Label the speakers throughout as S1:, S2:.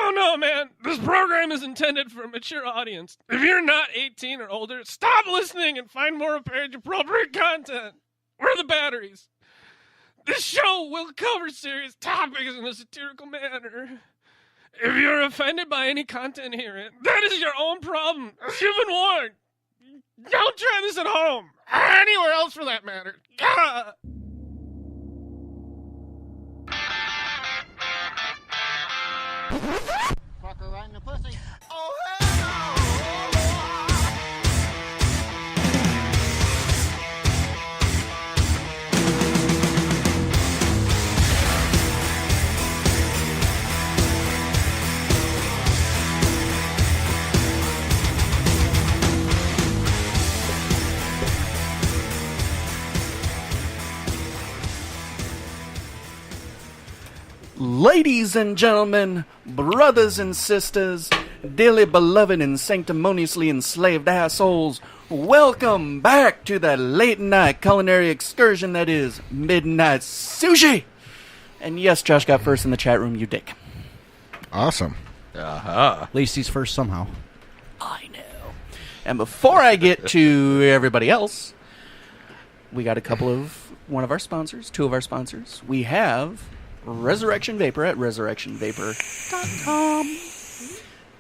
S1: Oh no, man. This program is intended for a mature audience. If you're not 18 or older, stop listening and find more age-appropriate content. Where are the batteries? This show will cover serious topics in a satirical manner. If you're offended by any content herein, that is your own problem. You've been warned. Don't try this at home. Or anywhere else for that matter. Ah.
S2: Fuck her right in the pussy.
S3: Oh, hell no!
S4: Ladies and gentlemen, brothers and sisters, dearly beloved and sanctimoniously enslaved assholes, welcome back to the late night culinary excursion that is Midnight Sushi! And yes, Josh got first in the chat room, you dick.
S5: Awesome.
S6: At least he's first somehow.
S4: I know. And before I get to everybody else, we got one of our sponsors, two of our sponsors. We have Resurrection Vapor at resurrectionvapor.com.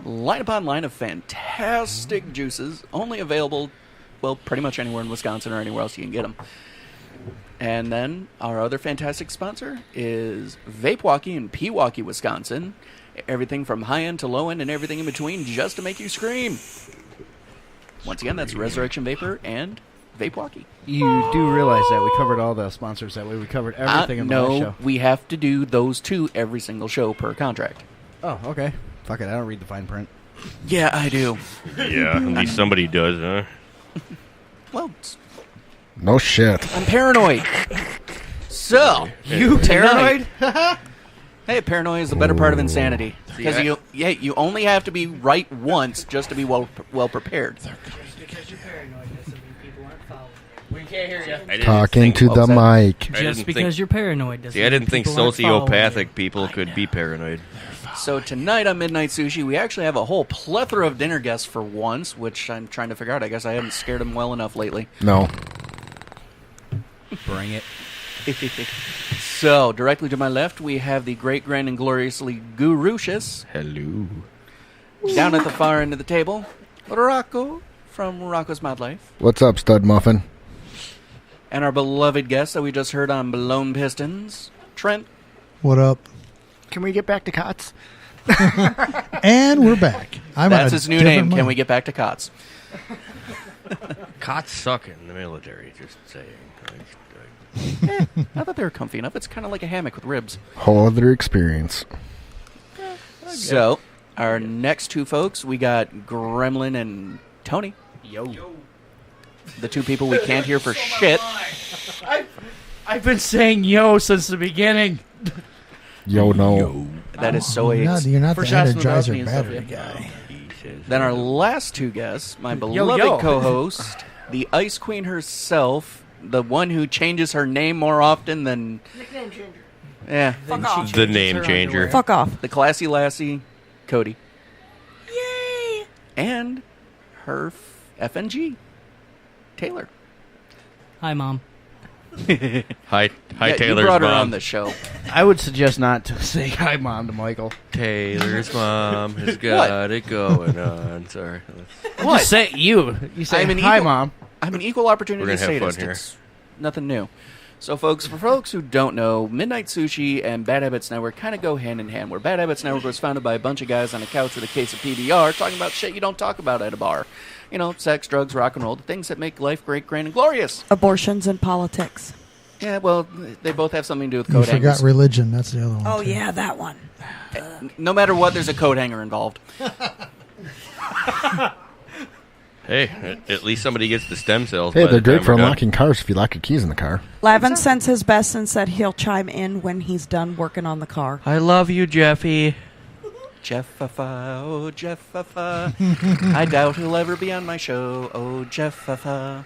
S4: Line upon line of fantastic juices, only available, well, pretty much anywhere in Wisconsin or anywhere else you can get them. And then our other fantastic sponsor is Vapewalkie in Pewaukee, Wisconsin. Everything from high-end to low-end and everything in between just to make you scream. Once again, that's Resurrection Vapor and Vapewalkie.
S6: You do realize that we covered all the sponsors that way. We covered everything in the last show.
S4: No, we have to do those two every single show per contract.
S6: Oh, okay. Fuck it, I don't read the fine print.
S4: Yeah, I do.
S1: Yeah, at least somebody does, huh?
S4: Well,
S5: No shit.
S4: I'm paranoid. So,
S6: You paranoid?
S4: Hey, paranoia is the better part of insanity. Because you only have to be right once just to be well prepared.
S7: Because you're paranoid doesn't mean people aren't following you. We can't hear you.
S5: Talking to the mic.
S7: Just because you're paranoid doesn't
S1: I
S7: mean
S1: didn't think
S7: people aren't following
S1: sociopathic people could be paranoid.
S4: So tonight on Midnight Sushi, we actually have a whole plethora of dinner guests for once, which I'm trying to figure out. I guess I haven't scared them well enough lately.
S5: No.
S6: Bring it.
S4: So, directly to my left, we have the great, grand, and gloriously Gurucious.
S1: Hello.
S4: Down at the far end of the table, Rocco from Rocco's Mod Life.
S5: What's up, stud muffin?
S4: And our beloved guest that we just heard on Blown Pistons, Trent.
S8: What up?
S2: Can we get back to Cots?
S8: And we're back.
S4: That's his new name. Can we get back to Cots?
S1: Cots suck in the military, just saying.
S4: I thought they were comfy enough. It's kind of like a hammock with ribs.
S5: Whole other experience.
S4: So, our next two folks, we got Gremlin and Tony.
S6: Yo.
S4: The two people we can't hear for shit.
S6: I've been saying yo since the beginning.
S5: Yo, no.
S4: That is so
S8: You're not
S4: for
S8: the
S4: shots from the
S8: Energizer
S4: balcony and stuff,
S8: battery
S4: yeah.
S8: guy.
S4: Then our last two guests, my beloved co-host, the Ice Queen herself, the one who changes her name more often than...
S3: Nickname changer.
S4: Yeah.
S3: Fuck off.
S1: The name changer.
S3: Fuck off.
S4: The classy lassie, Codie.
S3: Yay!
S4: And her FNG, Taylor.
S7: Hi, Mom.
S1: Hi,
S4: Yeah,
S1: Taylor's
S4: you brought her
S1: mom.
S4: on the show.
S6: I would suggest not to say hi, Mom, to Michael.
S1: Taylor's mom has got it going on. Sorry.
S4: What?
S6: Just say you. You say
S4: I'm an
S6: hi,
S4: equal-
S6: Mom.
S4: I'm an equal opportunity
S1: We're gonna have fun
S4: sadist.
S1: here.
S4: It's nothing new. So, folks, for folks who don't know, Midnight Sushi and Bad Habits Network kind of go hand in hand. Where Bad Habits Network was founded by a bunch of guys on a couch with a case of PBR talking about shit you don't talk about at a bar. You know, sex, drugs, rock and roll, the things that make life great, grand, and glorious.
S3: Abortions and politics.
S4: Yeah, well, they both have something to do with
S8: You
S4: coat
S8: forgot
S4: hangers.
S8: religion. That's the other one.
S3: Oh,
S8: too.
S3: yeah, that one.
S4: No matter what, there's a coat hanger involved.
S1: Hey, at least somebody gets the stem cells.
S5: Hey,
S1: by
S5: they're
S1: the time
S5: great for
S1: we're done.
S5: unlocking cars if you lock your keys in the car.
S3: Lavin sends his best and said he'll chime in when he's done working on the car.
S1: I love you, Jeffy.
S4: Jeffafa, oh Jeffafa. I doubt he'll ever be on my show, oh Jeffafa.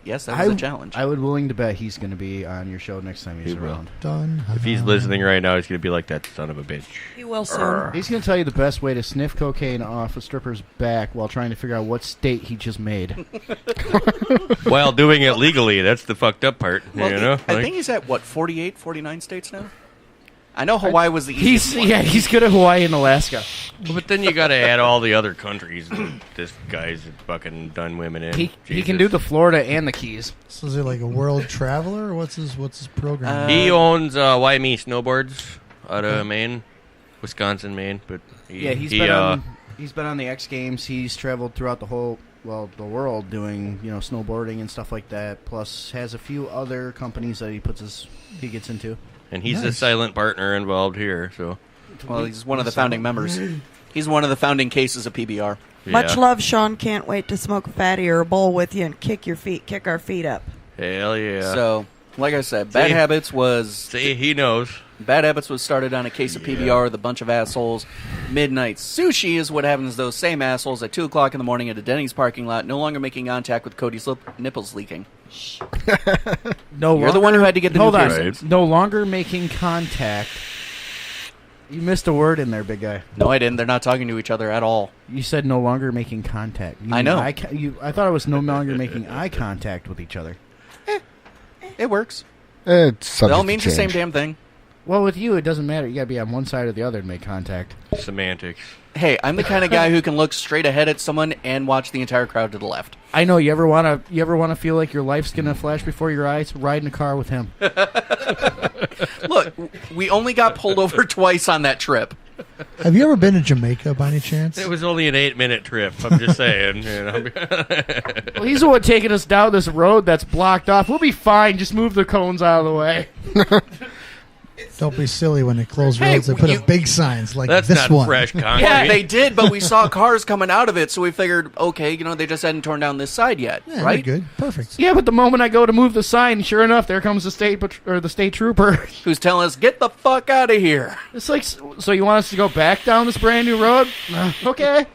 S4: yes, that was a challenge.
S6: I would willing to bet he's going to be on your show next time he's around.
S8: Done.
S9: If he's listening right now, he's going to be like, that son of a bitch.
S3: He will soon.
S6: He's going to tell you the best way to sniff cocaine off a stripper's back while trying to figure out what state he just made.
S9: While doing it legally, that's the fucked up part.
S4: Well,
S9: you know?
S4: I think he's at, 48, 49 states now? I know Hawaii was the easiest one.
S6: He's good at Hawaii and Alaska.
S9: But then you got to add all the other countries that this guy's fucking done women in.
S6: He can do the Florida and the Keys.
S8: So is he like a world traveler, or what's his program?
S9: He owns YME Snowboards out of Maine, Wisconsin, Maine. But
S6: he's been on the X Games. He's traveled throughout the world doing snowboarding and stuff like that. Plus, has a few other companies that he gets into.
S9: And he's a silent partner involved here. So,
S4: well, he's one of the founding members. He's one of the founding cases of PBR.
S9: Yeah.
S3: Much love, Sean. Can't wait to smoke a fatty or a bowl with you and kick our feet up.
S9: Hell yeah.
S4: So, like I said, Bad Habits was...
S9: See, he knows.
S4: Bad Habits was started on a case of PBR with a bunch of assholes. Midnight Sushi is what happens to those same assholes at 2 o'clock in the morning at a Denny's parking lot, no longer making contact with Codie's nipples leaking.
S6: You're
S4: the one who had to get the new piercings.
S6: No longer making contact. You missed a word in there, big guy.
S4: No, I didn't. They're not talking to each other at all.
S6: You said no longer making contact.
S4: I know.
S6: I thought it was no longer making eye contact with each other.
S4: It works.
S5: It's
S4: It all means the same damn thing.
S6: Well, with you, it doesn't matter. You got to be on one side or the other to make contact.
S9: Semantics.
S4: Hey, I'm the kind of guy who can look straight ahead at someone and watch the entire crowd to the left.
S6: I know. You ever want to feel like your life's gonna flash before your eyes? Ride in a car with him.
S4: Look, we only got pulled over twice on that trip.
S8: Have you ever been to Jamaica by any chance?
S9: It was only an 8-minute trip. I'm just saying.
S6: Well, he's the one taking us down this road that's blocked off. We'll be fine. Just move the cones out of the way.
S8: Don't be silly when they close roads. They put up big signs like
S9: That's
S8: this
S9: not
S8: one.
S9: fresh concrete.
S4: Yeah, they did, but we saw cars coming out of it, so we figured, okay, they just hadn't torn down this side yet,
S8: Yeah,
S4: right?
S8: good, perfect.
S6: Yeah, but the moment I go to move the sign, sure enough, there comes the state trooper.
S4: Who's telling us, get the fuck out of here.
S6: It's like, so you want us to go back down this brand new road? Okay.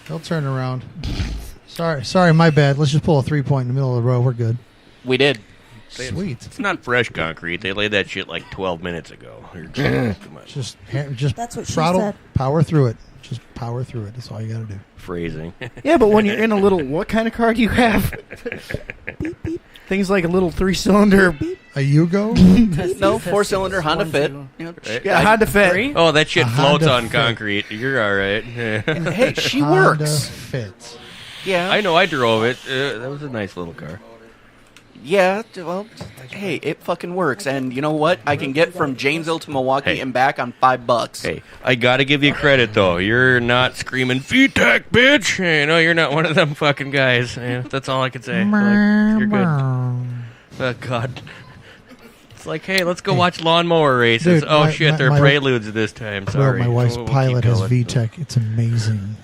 S8: They'll turn around. Sorry, my bad. Let's just pull a 3-point in the middle of the road. We're good.
S4: We did.
S8: Sweet.
S9: It's not fresh concrete. They laid that shit like 12 minutes ago.
S8: Just
S3: That's what she
S8: throttle,
S3: said.
S8: power through it. Just power through it. That's all you got to do.
S9: Phrasing.
S6: Yeah, but when you're in a little, what kind of car do you have?
S3: Beep, beep.
S6: Things like a little 3-cylinder.
S8: A Yugo?
S4: No, 4-cylinder Honda Fit.
S6: Yeah, Honda Fit.
S9: Oh, that shit
S8: A
S9: floats
S8: Honda
S9: on
S8: Fit.
S9: concrete. You're all right.
S4: Hey, she
S8: Honda
S4: works.
S8: Fit.
S4: Yeah.
S9: I know. I drove it. That was a nice little car.
S4: Yeah, well, hey, it fucking works. And you know what? I can get from Janesville to Milwaukee and back on $5.
S9: Hey, I gotta give you credit though. You're not screaming VTech, bitch. You're not one of them fucking guys. That's all I can say. You're good. Oh God. It's like, hey, let's go watch lawnmower races.
S8: Dude,
S9: they're preludes this time. Sorry.
S8: My wife's
S9: We'll
S8: Pilot
S9: keep
S8: has
S9: going.
S8: VTech. It's amazing.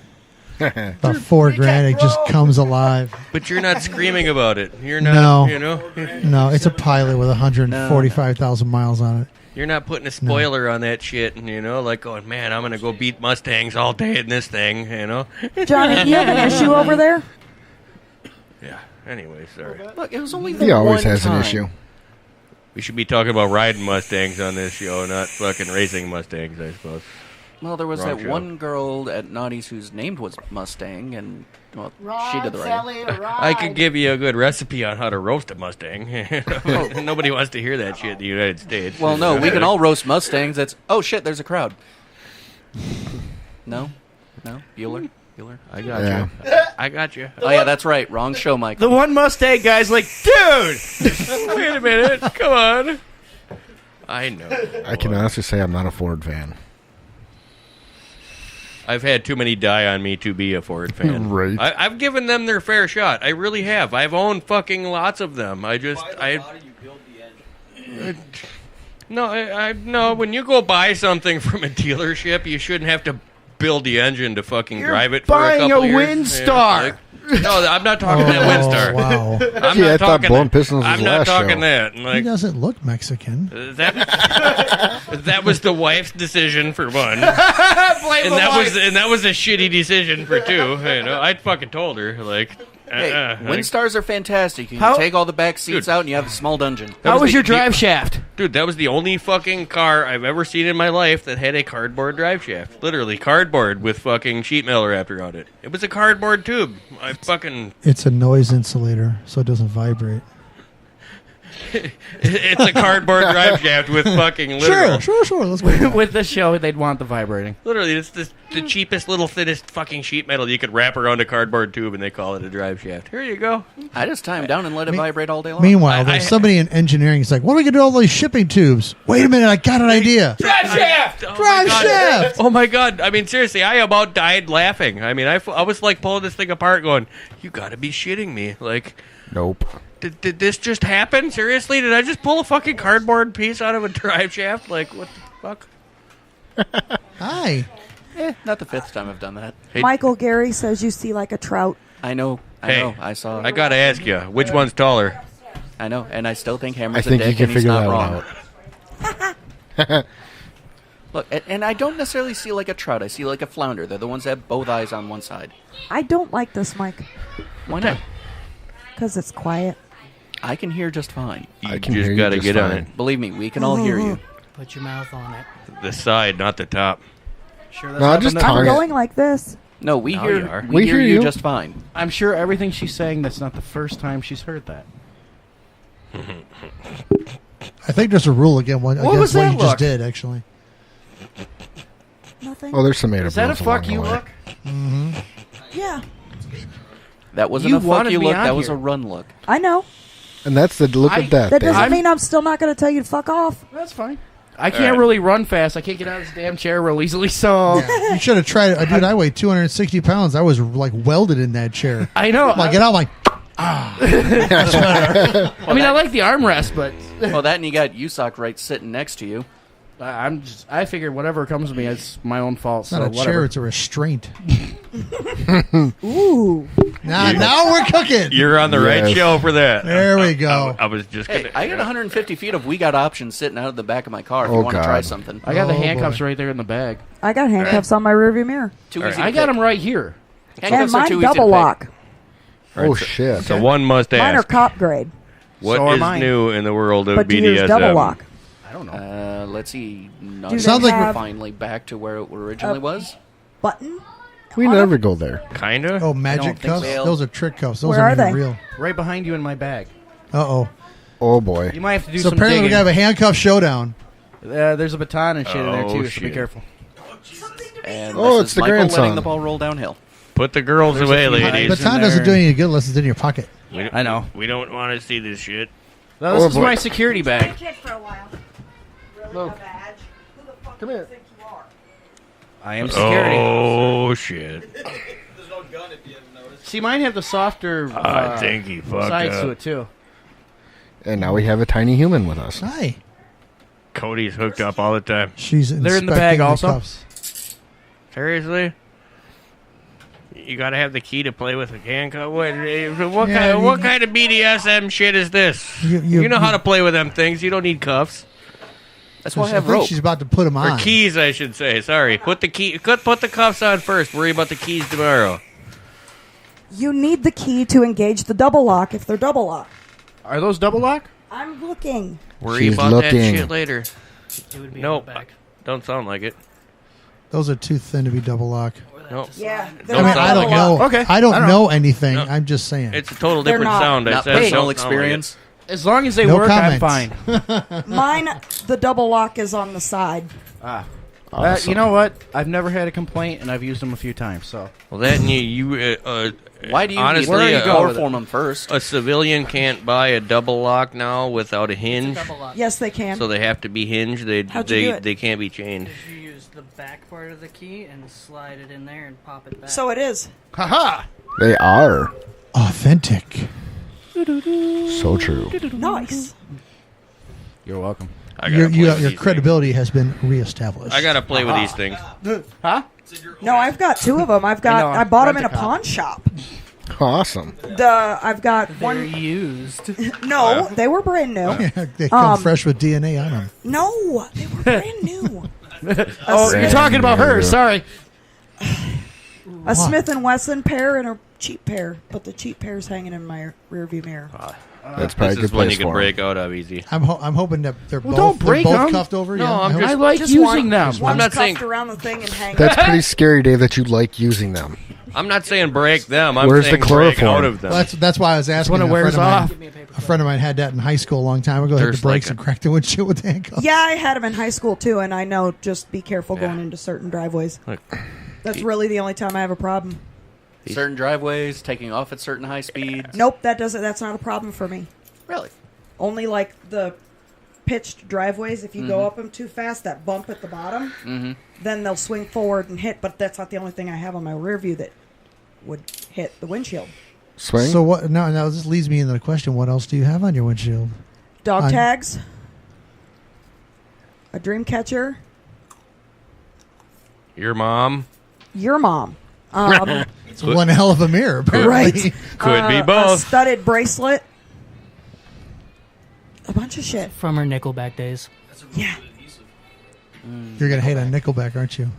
S8: About $4,000, it just comes alive.
S9: But you're not screaming about it. You're not.
S8: No. No, it's a Pilot with 145,000 miles on it.
S9: You're not putting a spoiler on that shit, like going, man, I'm gonna go beat Mustangs all day in this thing,
S3: Johnny, you have an issue over there?
S9: Yeah. Anyway, sorry.
S4: Look, it was only the
S5: He always
S4: one
S5: has
S4: time.
S5: an issue.
S9: We should be talking about riding Mustangs on this show, not fucking racing Mustangs, I suppose.
S4: Well, there was
S9: Wrong
S4: that
S9: show.
S4: one girl at Naughty's whose name was Mustang, and she did the right.
S9: I could give you a good recipe on how to roast a Mustang. Nobody wants to hear that shit in the United States.
S4: Well, no, we can all roast Mustangs. That's shit. There's a crowd. No, Bueller.
S9: I got
S5: Yeah.
S9: you. I got you.
S4: Oh yeah, that's right. Wrong show, Mike.
S6: The one Mustang guy's like, dude!
S9: Wait a minute. Come on. I know.
S5: I can honestly say I'm not a Ford fan.
S9: I've had too many die on me to be a Ford fan.
S5: Right.
S9: I've given them their fair shot. I really have. I've owned fucking lots of them. No, when you go buy something from a dealership, you shouldn't have to build the engine to fucking drive it for a
S6: buying
S9: couple
S6: a
S9: years.
S6: Windstar.
S9: No, I'm not talking that Windstar.
S8: Wow.
S9: I'm
S5: Gee, I
S9: not
S5: thought
S9: talking
S5: Blowing
S9: that.
S5: Pistons was
S9: I'm
S5: the
S9: not
S5: last
S9: talking
S5: show.
S9: that.
S8: He
S9: Like
S8: doesn't look Mexican.
S9: that was the wife's decision for one, and that was a shitty decision for two. I'd fucking told her like,
S4: Hey, Windstars are fantastic. You can
S9: How-
S4: take all the back seats
S9: Dude.
S4: out, and you have a small dungeon.
S9: That was
S6: your drive shaft?
S9: Dude, that was the only fucking car I've ever seen in my life that had a cardboard drive shaft. Literally cardboard with fucking sheet metal wrapped around it. It was a cardboard tube. I fucking...
S8: It's a noise insulator, so it doesn't vibrate.
S9: It's a cardboard drive shaft with fucking literal...
S8: Sure. Let's go.
S6: With the show, they'd want the vibrating.
S9: Literally, it's the cheapest, little, thinnest fucking sheet metal you could wrap around a cardboard tube, and they call it a drive shaft. Here you go.
S4: I just tie them down and let it vibrate all day long.
S8: Meanwhile, there's somebody in engineering is like, what are we going to do with all these shipping tubes? Wait a minute, I got an idea.
S6: Drive shaft!
S8: Drive shaft!
S9: Oh my god! I mean, seriously, I about died laughing. I mean, I was like pulling this thing apart, going, "You got to be shitting me!" Like,
S5: Nope.
S9: did this just happen? Seriously, did I just pull a fucking cardboard piece out of a drive shaft? Like, what the fuck?
S8: Hi.
S4: Not the 5th time I've done that.
S9: Hey,
S3: Michael Gary says you see like a trout.
S4: I know.
S9: Hey,
S4: I saw.
S9: I gotta ask you, which one's taller?
S4: I know, and I still think
S5: I
S4: Hammer's a
S5: think you
S4: dick,
S5: can
S4: and he's
S5: figure
S4: not
S5: that one
S4: wrong.
S5: out.
S4: Look, and I don't necessarily see like a trout. I see like a flounder. They're the ones that have both eyes on one side.
S3: I don't like this mic
S4: Why not?
S3: because it's quiet.
S4: I can hear just fine.
S5: I
S9: You
S5: can hear
S9: just
S5: you
S9: gotta
S5: just
S9: get on
S5: fine.
S9: it.
S4: Believe me, we can all hear you.
S7: Put your mouth on it.
S9: The side, not the top.
S6: Sure, that's
S5: No,
S6: not
S5: just
S6: enough.
S5: tongue
S3: I'm
S5: it.
S3: going like this.
S4: No, we
S9: Now you
S4: hear
S9: are.
S4: we hear you
S5: you.
S4: just fine.
S6: I'm sure everything she's saying, that's not the first time she's heard that.
S8: I think there's a rule again
S6: was
S8: against what
S6: that
S8: you just
S6: look?
S8: did, actually.
S3: Nothing.
S5: Oh, there's some made
S6: Is that a fuck you look?
S3: Yeah,
S4: That wasn't
S6: You
S4: a fuck
S6: wanted
S4: you
S6: me
S4: look.
S6: on
S4: That was
S6: here.
S4: a run look.
S3: I know.
S5: And that's the look of death.
S3: That
S5: David.
S3: doesn't mean I'm still not going to tell you to fuck off.
S6: That's fine. I can't really run fast. I can't get out of this damn chair real easily, so...
S8: You should have tried it. Dude, I weigh 260 pounds. I was like welded in that chair.
S6: I know.
S8: I get out, I'm like,
S6: I mean, I like the armrest, but...
S4: Well, that and you got USOC right sitting next to you.
S6: I figured whatever comes to me, it's my own fault.
S8: it's not
S6: so
S8: a
S6: whatever.
S8: chair, it's a restraint.
S3: Ooh.
S8: Now we're cooking.
S9: You're on the right
S5: Yes.
S9: show for that.
S8: There we go.
S9: I was just
S4: Hey,
S9: gonna.
S4: I got 150 feet of We Got Options sitting out of the back of my car if
S5: Oh,
S4: you want to try
S5: God.
S4: something.
S6: I got the
S8: Oh,
S6: handcuffs
S8: boy.
S6: right there in the bag.
S3: I got handcuffs on my rearview mirror.
S4: Too
S9: All
S4: easy
S9: right.
S4: to
S6: I got
S4: pick.
S6: them right here.
S3: And
S4: Handcuffs are
S3: mine
S4: too easy to
S3: double
S4: pick.
S3: lock.
S5: Oh, shit.
S9: So one must
S3: Mine are
S9: ask,
S3: cop grade.
S9: what
S6: So are
S9: is
S6: mine.
S9: new in the world of
S3: But do yours
S9: BDSM?
S3: double lock?
S6: I don't know.
S4: Let's see. None
S3: Do
S4: of
S8: Sounds
S3: they
S8: like
S3: have
S4: finally back to where it originally was.
S3: button?
S5: We never go there.
S9: Kinda.
S8: Oh, magic
S4: think
S8: cuffs?
S4: so.
S8: Those are trick cuffs. Those
S3: Where
S8: aren't
S3: are
S8: even
S3: they?
S8: real.
S6: Right behind you in my bag.
S8: Uh-oh.
S5: Oh, boy.
S6: You might have to do
S8: So
S6: some
S8: apparently we're
S6: digging.
S8: going to have a handcuff showdown.
S6: There's a baton and shit in there,
S9: Oh,
S6: too, so be
S9: shit.
S6: careful.
S4: And
S5: Oh,
S4: this
S5: it's
S4: is
S5: the
S4: Michael letting
S5: grandson.
S4: the ball roll downhill.
S9: Put the girls
S6: There's a
S9: away,
S6: few
S9: ladies.
S6: It's in
S8: Baton doesn't
S6: there.
S8: do any good unless it's in your pocket.
S6: I know.
S9: We don't want to see this shit.
S6: No, this
S5: Oh,
S6: is
S5: boy.
S6: my security bag.
S3: for a while. Really
S5: Look.
S3: a badge? Who the fuck
S5: Come
S3: do you
S5: here.
S3: think you are?
S6: I am security.
S9: Oh shit!
S6: See, mine have the softer
S9: I think he fucked
S6: sides to
S9: up.
S6: it, too.
S5: And now we have a tiny human with us.
S8: Hi.
S9: Cody's hooked up all the time.
S8: She's
S6: They're in the bag
S8: inspecting
S6: also?
S8: cuffs.
S9: Seriously? You gotta have the key to play with a handcuff. What
S8: Yeah,
S9: kind of BDSM shit is this?
S8: You-
S9: You know how to play with them things. You don't need cuffs
S4: That's why I
S8: I
S4: have
S8: think
S4: rope.
S8: she's about to put them
S9: or
S8: on.
S9: keys, I should say. Sorry, put the cuffs on first. Worry about the keys tomorrow.
S3: You need the key to engage the double lock if they're double lock.
S6: Are those double lock?
S3: I'm looking.
S9: Worry
S5: She's
S9: about
S5: looking.
S9: that shit later.
S7: It would be
S9: Nope.
S7: in the back.
S9: Don't sound like it.
S8: Those are too thin to be double lock.
S9: No,
S3: Yeah.
S9: Don't
S8: I mean,
S9: sound
S8: I don't
S9: like
S8: know.
S6: Okay.
S8: I don't
S6: I don't
S8: know anything.
S9: No.
S8: I'm just saying.
S9: it's a total
S3: They're
S9: different
S3: not.
S9: sound. I
S4: Not
S9: said
S4: personal
S9: don't sound like it.
S4: experience.
S6: As long as they
S8: No
S6: work,
S8: comments.
S6: I'm fine.
S3: Mine, the double lock is on the side.
S5: Awesome.
S6: You know what? I've never had a complaint, and I've used them a few times, so...
S9: Well, that and
S4: Why do you
S9: honestly,
S4: need to
S6: go with
S4: chloroform them first?
S9: a civilian can't buy a double lock now without a hinge,
S7: Double lock.
S3: Yes, they can.
S9: so they have to be hinged.
S3: How'd you do it?
S9: They can't be chained.
S7: If you use the back part of the key and slide it in there and pop it back.
S3: So it is.
S6: Ha-ha!
S5: They are.
S8: Authentic.
S5: So true.
S3: Nice.
S6: You're welcome.
S9: I gotta play with
S8: Your
S9: these
S8: credibility has been reestablished.
S9: things. I gotta play with these things.
S6: Huh?
S3: No, I've got two of them. I've got.
S6: I know,
S3: I bought them in a
S6: rent-a-cop.
S3: pawn shop.
S5: Awesome.
S3: I've got
S7: They're
S3: one.
S7: used.
S3: No, they were brand new.
S8: They come fresh with DNA on them.
S3: No, they were brand new.
S6: Oh, you're talking about her. Sorry.
S3: A Smith and Wesson pair and a cheap pair, but the cheap pair's hanging in my rearview mirror.
S5: That's probably a
S9: This
S5: good
S9: is one
S5: place
S9: you can
S5: for
S9: break out of easy.
S8: I'm hoping that they're
S6: Well,
S8: both
S6: don't break
S8: they're both
S6: them.
S8: cuffed over.
S9: No,
S8: yeah,
S9: I'm
S8: I hope-
S9: just-
S6: I like
S3: Just
S6: using
S3: one.
S6: them.
S3: One's
S9: I'm not
S3: cuffed
S9: saying-
S3: around the thing and hanging.
S5: That's pretty scary, Dave, that you like using them.
S9: I'm not saying break them. I'm
S5: Where's the
S9: saying break
S5: chloroform?
S9: out of them.
S8: Well, that's why I was asking.
S6: when it
S8: A
S6: wears
S8: friend of
S6: off.
S8: mine- A friend of mine had that in high school a long time ago. Hit
S9: There's
S8: the brakes
S9: like
S8: and cracked the windshield with the handcuffs.
S3: Yeah, I had them in high school too, and I know just be careful
S9: Yeah.
S3: going into certain driveways.
S9: Look,
S3: That's really the only time I have a problem.
S4: Certain driveways, taking off at certain high speeds.
S3: Nope, that's not a problem for me.
S4: Really?
S3: Only like the pitched driveways. If you go up them too fast, that bump at the bottom, then they'll swing forward and hit. But that's not the only thing I have on my rear view that would hit the windshield.
S5: Swing?
S8: So what? No, this leads me into the question: what else do you have on your windshield?
S3: Dog
S8: I'm-
S3: tags, a dream catcher,
S9: your mom
S3: your mom.
S8: It's one hell of a mirror, apparently.
S3: Right.
S9: could be
S3: A
S9: both.
S3: studded bracelet. A bunch of shit.
S7: From her Nickelback days.
S3: Yeah.
S8: You're gonna hate on Nickelback, aren't you?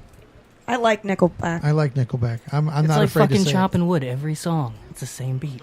S3: I like Nickelback.
S8: I like Nickelback. I'm
S7: It's
S8: not
S7: like
S8: afraid to
S7: fucking
S8: say it.
S7: chopping wood every song. It's the same beat.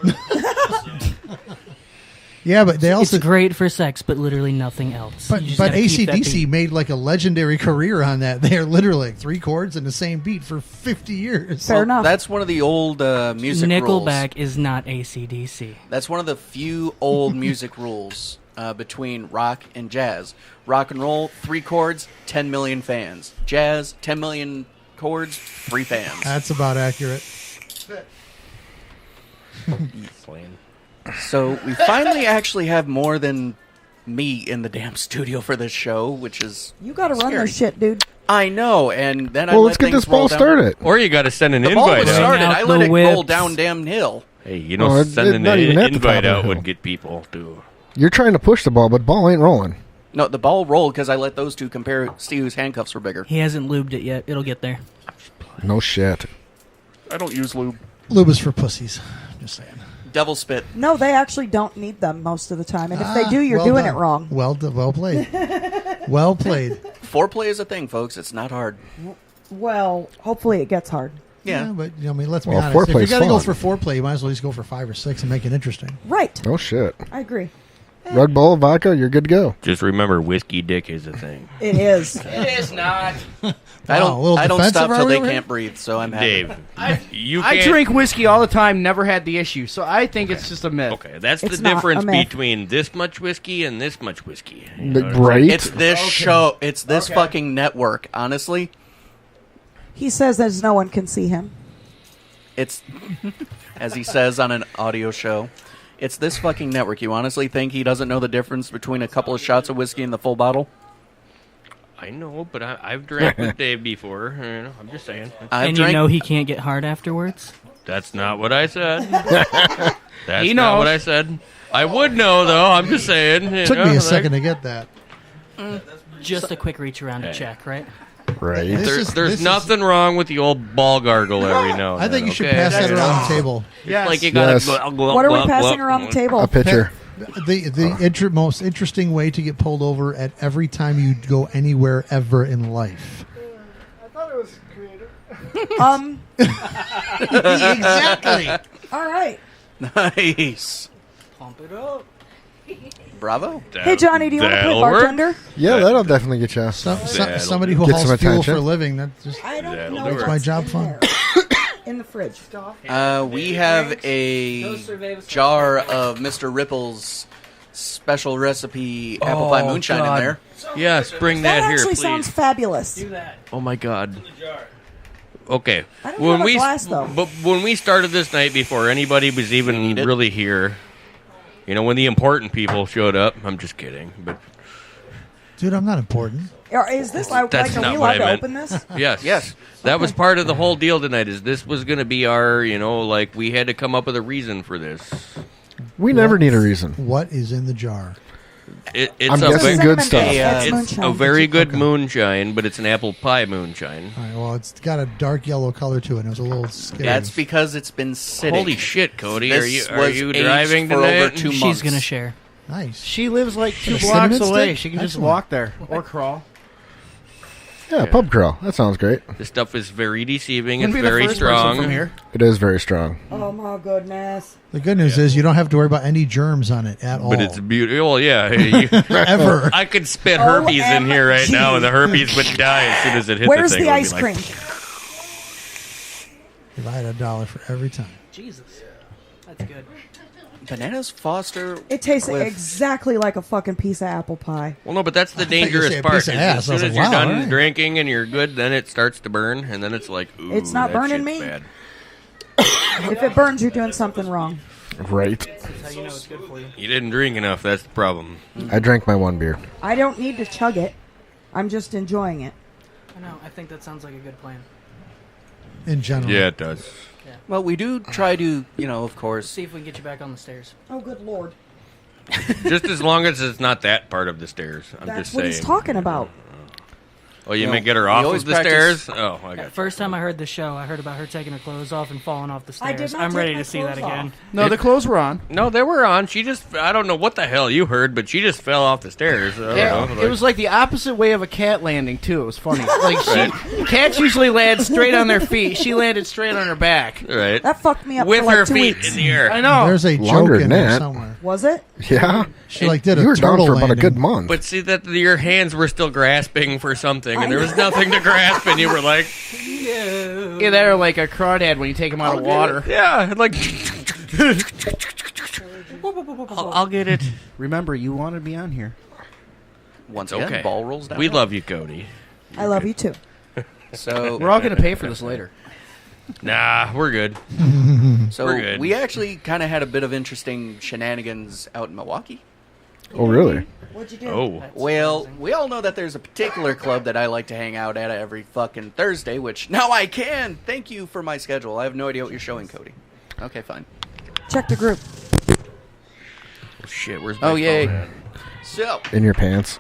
S8: Yeah, but they also
S7: It's great for sex, but literally nothing else.
S8: But
S7: You just
S8: but
S7: gotta keep that
S8: AC/DC
S7: beat.
S8: made like a legendary career on that. They're literally like 3 chords in the same beat for 50 years.
S3: Fair enough.
S4: That's one of the old music rules.
S7: Nickelback is not AC/DC.
S4: That's one of the few old music rules between rock and jazz. Rock and roll, 3 chords, 10 million fans. Jazz, 10 million chords, 3 fans.
S8: That's about accurate.
S4: So we finally actually have more than me in the damn studio for this show, which is
S3: You gotta run
S4: scary.
S3: this shit, dude.
S4: I know, and then I
S5: Well,
S4: let
S5: let's get
S4: things
S5: this ball
S4: roll down.
S5: started.
S9: Or you got to send an
S4: The ball
S9: invite
S4: was
S9: out.
S4: started.
S7: Out
S4: I let
S7: the
S4: it roll
S7: whips.
S4: down damn hill.
S9: Hey, you know,
S5: Oh,
S9: sending
S5: not
S9: an
S5: even at the top
S9: invite
S5: of the
S9: out
S5: hill.
S9: would get people to.
S5: You're trying to push the ball, but ball ain't rolling.
S4: No, the ball rolled because I let those two compare. See whose handcuffs were bigger.
S7: He hasn't lubed it yet. It'll get there.
S5: No shit.
S4: I don't use lube.
S8: Lube is for pussies. Just saying.
S4: Devil spit.
S3: No, they actually don't need them most of the time. And if they do, you're
S8: Well
S3: doing
S8: done.
S3: it wrong.
S8: Well played. Well played.
S4: Foreplay is a thing, folks. It's not hard.
S3: Well, hopefully it gets hard.
S4: Yeah.
S8: But I mean, let's be
S5: Well,
S8: honest. If you
S5: foreplay's
S8: got to go
S5: fun.
S8: for foreplay, you might as well just go for 5 or 6 and make it interesting.
S3: Right.
S5: No shit.
S3: I agree.
S5: Red Bull, vodka, you're good to go.
S9: Just remember, whiskey dick is a thing.
S3: It is.
S6: It is not.
S4: I
S8: Wow, a
S4: don't.
S8: little
S4: I don't
S8: defensive
S4: stop till they
S8: over here?
S4: can't breathe. So I'm happy.
S9: Dave, you
S6: I
S9: can't.
S6: drink whiskey all the time, never had the issue. So I think it's just a myth.
S9: Okay, that's
S3: It's
S9: the
S3: not a
S9: difference
S3: myth.
S9: between this much whiskey and this much whiskey. You know what I'm
S5: Right?
S4: It's this show. It's this fucking network. Honestly,
S3: He says as no one can see him.
S4: it's as he says on an audio show. It's this fucking network. You honestly think he doesn't know the difference between a couple of shots of whiskey and the full bottle?
S9: I know, but I've drank with Dave before. You know, I'm just saying.
S4: I've
S7: And
S4: drank.
S7: you know he can't get hard afterwards?
S9: That's not what I said. That's
S6: He
S9: not
S6: knows.
S9: what I said. I would know, though. I'm just saying.
S8: It took me a second to get that.
S7: Just a quick reach around to check, right?
S5: Right.
S8: This
S9: There's
S8: is-
S9: nothing wrong with the old ball gargle every now and
S8: I think
S9: then,
S8: you should
S9: okay?
S8: pass that around the table.
S6: Yes.
S9: Like you gotta
S5: Yes.
S3: What are we passing around the table?
S5: A pitcher.
S8: The most interesting way to get pulled over at every time you go anywhere ever in life. Exactly.
S3: All right.
S4: Nice.
S7: Pump it up.
S4: Bravo.
S3: Hey, Johnny, do you want to play
S9: That'll work.
S3: bartender?
S5: Yeah, that'll definitely get you.
S8: Somebody who
S5: Get
S8: hauls
S5: some
S8: fuel
S5: attention.
S8: for a living. That just
S3: I don't
S9: That'll
S3: know
S9: do
S3: what's
S9: it.
S8: my job
S3: in
S8: fun.
S3: there. In the fridge.
S4: We have a jar of Mr. Ripple's special recipe apple pie moonshine in there.
S9: Yes, bring that,
S3: That
S9: here,
S3: actually
S9: please.
S3: sounds fabulous.
S9: Oh my God. Okay.
S3: I don't have a glass, though.
S9: But when we started this night, before anybody was even
S4: need it?
S9: really here, you know, when the important people showed up, I'm just kidding, but
S8: dude, I'm not important.
S3: Or is this like,
S9: That's
S3: are
S9: not
S3: we
S9: what
S3: allowed
S9: I
S3: to
S9: meant.
S3: open this?
S9: yes,
S4: Yes.
S9: that was part of the whole deal tonight. Is this was going to be our, you know, like we had to come up with a reason for this.
S5: We never need a reason.
S8: What is in the jar?
S9: It's
S5: I'm
S9: a
S5: guessing
S9: ve-
S5: good stuff.
S3: That's
S9: it's
S3: moonshine.
S9: a very good
S8: Okay.
S9: moonshine, but it's an apple pie moonshine.
S8: All right, well, it's got a dark yellow color to it. It was a little scary.
S4: That's because it's been sitting.
S9: Holy shit, Cody!
S4: This
S9: Are
S4: was
S9: you
S4: aged
S9: driving
S4: for
S9: tonight?
S4: over 2
S7: She's
S4: months.
S7: going to share.
S8: nice.
S6: She lives like 2
S8: A
S6: blocks
S8: cinnamon
S6: away.
S8: stick?
S6: She can just
S8: Excellent.
S6: walk there or crawl.
S5: Yeah, pub crawl. That sounds great.
S9: This stuff is very deceiving.
S6: Wouldn't
S9: It's
S6: be the
S9: very
S6: first person
S9: strong.
S6: from here.
S5: It is very strong.
S3: Oh my goodness.
S8: The good news is you don't have to worry about any germs on it at all.
S9: But it's beautiful. Well, yeah. You-
S8: Ever.
S9: I could spit herpes in here right now, and the herpes would die as soon as it hit
S3: Where's
S9: the thing.
S3: the
S9: It would be
S3: ice
S9: like-
S3: cream?
S8: If I had $1 for every time.
S7: Jesus. That's good.
S4: Bananas Foster.
S3: It tastes
S4: with-
S3: exactly like a fucking piece of apple pie.
S9: Well, no, but that's the
S8: thought you
S9: dangerous
S8: said a
S9: part.
S8: piece of
S9: is
S8: ass.
S9: as
S8: I was
S9: soon as
S8: like,
S9: you're
S8: wow,
S9: done
S8: all right.
S9: drinking and you're good, then it starts to burn, and then it's like, ooh,
S3: It's not
S9: that
S3: burning
S9: shit's
S3: me.
S9: Bad.
S3: If it burns, you're doing something wrong.
S5: Right.
S7: That's how you know it's good for you.
S9: You didn't drink enough. That's the problem.
S5: I drank my one beer.
S3: I don't need to chug it. I'm just enjoying it.
S7: I know. I think that sounds like a good plan.
S8: In general.
S9: Yeah, it does.
S4: Well, we do try to, of course.
S7: See if we can get you back on the stairs.
S3: Oh, good lord.
S9: Just as long as it's not that part of the stairs. I'm
S3: That's
S9: just
S3: what
S9: saying.
S3: he's talking about.
S9: Oh, you
S4: No,
S9: may get her
S4: we
S9: off
S4: always
S9: of the
S4: practice-
S9: stairs? Oh, I got you.
S7: First time I heard the show, I heard about her taking her clothes off and falling off the
S3: I did
S7: stairs.
S3: not
S7: I'm
S3: take
S7: ready
S3: my
S7: to see that
S3: clothes
S7: again.
S3: off.
S6: No, the clothes were on.
S9: No, they were on. She just, I don't know what the hell you heard, but she just fell off the stairs. I don't know,
S6: It was like the opposite way of a cat landing too. It was funny. Cats usually land straight on their feet. She landed straight on her back.
S9: right.
S3: That fucked me up
S9: With
S3: for like
S9: her
S3: 2
S9: feet
S3: weeks.
S9: in the air.
S6: I know.
S8: There's a
S5: Longer
S8: joke in
S5: than
S8: there
S5: that.
S8: somewhere.
S3: Was it?
S5: Yeah.
S8: She did a
S5: You were down
S8: turtle
S5: for about a
S8: landing.
S5: good month.
S9: But see that your hands were still grasping for something, and there was nothing to grasp, and you were like,
S6: Yeah, they're like a crawdad when you take them out of water.
S9: yeah, like, I'll get it.
S6: Remember, you wanted me on here.
S4: Once again,
S9: Okay.
S4: ball rolls down.
S9: We love you, Cody.
S3: I love you too.
S4: So
S6: We're all going to pay for this later.
S9: Nah, we're good.
S4: So
S9: We're good.
S4: we actually kind of had a bit of interesting shenanigans out in Milwaukee.
S5: Oh, really?
S3: What'd you do?
S9: Oh,
S4: Well, we all know that there's a particular club that I like to hang out at every fucking Thursday, which now I can. Thank you for my schedule. I have no idea what you're showing, Cody. Okay, fine.
S3: Check the group.
S9: shit. Where's my
S4: Oh, yay.
S9: phone at?
S4: So,
S5: In your pants.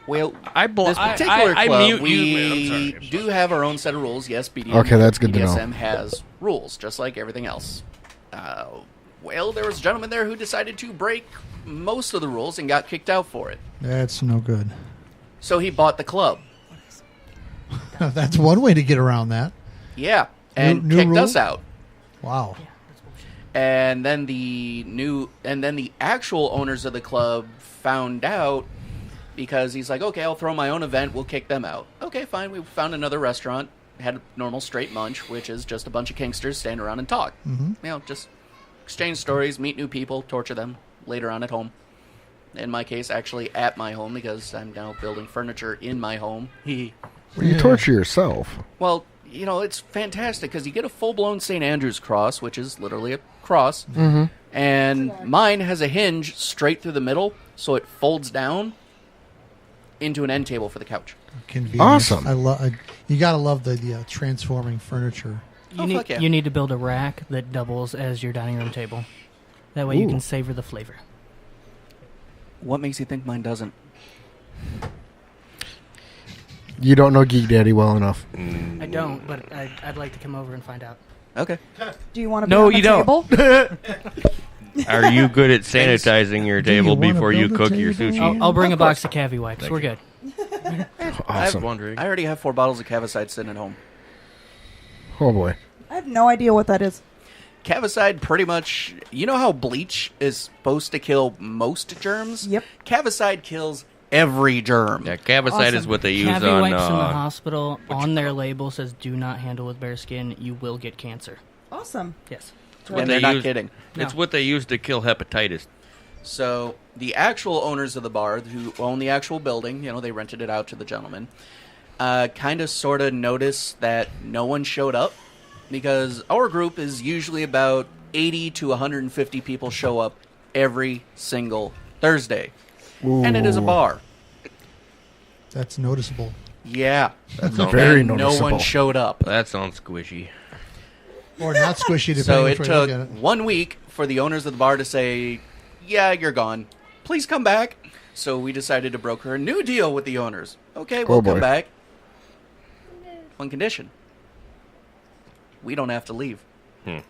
S4: well,
S9: I
S4: this particular
S9: I
S4: club,
S9: mute
S4: we
S9: you, man. I'm sorry, I'm
S4: do
S9: sorry.
S4: have our own set of rules. Yes, BDSM,
S5: Okay, that's good to know.
S4: BDSM has rules, just like everything else. Well, there was a gentleman there who decided to break most of the rules and got kicked out for it.
S8: That's no good.
S4: So he bought the club.
S8: That's one way to get around that.
S4: Yeah, and
S8: New
S4: kicked
S8: rule?
S4: us out.
S8: Wow.
S4: And then the actual owners of the club found out because he's like, okay, I'll throw my own event. We'll kick them out. Okay, fine. We found another restaurant, had a normal straight munch, which is just a bunch of kinksters stand around and talk. Just exchange stories, meet new people, torture them later on at home. In my case, actually at my home because I'm now building furniture in my home.
S5: Well, you torture yourself.
S4: Well, it's fantastic because you get a full-blown St. Andrew's cross, which is literally a cross, and mine has a hinge straight through the middle, so it folds down into an end table for the couch.
S8: Convenient.
S5: Awesome.
S8: You gotta love the transforming furniture.
S4: Fuck yeah.
S7: You need to build a rack that doubles as your dining room table. That way you
S5: Ooh.
S7: can savor the flavor.
S4: What makes you think mine doesn't?
S5: You don't know Geek Daddy well enough.
S7: I don't, but I'd like to come over and find out.
S4: Okay.
S3: Do you want to be
S6: No,
S3: on the
S6: you don't.
S3: table?
S9: Are you good at sanitizing your
S8: Do you
S9: table
S8: wanna
S9: before you
S8: build a
S9: cook your
S8: table?
S9: sushi?
S7: I'll bring a
S4: Of
S7: box of Cavi wipes. We're good.
S5: Awesome.
S9: wondering.
S4: I already have 4 bottles of Cavicide sitting at home.
S5: Oh, boy.
S3: I have no idea what that is.
S4: Cavicide pretty much... You know how bleach is supposed to kill most germs?
S3: Yep.
S4: Cavicide kills every germ.
S9: Yeah, Cavicide
S3: Awesome.
S9: is what they use
S7: Cavi
S9: on.
S7: wipes in the hospital on their label says "Do not handle with bare skin. You will get cancer."
S3: Awesome.
S7: Yes.
S4: And
S9: they
S4: they're not
S9: use-
S4: kidding.
S9: It's
S7: No.
S9: what they use to kill hepatitis.
S4: So the actual owners of the bar, who own the actual building, they rented it out to the gentleman, kind of sort of noticed that no one showed up because our group is usually about 80 to 150 people show up every single Thursday. And it is a
S5: Ooh.
S4: bar.
S8: That's noticeable.
S4: Yeah.
S5: That's very
S4: And no
S5: noticeable.
S4: one showed up.
S9: That sounds squishy.
S8: Or not squishy, depending
S4: So
S8: on
S4: it
S8: which way you look
S4: took
S8: at it.
S4: 1 week for the owners of the bar to say, yeah, you're gone. Please come back. So we decided to broker a new deal with the owners. Okay, we'll
S5: Oh, boy.
S4: come back. One condition. We don't have to leave.
S7: I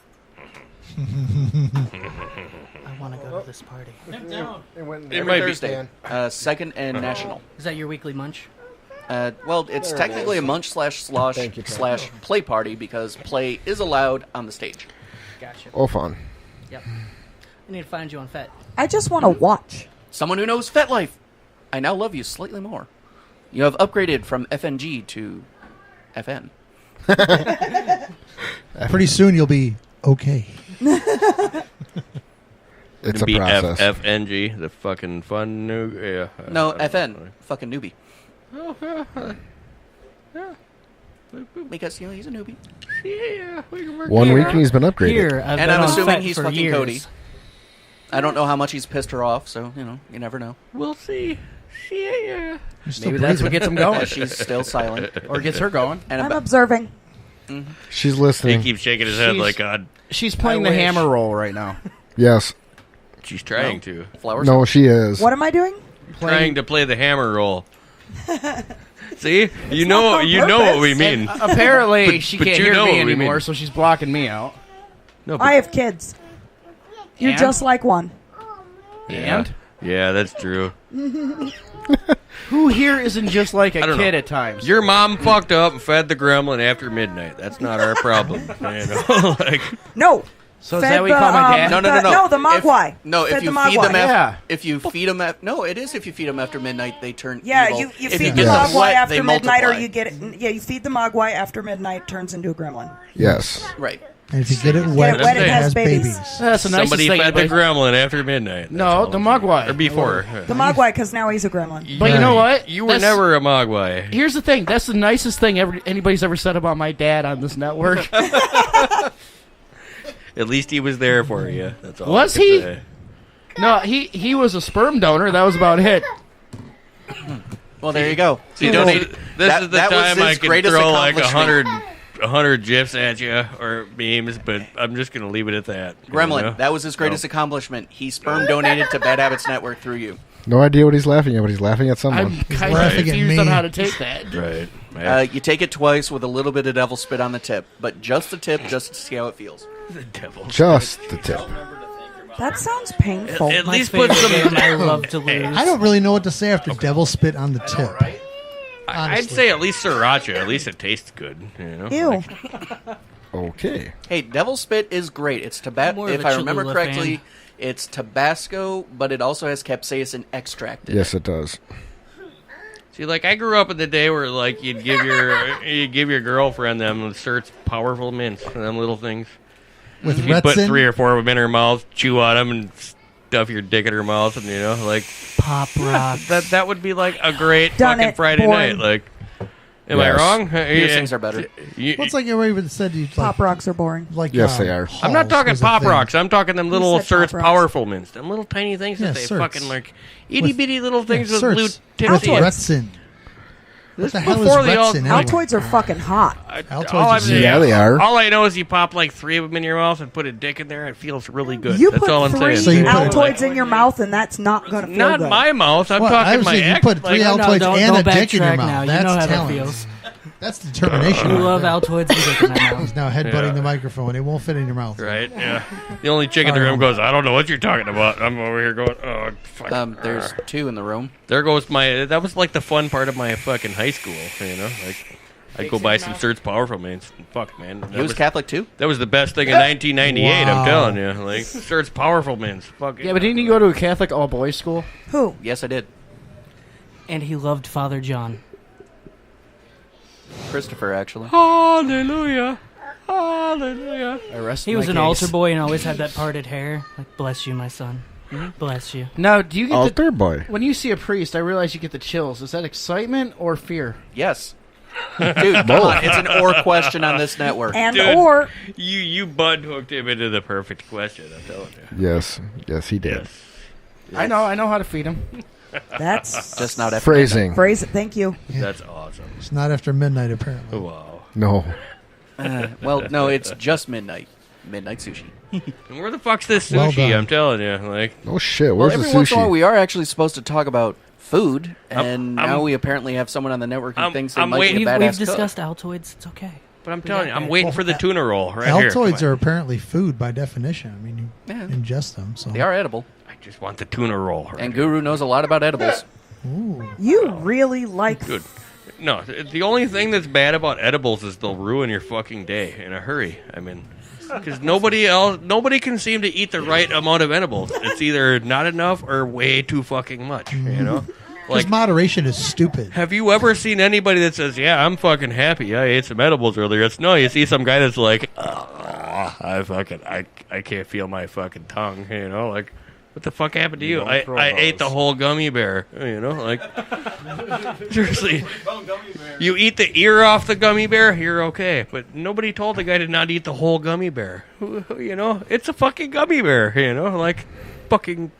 S7: want to go to this party.
S4: Every Thursday. Second and National.
S7: Is that your weekly munch?
S4: Well, it's technically a munch slash slosh slash play party because play is allowed on the stage.
S7: Gotcha.
S5: Oh, fun.
S7: Yep. I need to find you on FET.
S3: I just want to watch.
S4: Someone who knows FetLife. I now love you slightly more. You have upgraded from FNG to FN.
S8: Pretty soon you'll be okay.
S5: It's a
S9: be
S5: process.
S9: FNG, the fucking fun new. Yeah.
S4: No, FN. Fucking newbie. Because, he's a newbie.
S9: Yeah, we can work
S5: 1
S9: it
S5: week
S9: out.
S5: and he's been upgraded.
S7: Here, I've
S4: And
S7: been
S4: I'm
S7: on
S4: assuming
S7: FET
S4: he's
S7: for
S4: fucking
S7: years.
S4: Codie. I don't know how much he's pissed her off, so, you never know.
S9: We'll see. Yeah.
S8: You're still
S6: Maybe that's what
S8: breathing.
S6: gets him going.
S4: She's still silent.
S6: Or gets her going.
S4: And
S3: I'm observing.
S5: She's
S9: He
S5: listening.
S9: keeps shaking his head
S6: She's-
S9: like, God,
S6: She's playing
S7: I
S6: the
S7: wish.
S6: hammer role right now.
S5: Yes.
S9: she's trying to.
S4: flowers.
S5: No, she is.
S3: What am I doing?
S9: Trying to play the hammer role. See? You
S3: not
S9: know
S3: on
S9: what we
S3: purpose.
S9: mean.
S6: Apparently,
S9: But-
S6: she
S9: but
S6: can't
S9: you
S6: hear
S9: know
S6: me
S9: what we
S6: anymore,
S9: mean.
S6: so she's blocking me out.
S9: No,
S3: I have kids. You're
S6: And?
S3: just like one.
S6: And?
S9: Yeah, that's true.
S6: Who here isn't just like a
S9: I don't
S6: kid
S9: know.
S6: at times?
S9: Your mom fucked up and fed the gremlin after midnight. That's not our problem. Like,
S3: No.
S6: So is
S3: Fed
S6: that what you call my dad?
S4: No.
S3: No, the mogwai.
S4: If
S3: Fed
S4: you
S3: the
S4: feed them
S3: mogwai.
S6: Yeah.
S4: if you feed them no, it is if you feed them after midnight, they turn
S3: Yeah,
S4: evil.
S3: you
S4: If
S3: feed
S4: get
S3: the
S4: them
S3: mogwai
S4: wet,
S3: after
S4: they
S3: midnight, or
S4: multiply.
S3: you get it. Yeah, you feed the mogwai after midnight, turns into a gremlin.
S5: Yes.
S4: Right.
S8: And if you get it wet,
S3: wet,
S8: it has babies.
S6: That's the nicest
S9: somebody
S6: thing.
S9: fed the
S6: anybody-
S9: gremlin after midnight. That's
S6: No,
S9: all
S6: the
S9: I'm
S6: mogwai.
S9: saying. Or before.
S3: The mogwai, because now he's a gremlin.
S6: But you know what?
S9: You were
S6: That's-
S9: never a mogwai.
S6: Here's the thing. That's the nicest thing anybody's ever said about my dad on this network.
S9: At least he was there for you. That's all.
S6: Was
S9: I can
S6: he?
S9: say.
S6: No, he was a sperm donor. That was about it.
S4: Well, there you go.
S9: See,
S4: You
S9: this
S4: donate-
S9: is the
S4: that was
S9: time I
S4: his
S9: could
S4: greatest
S9: throw like
S4: accomplishment.
S9: 100 gifs at you or memes, but I'm just gonna leave it at that.
S4: Gremlin,
S9: you know?
S4: that was his greatest accomplishment. He sperm donated to Bad Habits Network through you.
S5: No idea what he's laughing at, but he's laughing at someone.
S6: I'm kind of
S8: laughing at
S6: confused
S8: me.
S6: on how to take that.
S9: Right.
S4: You take it twice with a little bit of devil spit on the tip, but just the tip, just to see how it feels.
S9: The devil.
S5: Just the tip.
S3: That sounds painful.
S9: At
S7: My
S9: least put
S7: favorite
S9: some.
S7: game I love to lose.
S8: I don't really know what to say after devil spit on the tip.
S9: I'd
S8: honestly.
S9: say at least sriracha. At least it tastes good. You know.
S3: Ew.
S9: Like,
S5: Okay.
S4: Hey, devil spit is great. It's Tabasco.
S7: More of
S4: If
S7: a
S4: I remember
S7: Cholula
S4: correctly,
S7: fan.
S4: it's Tabasco, but it also has capsaicin extract in
S5: Yes, it does.
S9: see, like I grew up in the day where like you'd give your girlfriend them certs powerful mints, them little things.
S8: With
S9: You put
S8: Retsin,
S9: 3 or 4 of them in her mouth, chew on them, and stuff your dick in her mouth, and like
S7: Pop rock.
S9: that would be like a great
S3: Done
S9: fucking
S3: it.
S9: Friday
S3: Boring.
S9: night. Like, am I
S5: Yes.
S9: wrong?
S4: Piercings are better.
S8: well, it's like everybody even said. You, like,
S3: Pop rocks are boring.
S8: Like,
S5: Yes, they are.
S9: I'm not
S8: Halls
S9: talking
S8: was a
S9: pop
S8: thing.
S9: rocks. I'm talking them little
S3: said Pop
S9: certs
S3: Rocks?
S9: powerful mints. Them little tiny things
S8: Yeah,
S9: that they
S8: certs.
S9: fucking like itty bitty little things with
S8: certs.
S9: blue
S8: With
S9: tips.
S8: Retsin. What the hell is
S9: before the
S8: Retsin anyway?
S3: Altoids are fucking hot.
S8: Altoids
S9: all
S8: are
S9: I'm-
S8: sick.
S5: Yeah, they are.
S9: All I know is you pop like 3 of them in your mouth and put a dick in there. It feels really good.
S3: You
S9: That's
S3: put
S9: all I'm
S3: 3
S9: saying.
S8: So you put it-
S3: Altoids in your mouth, and that's not going to feel
S9: Not
S3: good.
S9: my mouth. I'm
S8: Well, I
S9: talking
S8: was
S9: my
S8: saying you
S9: ex.
S8: put 3
S9: like,
S8: Altoids
S7: don't
S8: and a dick in your
S7: backtrack
S8: mouth.
S7: now. You
S8: That's
S7: know how
S8: talent.
S7: that feels.
S8: That's determination.
S7: You
S8: right
S7: love
S8: there.
S7: Altoids and dick in my
S8: He's
S7: mouth.
S8: now headbutting
S9: Yeah.
S8: the microphone. It won't fit in your mouth.
S9: Right? Yeah. The only chick in the room goes, I don't know what you're talking about. I'm over here going, oh, fuck.
S4: There's 2 in the room.
S9: There goes my. That was like the fun part of my fucking high school. You know, like I'd go buy some certs powerful mints. Fuck, man.
S4: He was Catholic too.
S9: That was the best thing in 1998.
S8: Wow.
S9: I'm telling you, like certs powerful mints. Fuck it.
S6: Yeah, but didn't you go to a Catholic all-boys school?
S3: Who?
S4: Yes, I did.
S7: And he loved Father John.
S4: Christopher, actually.
S9: Hallelujah. Hallelujah.
S6: I rest
S7: He
S6: my
S7: was an
S6: case.
S7: altar boy and always had that parted hair. Like, bless you, my son. Bless you.
S6: Now, do you get
S5: Altar boy.
S6: when you see a priest? I realize you get the chills. Is that excitement or fear?
S4: Yes. Dude, come on. It's an or question on this network.
S3: And
S9: Dude.
S3: or
S9: You bud hooked him into the perfect question. I'm telling you.
S5: Yes. Yes, he did.
S6: I know how to feed him.
S3: that's
S4: Just not after
S5: Phrasing.
S3: phrase it. Thank you.
S9: That's awesome.
S8: It's not after midnight, apparently.
S9: Wow.
S5: No.
S4: Well, no, it's just midnight. Midnight sushi.
S9: And where the fuck's this
S8: Well
S9: sushi?
S8: done.
S9: I'm telling you, like.
S5: Oh, shit.
S4: Well,
S5: Where's
S4: every
S5: the
S4: once in a while
S5: sushi?
S4: we are actually supposed to talk about food,
S9: I'm-
S4: and
S9: I'm-
S4: now we apparently have someone on the network who
S9: I'm-
S4: thinks they
S9: I'm
S4: might
S9: waiting-
S4: be a
S7: We've
S4: badass
S7: discussed Altoids. It's okay.
S9: But I'm telling you,
S7: got
S9: I'm
S7: that.
S9: waiting for the tuna roll right here. Come
S8: Altoids
S9: on.
S8: are apparently food by definition. I mean, you
S4: Yeah.
S8: ingest them. So
S4: cook. They are edible,
S9: I just want the tuna roll. Right
S4: and Guru knows a lot about edibles.
S8: Ooh.
S3: You really like
S9: Good. No, the only thing that's bad about edibles is they'll ruin your fucking day in a hurry. I mean, because nobody can seem to eat the right amount of edibles. It's either not enough or way too fucking much, you know?
S8: Because moderation is stupid.
S9: Have you ever seen anybody that says, yeah, I'm fucking happy, I ate some edibles earlier? It's no, you see some guy that's like, I can't feel my fucking tongue, you know? Like, what the fuck happened to you? I ate the whole gummy bear, you know? Like, seriously. You eat the ear off the gummy bear, you're okay. But nobody told the guy to not eat the whole gummy bear. You know? It's a fucking gummy bear, you know? Like, fucking...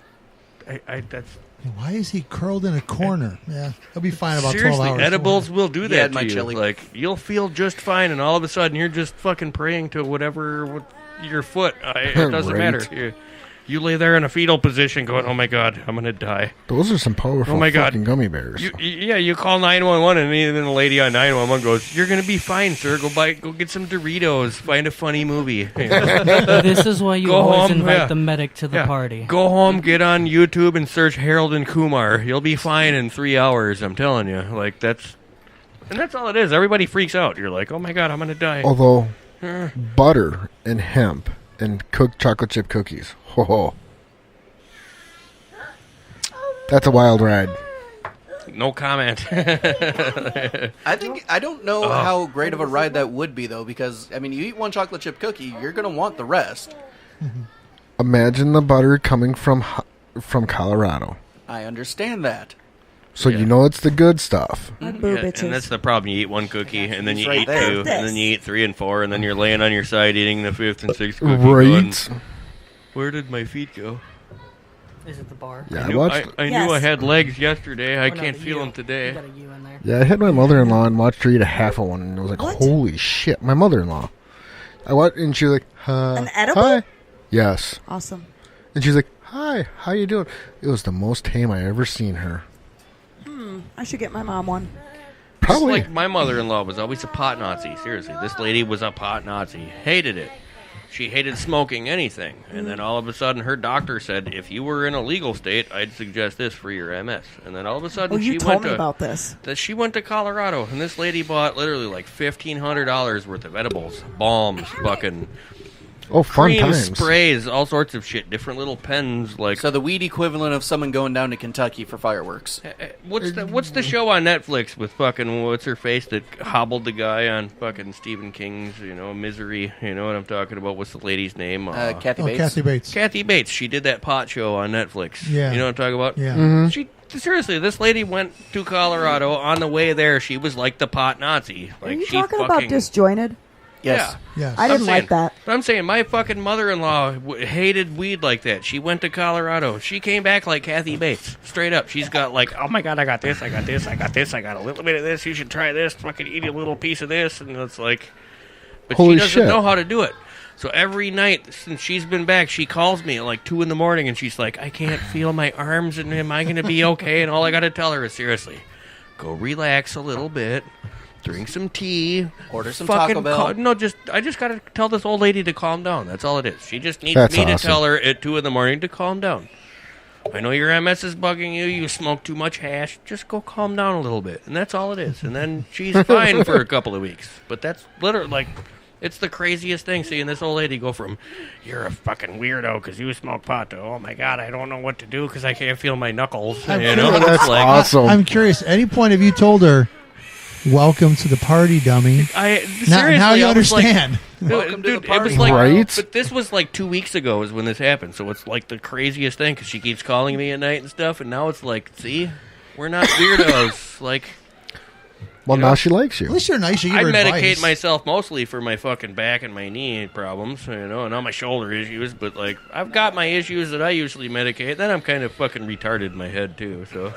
S9: that's...
S8: Why is he curled in a corner? Yeah, he'll be fine about
S9: Seriously,
S8: 12 hours.
S9: edibles will do that to you.
S4: chili.
S9: Like, you'll feel just fine, and all of a sudden, you're just fucking praying to whatever with your foot. It doesn't
S5: Right.
S9: matter. You lay there in a fetal position going, oh my God, I'm going to die.
S5: Those are some powerful fucking gummy bears.
S9: You call 911, and then the lady on 911 goes, you're going to be fine, sir. Go get some Doritos. Find a funny movie. You know?
S7: This is why you
S9: Go
S7: always
S9: home,
S7: invite
S9: yeah.
S7: the medic to the
S9: Yeah.
S7: party.
S9: Go home, get on YouTube, and search Harold and Kumar. You'll be fine in 3 hours, I'm telling you. Like, that's all it is. Everybody freaks out. You're like, oh my God, I'm going to die.
S5: Although, butter and hemp and cooked chocolate chip cookies. Ho ho. That's a wild ride.
S9: No comment.
S4: I don't know how great of a ride that would be, though, because, I mean, you eat one chocolate chip cookie, you're going to want the rest.
S5: Imagine the butter coming from Colorado.
S4: I understand that.
S5: So you know it's the good stuff.
S3: I'd boo
S9: Yeah,
S3: bitches.
S9: and that's the problem. You eat one cookie, and then
S4: It's
S9: you
S4: right
S9: eat
S4: there.
S9: two, and then you eat 3 and 4, and then you're laying on your side eating the 5th and 6th cookie.
S5: Right.
S9: Going, where did my feet go?
S7: Is it the bar?
S5: Yeah,
S9: I knew I
S3: Yes.
S9: had legs yesterday. I
S7: Oh, no,
S9: can't
S7: the
S9: feel
S7: U.
S9: them today.
S7: You got a U in there.
S5: Yeah, I had my mother-in-law and watched her eat a half of one, and it was like,
S3: What?
S5: holy shit. My mother-in-law. I watched, and she was like,
S3: An edible?
S5: Hi. Yes.
S3: Awesome.
S5: And she's like, hi, how you doing? It was the most tame I ever seen her.
S3: I should get my mom one.
S5: Probably.
S9: Like my mother-in-law was always a pot Nazi. Seriously, this lady was a pot Nazi. Hated it. She hated smoking anything. And then all of a sudden her doctor said, if you were in a legal state, I'd suggest this for your MS. And then all of a sudden
S3: Oh, you
S9: she
S3: told
S9: went
S3: me
S9: to
S3: about this.
S9: that she went to Colorado, and this lady bought literally like $1,500 worth of edibles, balms, fucking
S5: oh, fun
S9: creams,
S5: times.
S9: sprays, all sorts of shit, different little pens. Like,
S4: So the weed equivalent of someone going down to Kentucky for fireworks.
S9: what's the show on Netflix with fucking what's her face that hobbled the guy on fucking Stephen King's Misery? You know what I'm talking about? What's the lady's name?
S4: Kathy
S8: Oh,
S4: Bates.
S8: Kathy Bates.
S9: Kathy Bates. She did that pot show on Netflix.
S8: Yeah.
S9: You know what I'm talking about?
S8: Yeah.
S9: She seriously, this lady went to Colorado. On the way there, she was like the pot Nazi. Like
S3: Are you
S9: she
S3: talking
S9: fucking,
S3: about disjointed?
S4: Yes.
S9: Yeah.
S8: Yes.
S3: I didn't like that.
S9: But I'm saying my fucking mother-in-law hated weed like that. She went to Colorado. She came back like Kathy Bates, straight up. She's got like, oh my God, I got this, I got this, I got this, I got a little bit of this. You should try this. Fucking eat a little piece of this, and it's like, but
S5: Holy
S9: she doesn't
S5: shit.
S9: know how to do it. So every night since she's been back, she calls me at like 2 in the morning, and she's like, I can't feel my arms, and am I going to be okay? And all I got to tell her is seriously, go relax a little bit. Drink some tea.
S4: Order some
S9: fucking
S4: Taco Bell.
S9: I just gotta tell this old lady to calm down. That's all it is. She just needs
S5: That's
S9: me to
S5: awesome.
S9: tell her at 2 in the morning to calm down. I know your MS is bugging you. You smoke too much hash. Just go calm down a little bit, and that's all it is. And then she's fine for a couple of weeks. But that's literally like, it's the craziest thing seeing this old lady go from, you're a fucking weirdo because you smoke pot, to, oh my God, I don't know what to do because I can't feel my knuckles. You know,
S5: That's
S9: It's like,
S5: awesome.
S8: I'm curious. At any point have you told her, welcome to the party, dummy?
S9: Seriously,
S8: now you
S9: I was like,
S8: understand.
S4: Welcome to
S9: Dude,
S4: the
S9: it was
S4: party.
S9: like,
S5: Right?
S9: But this was like 2 weeks ago is when this happened, so it's like the craziest thing because she keeps calling me at night and stuff, and now it's like, see, we're not weirdos. Like,
S5: well,
S9: you
S5: now
S9: know,
S5: she likes
S8: At
S5: you.
S8: least you're nice. You give
S9: I
S8: her
S9: medicate
S8: advice.
S9: myself mostly for my fucking back and my knee problems, and all my shoulder issues. But like, I've got my issues that I usually medicate. Then I'm kind of fucking retarded in my head too. So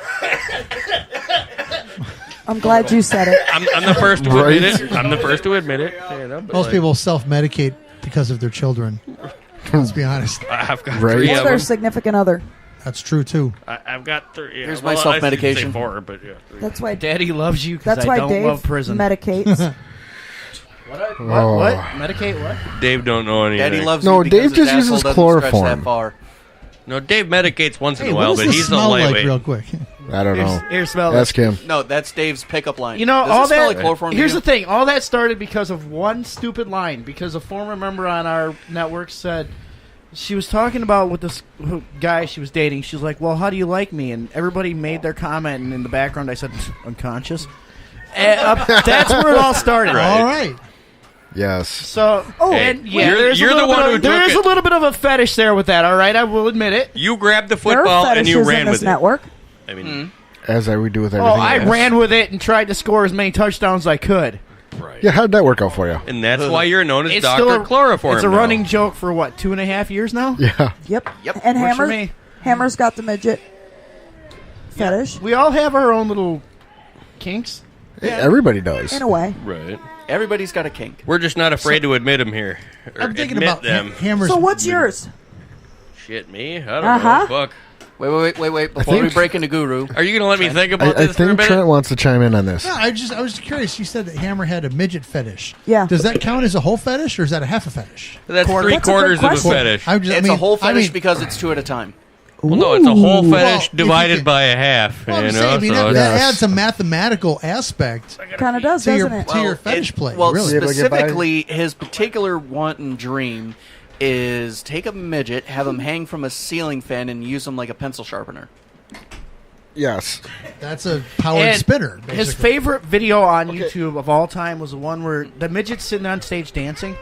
S3: I'm glad you said it.
S9: I'm the first to
S5: Right.
S9: admit it. I'm the first to admit it. But
S8: Most
S9: like,
S8: people self-medicate because of their children. Let's be honest.
S9: I've got
S5: Right.
S9: 3
S3: Or
S9: of
S3: their
S9: them.
S3: significant other.
S8: That's true too.
S9: I've got 3. Yeah,
S4: Here's my
S9: I shouldn't
S4: self-medication.
S9: say 4, but yeah. 3.
S3: That's why.
S6: Daddy loves you because
S3: That's
S6: I
S3: why
S6: don't
S3: Dave
S6: love prison.
S3: medicates.
S6: What?
S5: Oh.
S6: What? Medicate what?
S9: Dave don't know anything.
S4: Daddy loves
S5: No,
S4: you because
S5: Dave
S4: his
S5: just
S4: asshole
S5: uses
S4: doesn't
S5: chloroform.
S4: stretch that far.
S9: No, Dave medicates once in
S8: Hey,
S9: a
S8: what
S9: while,
S8: does
S9: but
S8: this
S9: he's a
S8: smell like,
S9: lightweight.
S8: real quick?
S5: I don't know.
S6: Here, smell
S5: Ask him.
S4: No, that's Dave's pickup line.
S6: You know,
S4: Does
S6: all
S4: it smell
S6: that.
S4: like chloroform to
S6: Here's
S4: you?
S6: the thing. All that started because of one stupid line. Because a former member on our network said she was talking about with this guy she was dating. She was like, "Well, how do you like me?" And everybody made their comment. And in the background, I said, "Unconscious." And, that's where it all started.
S8: All right.
S5: Yes.
S6: So,
S9: Hey,
S6: and yeah,
S9: you're the one who
S6: there
S9: took
S6: is
S9: it.
S6: a little bit of a fetish there with that. All right, I will admit it.
S9: You grabbed the
S3: There are
S9: football and you
S3: fetishes
S9: ran
S3: in this
S9: with
S3: network.
S9: it. I mean,
S5: As I would do with
S6: Oh,
S5: everything
S6: I
S5: else.
S6: ran with it and tried to score as many touchdowns as I could.
S9: right.
S5: Yeah, how'd that work out for you?
S9: And that's why you're known as
S6: It's
S9: Dr.
S6: still
S9: Chloroform.
S6: It's a
S9: now.
S6: running joke for what, 2.5 years now?
S5: Yeah.
S3: Yep.
S4: Yep.
S3: And
S6: Works for
S3: Hammer,
S6: me.
S3: Hammer's got the midget fetish
S6: We all have our own little kinks.
S5: Everybody does.
S3: in a way.
S9: Right.
S4: Everybody's got a kink.
S9: We're just not afraid to admit them here. Or
S8: I'm thinking
S9: admit
S8: about
S9: them.
S8: Hammer's.
S3: So what's yours?
S9: Shit, me? I don't
S3: Uh-huh.
S9: know. Fuck.
S4: Wait. Before we
S5: think-
S4: break into Guru,
S9: Are you going to let me think about
S5: I
S9: this for a
S5: think
S9: minute?
S5: Trent wants to chime in on this.
S8: No, I was curious. You said that Hammer had a midget fetish.
S3: Yeah.
S8: Does that count as a whole fetish, or is that a half a fetish?
S9: That's
S3: That's a good
S9: three-quarters of a
S3: question.
S9: fetish.
S4: it's a whole fetish because it's two at a time.
S9: Well, no, it's a whole
S8: Ooh.
S9: fetish
S8: Well, if you
S9: divided
S8: could-
S9: by a half.
S8: Well, I'm
S9: you
S8: saying,
S9: know,
S8: I mean,
S9: so
S8: that
S5: Yes.
S8: adds a mathematical aspect
S3: Kind of does,
S8: to
S3: doesn't
S8: your
S3: it?
S8: to your fetish play.
S4: Well,
S8: really.
S5: able to get by?
S4: specifically, his particular want and dream is take a midget, have him hang from a ceiling fan, and use him like a pencil sharpener.
S5: Yes.
S8: That's a powered
S6: And
S8: spinner.
S6: His
S8: basically.
S6: favorite video on YouTube of all time was the one where the midget's sitting on stage dancing,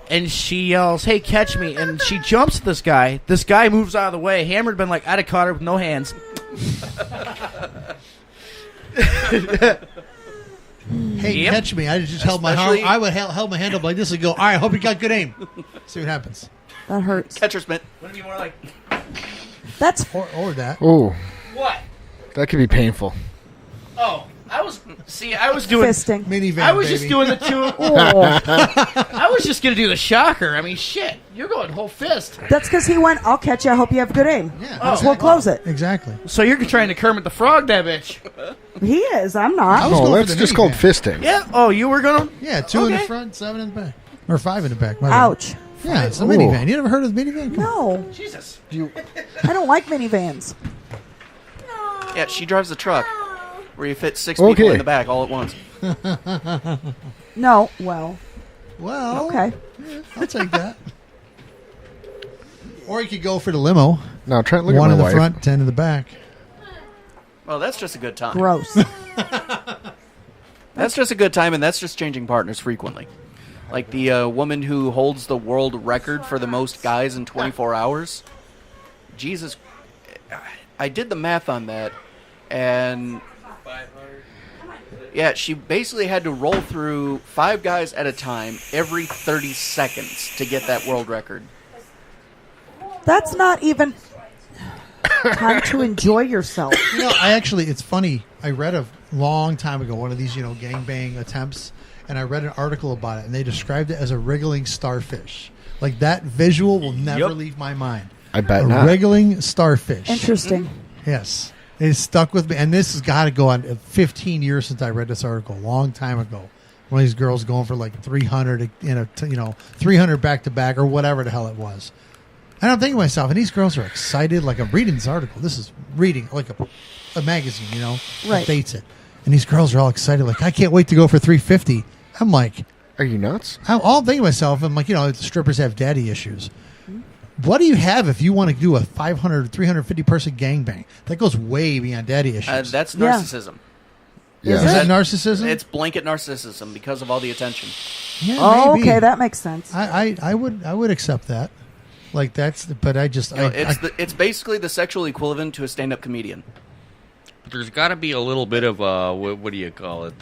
S6: and she yells, "Hey, catch me!" And she jumps at this guy. This guy moves out of the way. Hammer'd been like, I'd have caught her with no hands.
S8: Hey,
S6: Yep.
S8: catch me! I just held my arm.
S4: Especially-
S8: I would held my hand up like this and go. All right, hope you got good aim. See what happens.
S3: That hurts.
S4: Catcher's mitt.
S6: Wouldn't it be more like,
S3: That's
S8: Or that.
S5: Oh,
S6: what?
S5: that could be painful.
S6: Oh, I was doing.
S3: fisting.
S8: Minivan.
S6: I was
S8: baby.
S6: just doing the two.
S3: Oh,
S6: I was just gonna do the shocker. I mean, shit, you're going whole fist.
S3: that's because he went, I'll catch you. I hope you have good aim.
S8: Yeah,
S3: Might as well close it.
S8: Exactly.
S6: So you're trying to Kermit the Frog that bitch?
S3: He is. I'm
S8: I
S3: not.
S8: was
S5: No,
S8: going for
S5: that's
S8: the
S5: just called
S8: minivan.
S5: fisting.
S6: Yeah. Oh, you were gonna.
S8: Yeah, 2 in the
S6: Okay.
S8: front, 7 in the back, or 5 in the back. my bad.
S3: Ouch.
S8: Yeah, it's a
S5: Ooh.
S8: minivan. You never heard of the minivan? Come on.
S3: No,
S6: Jesus.
S3: I don't like minivans.
S4: Yeah, she drives a truck where you fit 6 people
S5: Okay.
S4: in the back all at once.
S3: No, well,
S8: Well,
S3: okay.
S8: I'll take that. Or you could go for the limo.
S5: Now, Trent, look
S8: One
S5: at
S8: in
S5: my
S8: the
S5: wife.
S8: front, 10 in the back.
S4: Well, that's just a good time.
S3: Gross.
S4: That's just a good time, and that's just changing partners frequently. Like the woman who holds the world record for the most guys in 24 hours. Jesus. I did the math on that, and yeah, she basically had to roll through 5 guys at a time every 30 seconds to get that world record.
S3: That's not even time to enjoy yourself.
S8: You know, it's funny. I read a long time ago one of these, gangbang attempts, and I read an article about it, and they described it as a wriggling starfish. Like, that visual will never leave my mind.
S5: I bet
S8: A
S5: not.
S8: wriggling starfish.
S3: Interesting.
S8: Yes. It stuck with me. And this has got to go on 15 years since I read this article, a long time ago. One of these girls going for like 300, 300 back to back or whatever the hell it was. And I'm thinking to myself, and these girls are excited. Like, I'm reading this article. This is reading like a magazine,
S3: Right.
S8: that dates it. And these girls are all excited. Like, I can't wait to go for 350. I'm like,
S5: Are you nuts?
S8: I'm all thinking to myself, I'm like, strippers have daddy issues. What do you have if you want to do a 500, 350 person gangbang? That goes way beyond daddy issues.
S4: That's
S3: Yeah.
S4: narcissism.
S8: Is
S5: Yeah.
S8: that narcissism?
S4: It's blanket narcissism because of all the attention.
S8: Yeah,
S3: Oh,
S8: maybe.
S3: okay, that makes sense.
S8: I would accept that. Like, but I just
S4: It's basically the sexual equivalent to a stand-up comedian.
S9: There's got to be a little bit of what do you call it?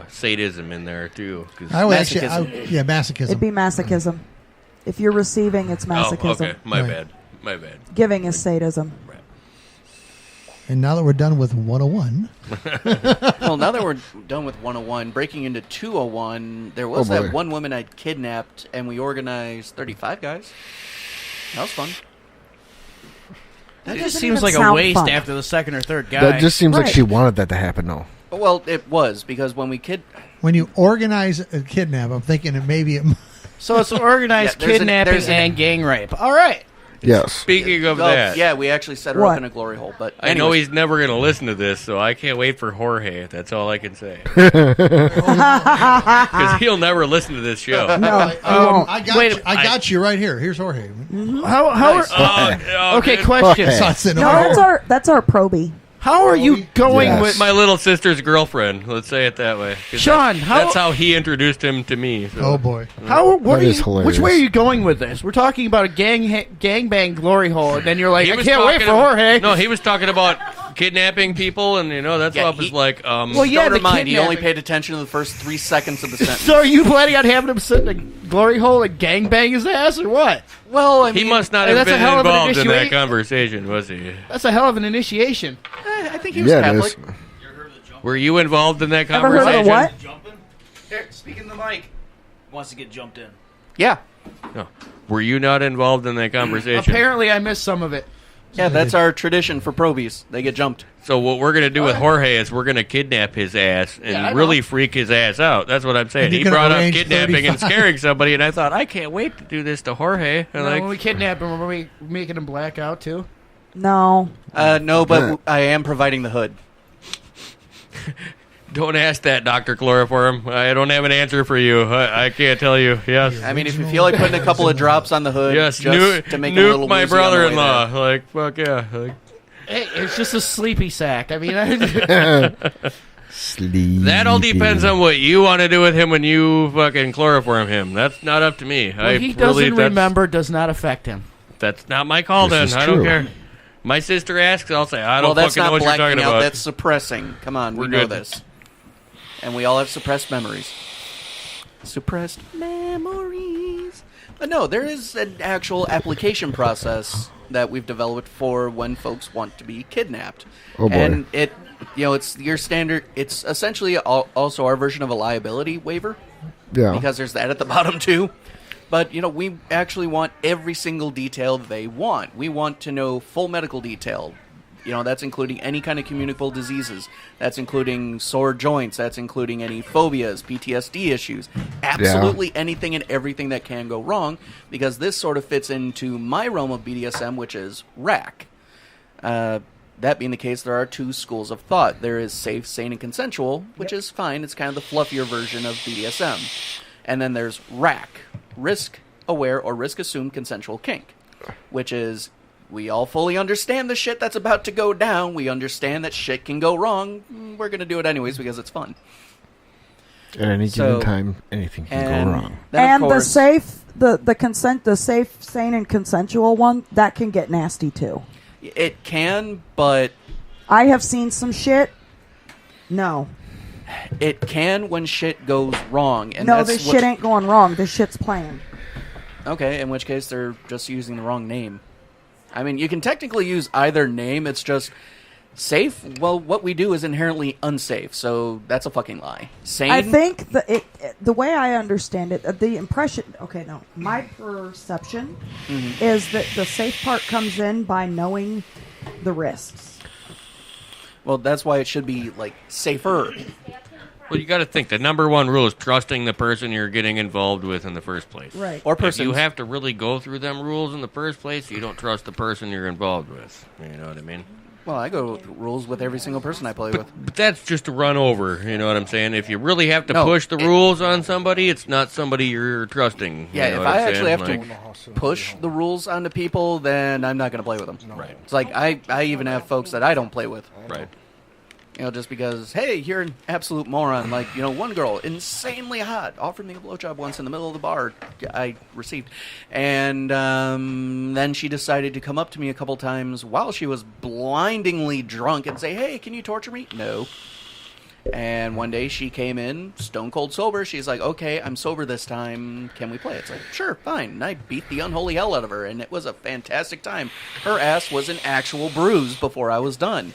S9: Sadism in there too. 'cause-
S8: I would
S4: Masochism.
S8: masochism.
S3: It'd be masochism. If you're receiving, it's masochism.
S9: Oh, okay. My
S8: Right.
S9: bad.
S3: Giving is sadism.
S8: And now that we're done with 101,
S4: Well, now that we're done with 101, breaking into 201, there was
S5: Oh, boy.
S4: that one woman I kidnapped, and we organized 35 guys. That was fun.
S6: That
S3: doesn't
S6: just seems
S3: even
S6: like a
S3: sound
S6: waste
S3: fun.
S6: after the second or third guy.
S5: That just seems like
S3: Right.
S5: she wanted that to happen, though.
S4: Well, it was, because when we
S8: when you organize a kidnap, I'm thinking it maybe
S6: So it's organized
S4: Yeah, there's
S6: kidnapping
S4: an-
S6: and gang rape. All right.
S5: Yes.
S9: Speaking of
S4: Oh,
S9: that,
S4: yeah, we actually set her
S3: What?
S4: up in a glory hole. But
S9: I know
S4: anyways.
S9: he's never going to listen to this, so I can't wait for Jorge. That's all I can say. Because he'll never listen to this show.
S3: No, he won't.
S8: I got you right here. Here's Jorge.
S6: How
S9: Oh,
S6: okay,
S9: good.
S6: question.
S8: So it's in
S3: No,
S8: order.
S3: that's our Proby.
S6: How are you going
S5: Yes.
S6: with
S9: My little sister's girlfriend. Let's say it that way. 'Cause
S6: Sean,
S9: that's how he introduced him to me. So.
S8: Oh boy.
S6: how? What
S5: That
S6: are
S5: is
S6: you,
S5: hilarious.
S6: which way are you going with this? We're talking about a gangbang glory hole, and then you're like,
S9: He
S6: I
S9: was
S6: can't wait
S9: talking
S6: for Jorge.
S9: No, he was talking about kidnapping people, and that's
S4: Yeah,
S9: what was like.
S6: Well, yeah,
S4: Don't
S6: the
S4: remind, he only
S6: kidnapping.
S4: paid attention to the first 3 seconds of the sentence.
S6: So are you planning on having him sit in a glory hole and gangbang his ass, or what?
S4: Well, I
S9: he
S4: mean,
S9: must not
S6: Hey,
S9: have
S6: that's a
S9: been
S6: hell of an
S9: involved in that
S6: initiation.
S9: conversation, was he?
S6: That's a hell of an initiation.
S4: I think he was
S5: Yeah, it
S4: Catholic.
S5: is.
S9: Were you involved in that
S3: Ever heard
S9: conversation?
S3: of what?
S7: Jumping? Here, speaking the mic. Wants to get jumped in.
S4: Yeah.
S9: No. Were you not involved in that conversation?
S6: Apparently, I missed some of it.
S4: Yeah, that's our tradition for probies. They get jumped.
S9: So what we're gonna do with Jorge is we're gonna kidnap his ass and
S6: Yeah, I know.
S9: really freak his ass out. That's what I'm saying.
S8: And you're
S9: He
S8: gonna
S9: brought up
S8: arrange
S9: kidnapping and
S8: 35.
S9: scaring somebody, and I thought I can't wait to do this to Jorge. And
S6: When we kidnap him, are we making him black out too?
S3: No.
S4: No, but I am providing the hood.
S9: don't ask that, Dr. Chloroform. I don't have an answer for you. I can't tell you. Yes.
S4: I mean, if you feel like putting a couple of drops on the hood,
S9: Yes,
S4: just to make it a little
S9: nuke my
S4: woozy on the way
S9: brother-in-law.
S4: there.
S9: Like, fuck yeah. Like,
S6: Hey, it's just a sleepy sack. I mean,
S5: Sleepy.
S9: that all depends on what you want to do with him when you fucking chloroform him. That's not up to me.
S6: what he doesn't remember does not affect him.
S9: That's not my call
S5: This
S9: then.
S5: is
S9: I don't
S5: true.
S9: care. My sister asks, I'll say, I
S4: Well,
S9: don't
S4: that's
S9: fucking know
S4: not
S9: what you're
S4: blacking
S9: talking
S4: out.
S9: about.
S4: That's suppressing. Come on, we
S9: We're
S4: know
S9: good.
S4: this. And we all have suppressed memories. Suppressed memories. But no, there is an actual application process that we've developed for when folks want to be kidnapped.
S5: Oh, boy.
S4: And it's your standard. It's essentially also our version of a liability waiver.
S5: Yeah.
S4: Because there's that at the bottom too. But, we actually want every single detail they want. We want to know full medical detail. That's including any kind of communicable diseases. That's including sore joints. That's including any phobias, PTSD issues. Absolutely anything and everything that can go wrong, because this sort of fits into my realm of BDSM, which is RAC. That being the case, there are two schools of thought. There is safe, sane, and consensual, which is fine. It's kind of the fluffier version of BDSM. And then there's RAC, risk-aware or risk-assumed consensual kink, which is we all fully understand the shit that's about to go down. We understand that shit can go wrong. We're going to do it anyways because it's fun.
S5: At any
S4: So-
S5: given time, anything can
S4: and
S5: go wrong.
S4: then, of
S3: And the
S4: course,
S3: safe, the safe, sane, and consensual one, that can get nasty too.
S4: it can, but
S3: I have seen some shit. No.
S4: it can when shit goes wrong. And
S3: No,
S4: that's
S3: this
S4: what-
S3: shit ain't going wrong. This shit's playing.
S4: Okay, in which case they're just using the wrong name. I mean, you can technically use either name. It's just safe. Well, what we do is inherently unsafe, so that's a fucking lie. Sane.
S3: I think the way I understand it, the impression. Okay, no, my perception is that the safe part comes in by knowing the risks.
S4: Well, that's why it should be like safer.
S9: Well, you got to think the number one rule is trusting the person you're getting involved with in the first place.
S3: Right.
S4: Or
S9: If
S4: persons.
S9: you have to really go through them rules in the first place, you don't trust the person you're involved with. You know what I mean?
S4: Well, I go with rules with every single person I play with.
S9: But that's just a run over. You know what I'm saying? If you really have to
S4: No,
S9: push the rules on somebody, it's not somebody you're trusting.
S4: Yeah,
S9: you know
S4: if
S9: what
S4: I
S9: I'm
S4: actually
S9: saying?
S4: have to push the rules onto people, then I'm not going to play with them.
S9: Right.
S4: It's like I even have folks that I don't play with.
S9: Right.
S4: Just because, hey, you're an absolute moron. Like, one girl, insanely hot, offered me a blowjob once in the middle of the bar I received. And then she decided to come up to me a couple times while she was blindingly drunk and say, hey, can you torture me? No. And one day she came in, stone cold sober. She's like, okay, I'm sober this time. Can we play? It's like, sure, fine. And I beat the unholy hell out of her, and it was a fantastic time. Her ass was an actual bruise before I was done.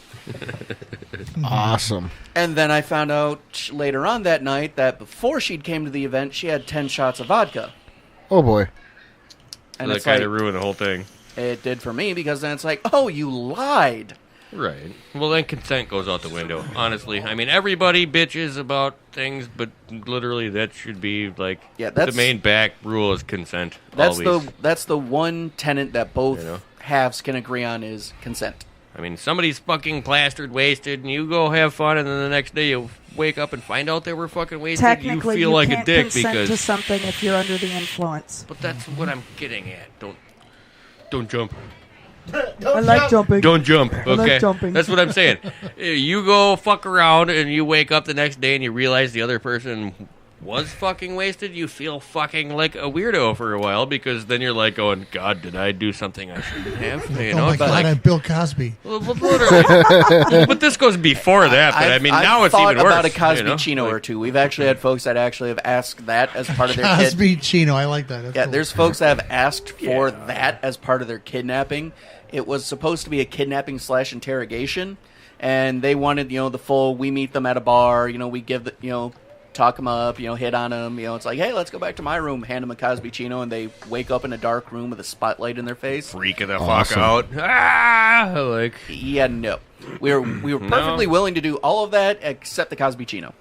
S5: Awesome.
S4: And then I found out later on that night that before she'd came to the event, she had 10 shots of vodka.
S5: Oh boy.
S4: And
S9: that
S4: it's
S9: kind
S4: like,
S9: of ruined the whole thing.
S4: it did for me, because then it's like, oh, you lied.
S9: Right. Well, then consent goes out the window, honestly. I mean, everybody bitches about things, but literally that should be, like, the main back rule is consent.
S4: That's
S9: always.
S4: that's the one tenet that both halves can agree on is consent.
S9: I mean, somebody's fucking plastered, wasted, and you go have fun, and then the next day you wake up and find out they were fucking wasted.
S3: Technically,
S9: you feel like
S3: can't
S9: a dick
S3: consent
S9: because
S3: to something if you're under the influence.
S9: But that's what I'm getting at. Don't jump.
S3: I like jumping.
S9: Don't jump.
S3: I
S9: Okay,
S3: like jumping.
S9: That's what I'm saying. You go fuck around and you wake up the next day and you realize the other person was fucking wasted. You feel fucking like a weirdo for a while because then you're like going, God, did I do something I shouldn't have? You know,
S8: oh my God,
S9: like,
S8: I'm Bill Cosby.
S9: Well, literally. But this goes before that. But I mean, now it's even worse.
S4: I've thought about a Cosby
S9: you know?
S4: Chino
S9: Like,
S4: or two. We've actually had folks that actually have asked that as part of their kid.
S8: Cosby Chino, I like that. That's
S4: Yeah,
S8: cool.
S4: there's folks that have asked for that as part of their kidnapping. It was supposed to be a kidnapping / interrogation, and they wanted, the full. We meet them at a bar. We give the, talk them up. Hit on them. It's like, hey, let's go back to my room. Hand them a Cosby Chino, and they wake up in a dark room with a spotlight in their face.
S9: freaking the fuck out. Like,
S4: Yeah, no. We were perfectly willing to do all of that except the Cosby Chino.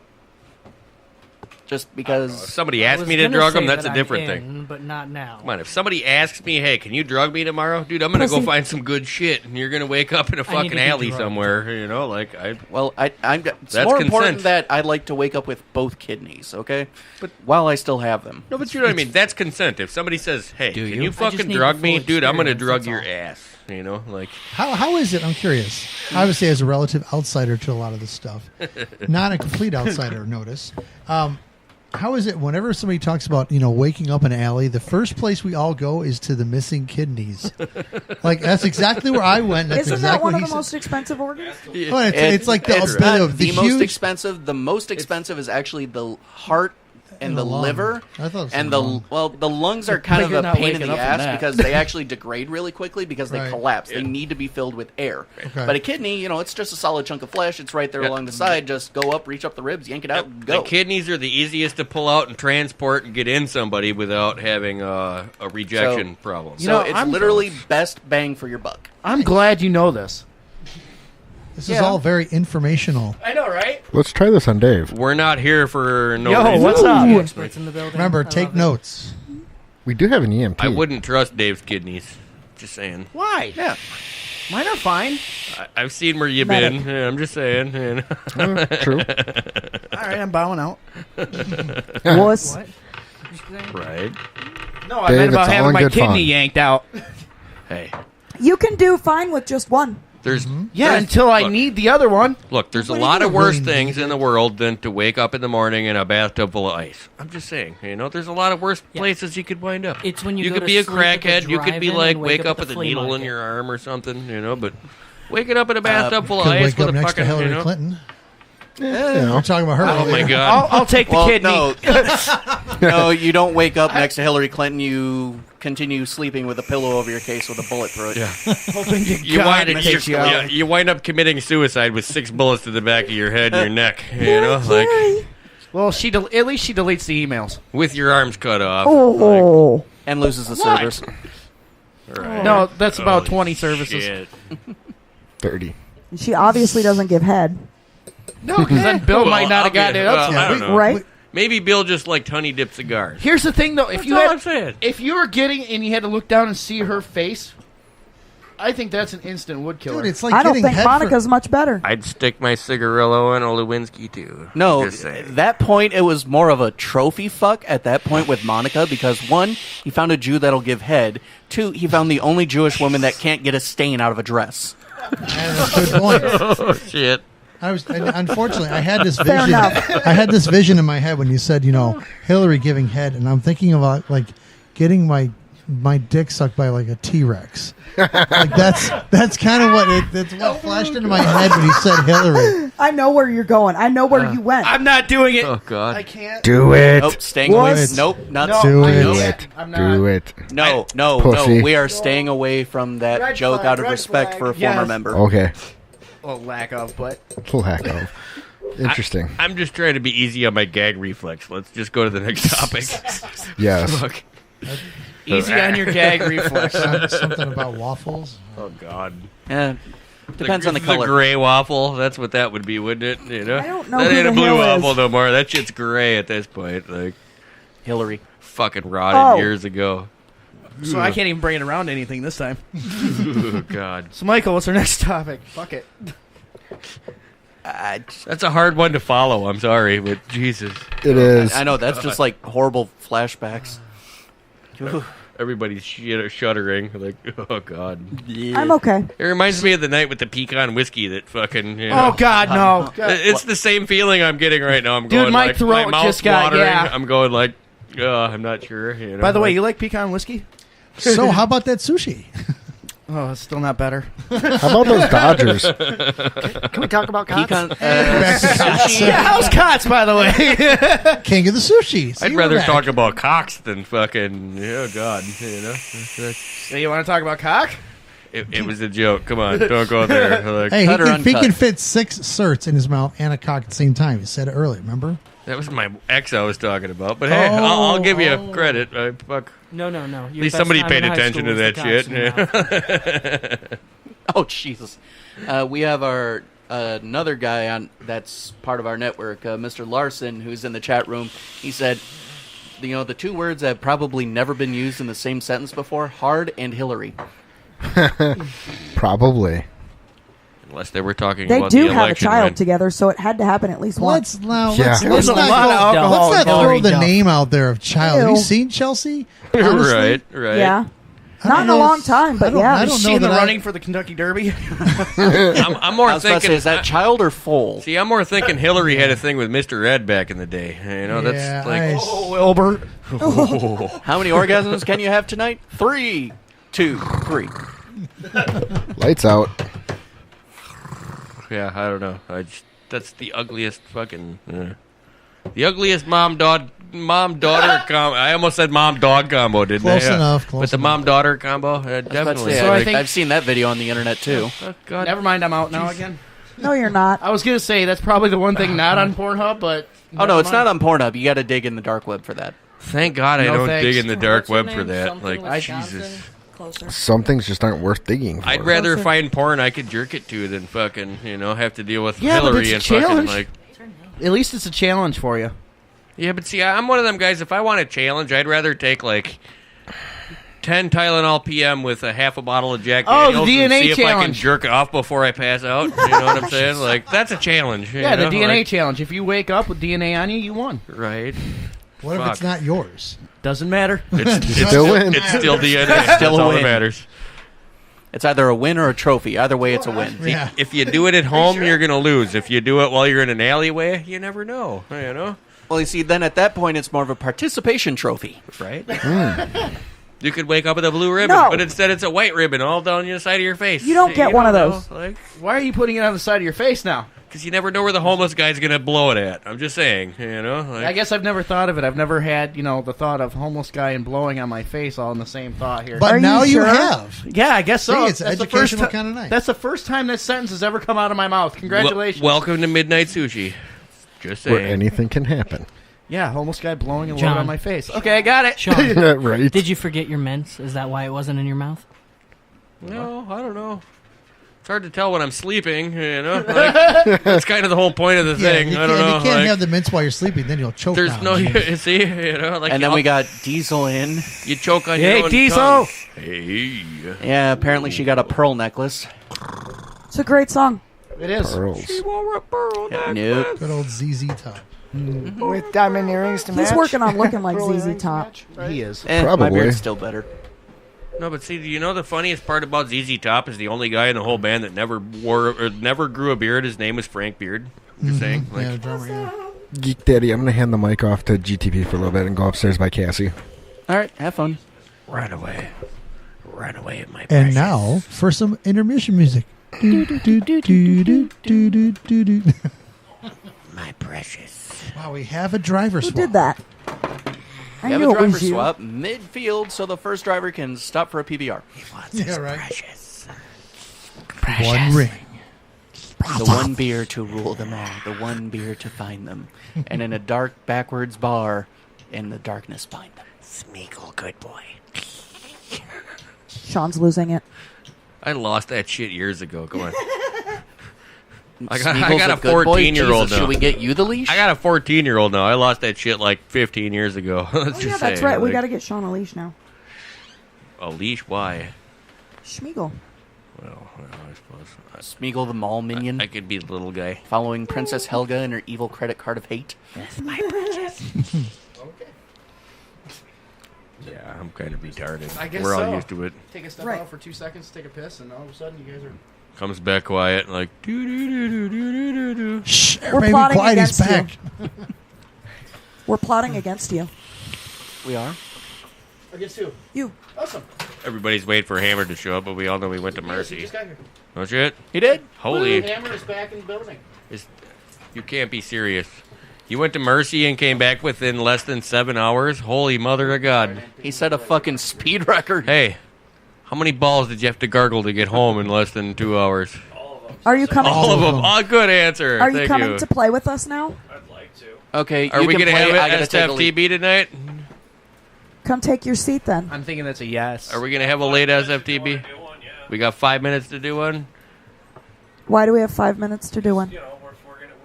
S4: Just because
S9: if somebody
S7: I
S9: asked
S7: was
S9: me to
S7: gonna
S9: drug
S7: say
S9: them, that's
S7: that
S9: a
S7: I'm
S9: different
S7: in,
S9: thing.
S7: but not now.
S9: Come on, if somebody asks me, hey, can you drug me tomorrow? Dude, I'm going to go find some good shit, and you're going to wake up in a
S7: I need to
S9: fucking
S7: be
S9: alley
S7: drugged.
S9: somewhere, like,
S4: Well, it's
S9: That's
S4: more important
S9: consent.
S4: that I like to wake up with both kidneys, okay? But while I still have them.
S9: No, but you know what I mean? That's consent. If somebody says, hey, can you
S7: I just
S9: fucking
S7: need
S9: drug
S7: the
S9: me?
S7: full
S9: Dude, I'm going to
S7: experience,
S9: drug
S7: that's
S9: your
S7: all.
S9: ass, like...
S8: How is it? I'm curious. Obviously, as a relative outsider to a lot of this stuff, not a complete outsider, notice. How is it whenever somebody talks about, waking up in an alley, the first place we all go is to the missing kidneys? Like, that's exactly where I went. That's
S3: Isn't
S8: exactly
S3: that one
S8: what
S3: of
S8: he
S3: the most expensive organs?
S8: said. Oh, it's like the
S4: It's not
S8: the
S4: most
S8: huge
S4: expensive. The most expensive is actually the heart and the
S8: lung.
S4: liver.
S8: I thought it was
S4: and
S8: the
S4: the
S8: lung.
S4: the lungs are kind
S6: But
S4: of
S6: you're
S4: a
S6: not
S4: pain in
S6: waking
S4: the
S6: up from
S4: ass
S6: that.
S4: because they actually degrade really quickly because they
S8: Right.
S4: collapse. They need to be filled with air.
S8: Okay.
S4: But a kidney, it's just a solid chunk of flesh. It's right there
S9: Yeah.
S4: along the side. Just go up, reach up the ribs, yank it out, and go.
S9: The kidneys are the easiest to pull out and transport and get in somebody without having a rejection problem.
S4: So it's literally best bang for your buck.
S6: I'm glad you know this.
S8: This is all very informational.
S6: I know, right?
S5: Let's try this on Dave.
S9: We're not here for no
S6: Yo,
S9: reason.
S6: what's up?
S7: Experts in the building.
S8: Remember,
S7: I
S8: take
S7: love it.
S8: notes.
S5: We do have an EMT.
S9: I wouldn't trust Dave's kidneys. Just saying.
S6: Why?
S4: Yeah.
S6: Mine are fine.
S9: I've seen where you've
S3: Medic.
S9: been. I'm just saying.
S5: True.
S6: All right, I'm bowing out.
S3: Wuss.
S7: What?
S9: Right.
S6: No, I
S5: Dave,
S6: meant about
S5: it's all
S6: having
S5: in
S6: my
S5: good
S6: kidney
S5: fun.
S6: yanked out.
S9: Hey.
S3: You can do fine with just one.
S9: There's
S6: Yeah,
S9: there's-
S6: until I
S9: look,
S6: need the other one.
S9: Look, there's a
S8: What do you
S9: lot of
S8: really
S9: worse
S8: need
S9: things
S8: it?
S9: in the world than to wake up in the morning in a bathtub full of ice. I'm just saying, there's a lot of worse
S7: Yeah.
S9: places you could wind up.
S7: It's when you
S9: you
S7: go
S9: could
S7: to
S9: be a
S7: sleep at the
S9: crackhead. You could be
S7: drive-in
S9: like
S7: and
S9: wake up
S7: at
S9: with
S7: the
S9: a
S7: flea
S9: needle in
S7: market.
S9: your arm or something, But waking up in a bathtub full of
S8: Could
S9: ice
S8: wake
S9: with
S8: up
S9: a
S8: next to
S9: fucking,
S8: Hillary Clinton. We're talking about her.
S9: Oh my
S8: earlier.
S9: God.
S6: I'll take the
S4: Well,
S6: kidney.
S4: no, no, you don't wake up next to Hillary Clinton. You continue sleeping with a pillow over your case with a bullet through it.
S9: Yeah.
S6: Hoping to
S9: You
S6: God
S9: wind,
S6: it takes you out.
S9: you wind up committing suicide with 6 bullets to the back of your head and your neck, like
S6: Well, at least she deletes the emails.
S9: with your arms cut off.
S3: Oh.
S4: And loses the service.
S9: Right.
S6: No, that's about
S9: Holy
S6: 20 services.
S9: shit.
S5: 30.
S3: She obviously doesn't give head.
S6: No, because then Bill
S9: Well,
S6: might not have gotten it up.
S9: I don't know.
S3: Right?
S9: Maybe Bill just liked honey dip cigars.
S6: Here's the thing, though.
S9: That's all I'm saying.
S6: If you were getting and you had to look down and see her face, I think that's an instant wood killer.
S8: Dude, it's like
S3: I don't
S8: getting
S3: think
S8: head
S3: Monica's much better.
S9: I'd stick my cigarillo in a Lewinsky too.
S4: No,
S9: Just saying.
S4: that point it was more of a trophy fuck at that point with Monica because 1, he found a Jew that'll give head. 2, he found the only Jewish woman that can't get a stain out of a dress.
S8: That's a good point.
S9: Oh shit.
S8: Unfortunately, I had this
S3: Fair
S8: vision.
S3: enough.
S8: I had this vision in my head when you said, Hillary giving head, and I'm thinking about like getting my dick sucked by like a T-Rex. Like that's kind of that's what flashed into my head when you said Hillary.
S3: I know where you're going. I know where you went.
S6: I'm not doing it.
S9: Oh god.
S6: I can't.
S5: Do it.
S4: Nope, staying away.
S8: What?
S4: Nope, not
S6: No,
S5: Do
S6: I
S5: it.
S6: know
S5: Do
S6: that.
S5: it.
S6: I'm not.
S5: Do it.
S4: No,
S5: Pussy.
S4: we are staying away from that
S6: Red
S4: joke
S6: flag,
S4: out of
S6: red
S4: respect
S6: flag.
S4: for a
S6: Yes.
S4: former member.
S5: Okay.
S6: Well, lack of, but
S5: Lack of. Interesting.
S9: I'm just trying to be easy on my gag reflex. Let's just go to the next topic.
S5: Yes.
S9: Fuck.
S6: easy on your gag reflex.
S8: Something about waffles.
S9: Oh god.
S4: Yeah. Depends on the color.
S9: The gray waffle. That's what that would be, wouldn't it? You know?
S3: I don't know
S9: That
S3: who
S9: ain't
S3: the
S9: a blue
S3: hell
S9: waffle
S3: is.
S9: no more. That shit's gray at this point. Like,
S4: Hillary.
S9: fucking rotted
S3: Oh.
S9: years ago.
S6: So I can't even bring it around to anything this time.
S9: Oh, God.
S6: So, Michael, what's our next topic? Fuck it.
S9: That's a hard one to follow. I'm sorry, but Jesus.
S5: It is.
S4: I know, that's just like horrible flashbacks.
S9: Everybody's shuddering. Like, oh, God.
S3: I'm okay.
S9: It reminds me of the night with the pecan whiskey that fucking, you know.
S6: Oh, God, no.
S9: It's the same feeling I'm getting right now. I'm
S6: Dude,
S9: going
S6: my
S9: like,
S6: throat
S9: my mouth's
S6: just got-
S9: watering.
S6: yeah.
S9: I'm going like, I'm not sure. You know,
S6: By the way,
S9: like-
S6: you like pecan whiskey?
S8: So how about that sushi?
S6: Oh, it's still not better.
S5: How about those Dodgers?
S2: Can we talk about cots?
S4: Pecan,
S8: Back to cots.
S6: Yeah, how's Cots, by the way?
S8: King of the sushi. See,
S9: I'd
S8: we're
S9: rather
S8: back.
S9: talk about cocks than fucking, oh, God. You know?
S6: So you want to talk about cock?
S9: It was a joke. Come on, don't go there. Like,
S8: Hey,
S4: Cut or
S8: he
S4: uncut?
S8: can fit 6 certs in his mouth and a cock at the same time. He said it earlier, remember?
S9: that was my ex I was talking about. But hey, I'll give you credit. Fuck.
S7: No.
S9: At least somebody paid attention to that shit.
S4: Oh, Jesus. We have our another guy on that's part of our network, Mr. Larson, who's in the chat room. He said, you know, the 2 words that have probably never been used in the same sentence before, hard and Hillary.
S5: Probably.
S9: Unless they were talking
S3: They
S9: about
S3: do
S9: the
S3: have a
S9: election
S3: child
S9: win.
S3: together, so it had to happen at least once.
S8: Let's now.
S5: Yeah.
S8: Let's
S6: There's a
S8: not
S6: lot of
S8: throw-
S6: alcohol.
S8: Let's not throw
S7: Hillary
S8: the
S7: Duff.
S8: name out there of child. Have you
S3: Ew.
S8: seen Chelsea? Honestly?
S9: Right.
S3: Yeah.
S8: I
S3: Not
S8: don't
S3: in a
S8: know.
S3: long time, but
S8: I don't-
S3: yeah.
S8: I
S6: Is
S8: don't
S6: she
S8: know
S6: in the
S8: that
S6: running for the Kentucky Derby?
S9: I'm more
S4: I was about to
S9: thinking.
S4: say, is that child or foal?
S9: See, I'm more thinking Hillary had a thing with Mr. Ed back in the day. You know,
S8: Yeah,
S9: that's like.
S6: Oh, Wilbur.
S4: How many orgasms can you have tonight? 3, 2, 3.
S5: Lights out.
S9: Yeah, I don't know. That's the ugliest fucking. The ugliest mom-daughter combo. I almost said mom-dog combo, didn't
S8: Close
S9: I?
S8: enough, close
S9: With the
S8: enough.
S9: mom-daughter combo,
S4: I was about to
S9: definitely.
S4: say,
S6: So I
S4: I
S6: think-
S4: I've seen that video on the internet, too.
S9: Oh, God.
S6: Never mind, I'm out now again.
S3: No, you're not.
S6: I was going to say, that's probably the one thing not on Pornhub, but...
S4: Oh, no, it's not on Pornhub. You got to dig in the dark web for that.
S9: Thank God I
S6: No
S9: don't
S6: thanks.
S9: dig in the dark
S7: What's her
S9: web for
S7: name?
S9: that.
S7: Something
S9: Like,
S7: Wisconsin?
S9: Jesus.
S3: Closer.
S5: Some things just aren't worth digging for.
S9: I'd rather find porn I could jerk it to than fucking, have to deal with
S6: Yeah, but
S9: Hillary
S6: it's
S9: and
S6: a
S9: fucking,
S6: challenge.
S9: like...
S6: At least it's a challenge for you.
S9: Yeah, but see, I'm one of them guys, if I want a challenge, I'd rather take, like... 10 Tylenol PM with a half a bottle of Jack
S6: Oh, the
S9: Daniels and
S6: DNA
S9: see if I can
S6: challenge.
S9: jerk off before I pass out. You know what I'm saying? Like, that's a challenge.
S6: Yeah, the DNA
S9: like,
S6: challenge. If you wake up with DNA on you, you won.
S9: Right.
S8: What if it's
S9: Fuck.
S8: not yours?
S6: Doesn't matter.
S9: It's
S5: Still win.
S9: It's still DNA. That's
S4: Still a
S9: all that
S4: win.
S9: matters.
S4: It's either a win or a trophy. Either way, it's a win.
S8: Yeah.
S9: If you do it at home, you're going to lose. If you do it while you're in an alleyway, you never know. You know?
S4: Well, you see, then at that point, it's more of a participation trophy.
S9: Right? You could wake up with a blue ribbon,
S3: No.
S9: but instead it's a white ribbon all down the side of your face.
S3: You don't get one of
S9: know,
S3: those.
S9: Like,
S6: Why are you putting it on the side of your face now?
S9: because you never know where the homeless guy's going to blow it at. I'm just saying, Like,
S6: I guess I've never thought of it. I've never had, the thought of homeless guy and blowing on my face all in the same thought here.
S8: But
S3: Are you
S8: now you
S3: sure?
S8: have.
S6: yeah, I guess so.
S8: See, it's
S6: That's the
S8: educational
S6: first ti-
S8: kind of night.
S6: That's the first time that sentence has ever come out of my mouth. Congratulations.
S9: Welcome to Midnight Sushi. Just
S5: Where
S9: saying.
S5: anything can happen.
S6: yeah, homeless guy blowing a load
S7: John.
S6: on my face. Okay, I got it.
S7: Sean,
S5: Right.
S7: did you forget your mints? Is that why it wasn't in your mouth?
S9: No, I don't know. It's hard to tell when I'm sleeping, Like, that's kind of the whole point of the thing.
S8: you
S9: I don't know.
S8: You can't
S9: like,
S8: have the mints while you're sleeping, then you'll choke.
S9: there's
S8: down.
S9: no, you see, like,
S4: And then we got Diesel in.
S9: you choke on your
S6: Hey,
S9: own
S6: Diesel.
S9: tongue. Hey.
S4: Yeah, apparently she got a pearl necklace.
S3: It's a great song.
S6: It is.
S5: Pearls.
S4: Yeah, nope.
S8: Good old ZZ Top.
S2: With diamond earrings to match.
S3: He's working on looking like
S2: Pearl
S3: ZZ
S2: earrings to
S3: Top.
S2: match.
S6: He is.
S4: My
S5: Probably.
S4: beard's still better.
S9: No, but see, do you know the funniest part about ZZ Top is the only guy in the whole band that never never grew a beard. His name was Frank Beard. Just saying. Like,
S8: Yeah, the drummer. Yeah.
S5: Geek Daddy, I'm going to hand the mic off to GTP for a little bit and go upstairs by Cassie.
S4: All right, have fun.
S9: run away, my
S8: And
S9: precious.
S8: now for some intermission music. Do, do, do, do, do, do, do, do, do.
S9: my precious.
S8: Wow, we have a driver
S3: Who
S8: swap.
S3: did that? I
S4: We have
S3: knew
S4: a
S3: it
S4: driver
S3: was you.
S4: swap midfield so the first driver can stop for a PBR.
S8: Yeah, right.
S9: Precious.
S8: One ring.
S4: The one beer to rule them all, the one beer to find them. And in a dark backwards bar, in the darkness find them.
S9: Smeagol, good boy.
S3: Sean's losing it.
S9: I lost that shit years ago. Come on. I
S4: Smeagol's
S9: got a
S4: good boy.
S9: 14-year-old
S4: Jesus,
S9: now.
S4: Should we get you the leash?
S9: I got a 14-year-old now. I lost that shit like 15 years ago. Let's
S3: Oh,
S9: just
S3: yeah,
S9: say,
S3: that's right. We
S9: like,
S3: got to get Sean a leash now.
S9: a leash. Why?
S3: Smeagol.
S9: Well, I suppose
S4: Smeagol the mall minion.
S9: I could be the little guy.
S4: Following Princess Helga and her evil credit card of hate.
S3: That's my precious.
S9: Yeah, I'm kind of retarded.
S6: I guess
S9: We're all
S6: so.
S9: used to it.
S6: Take a step
S3: Right.
S6: out for 2 seconds, take a piss, and all of a sudden you guys are.
S9: Comes back quiet, like do do do do do do do.
S8: Shh,
S3: We're
S8: everybody be
S3: plotting
S8: quiet. He's
S3: against
S8: back.
S3: We're plotting against you.
S4: We are.
S6: Against who?
S3: You.
S6: Awesome.
S9: Everybody's waiting for Hammer to show up, but we all know we went to
S6: He
S9: Mercy.
S6: just got here.
S9: Oh shit!
S4: He did.
S9: Holy,
S6: Hammer is back in the building.
S9: you can't be serious. You went to Mercy and came back within less than 7 hours? Holy mother of God.
S4: He set a fucking speed record.
S9: Hey, how many balls did you have to gargle to get home in less than 2 hours?
S3: Are you coming?
S9: All of
S8: of
S9: them.
S8: them.
S9: Oh, good answer.
S3: Are you
S9: Thank
S3: coming
S9: you.
S3: to play with us now?
S4: Okay,
S9: Are
S4: you
S9: we
S4: can
S9: going to
S4: play.
S9: have
S4: I
S9: it
S4: gotta
S9: at
S4: take a leak.
S9: SFTB tonight?
S3: Come take your seat then.
S6: I'm thinking that's a yes.
S9: Are we going to have a late SFTB? We got 5 minutes to do one?
S3: Why do we have 5 minutes to do one?
S1: You know,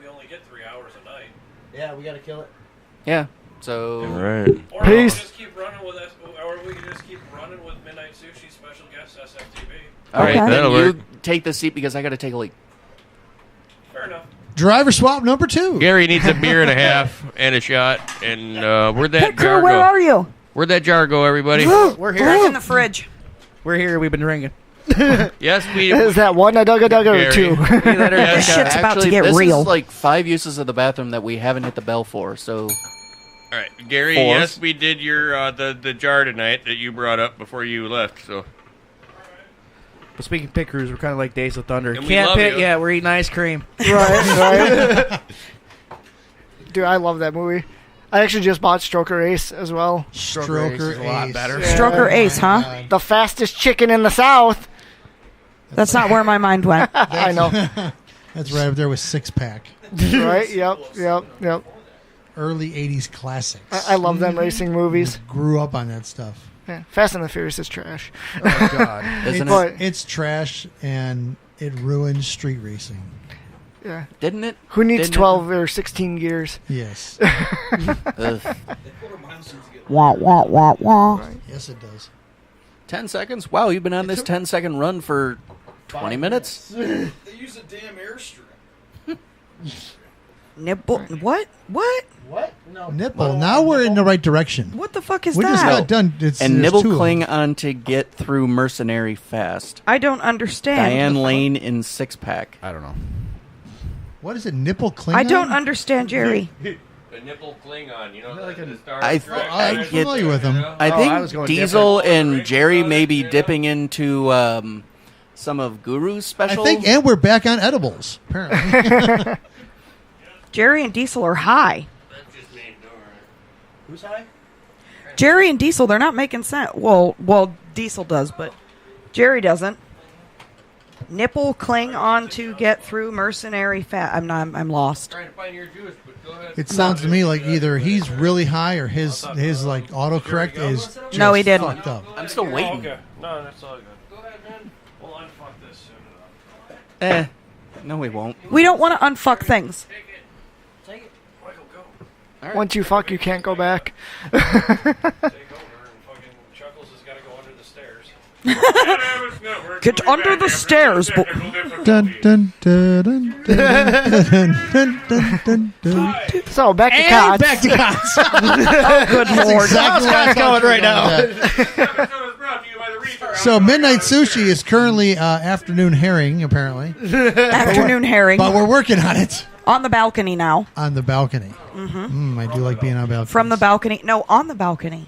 S1: we only get 3 hours a night.
S6: Yeah, we gotta kill it.
S4: Yeah. So.
S9: All right.
S1: Or
S2: Peace.
S1: just keep running with us, or we can just keep running with Midnight Sushi special guest SFTB.
S4: All right,
S3: Okay.
S4: then
S9: That'll
S4: you
S9: work.
S4: take the seat because I gotta take a leak.
S1: Fair enough.
S8: Driver swap number 2.
S9: Gary needs a beer and a half and a shot. And where'd
S3: Hey,
S9: that
S3: crew,
S9: jar
S3: where
S9: go?
S3: are you?
S9: Where'd that jar go, everybody?
S6: We're here.
S3: in the fridge.
S6: We're here. We've been drinking.
S9: Yes, we.
S2: Is that one a dugga or
S9: Gary.
S2: 2?
S3: This shit's about to
S4: Actually,
S3: get
S4: this
S3: real.
S4: is like 5 uses of the bathroom that we haven't hit the bell for. So
S9: All right, Gary.
S4: Fourth.
S9: Yes, we did your the jar tonight that you brought up before you left. So
S6: But speaking of pit crews, we're kind of like Days of Thunder.
S9: And we
S6: Can't
S9: love
S6: pit
S9: you.
S6: yet. We're eating ice cream.
S2: right. Dude, I love that movie. I actually just bought Stroker Ace as well.
S8: Stroker
S6: is a lot
S8: Ace.
S6: better.
S2: Yeah.
S3: Stroker Ace, huh?
S2: The fastest chicken in the South.
S3: That's not where my mind went.
S2: I know.
S8: That's right up there with Six Pack.
S2: Right? Yep.
S8: Early 80s classics.
S2: I love them racing movies.
S8: Grew up on that stuff.
S2: Yeah. Fast and the Furious is trash.
S6: Oh, God.
S4: isn't
S2: But-
S4: it?
S8: It's trash and it ruined street racing.
S2: Yeah.
S4: Didn't it?
S2: Who needs
S4: Didn't it?
S2: 12 or 16 gears?
S8: Yes.
S4: Ugh.
S3: Wah, wah, wah, wah.
S8: Yes, it does.
S4: 10 seconds? Wow, you've been on this 10-second run for 20 minutes?
S10: They use a damn airstrip.
S3: Nipple. What? What?
S6: What? No.
S8: Nipple. Now we're in the right direction.
S3: What the fuck is
S8: We
S3: that?
S8: just got done.
S4: And
S8: there's
S4: nibble
S8: 2 of them.
S4: cling on to get through mercenary fast.
S3: I don't understand.
S4: Diane Lane in 6-pack.
S6: I don't know.
S8: What is it? Nipple Klingon?
S3: I don't understand, Jerry.
S9: the nipple Klingon, you know,
S6: Like
S9: the
S6: a-
S9: Star
S4: I-
S9: Trek.
S8: I'm
S4: get-
S8: familiar with them.
S4: I
S6: Oh,
S4: think
S6: I was going
S4: Diesel
S9: different.
S4: and Jerry may be dipping into some of Guru's
S8: I
S4: specials.
S8: think, and we're back on edibles, apparently.
S3: Jerry and Diesel are high.
S9: That's just me. All right.
S6: Who's high?
S3: Jerry and Diesel, they're not making sense. Well, Diesel does, but Jerry doesn't. Nipple cling on to get through mercenary fat. I'm lost.
S9: Trying to find your juice, but go ahead.
S8: It sounds to me like either he's really high or his like autocorrect is just
S3: No, he didn't.
S8: fucked up.
S4: I'm still waiting.
S1: Okay. No, that's all good. Go ahead, man. We'll unfuck this soon enough.
S4: No, we won't.
S3: We don't want to unfuck things.
S1: Take it. Take it. Michael, go.
S2: Once you fuck, you can't go back.
S1: Take over, and fucking Chuckles has got to go under the stairs.
S3: Get under the stairs.
S8: Dun, dun, dun, dun, dun, dun, dun, dun, dun.
S2: So, back to
S6: And
S2: Cots.
S6: back to Cots.
S3: Good lord.
S8: Exactly what I thought
S6: going right
S8: you were gonna say. So Midnight Sushi is currently afternoon herring, apparently,
S3: Afternoon herring.
S8: but we're working on it
S3: On the balcony now.
S8: on the balcony. I do like being on balcony.
S3: From the balcony. No, on the balcony.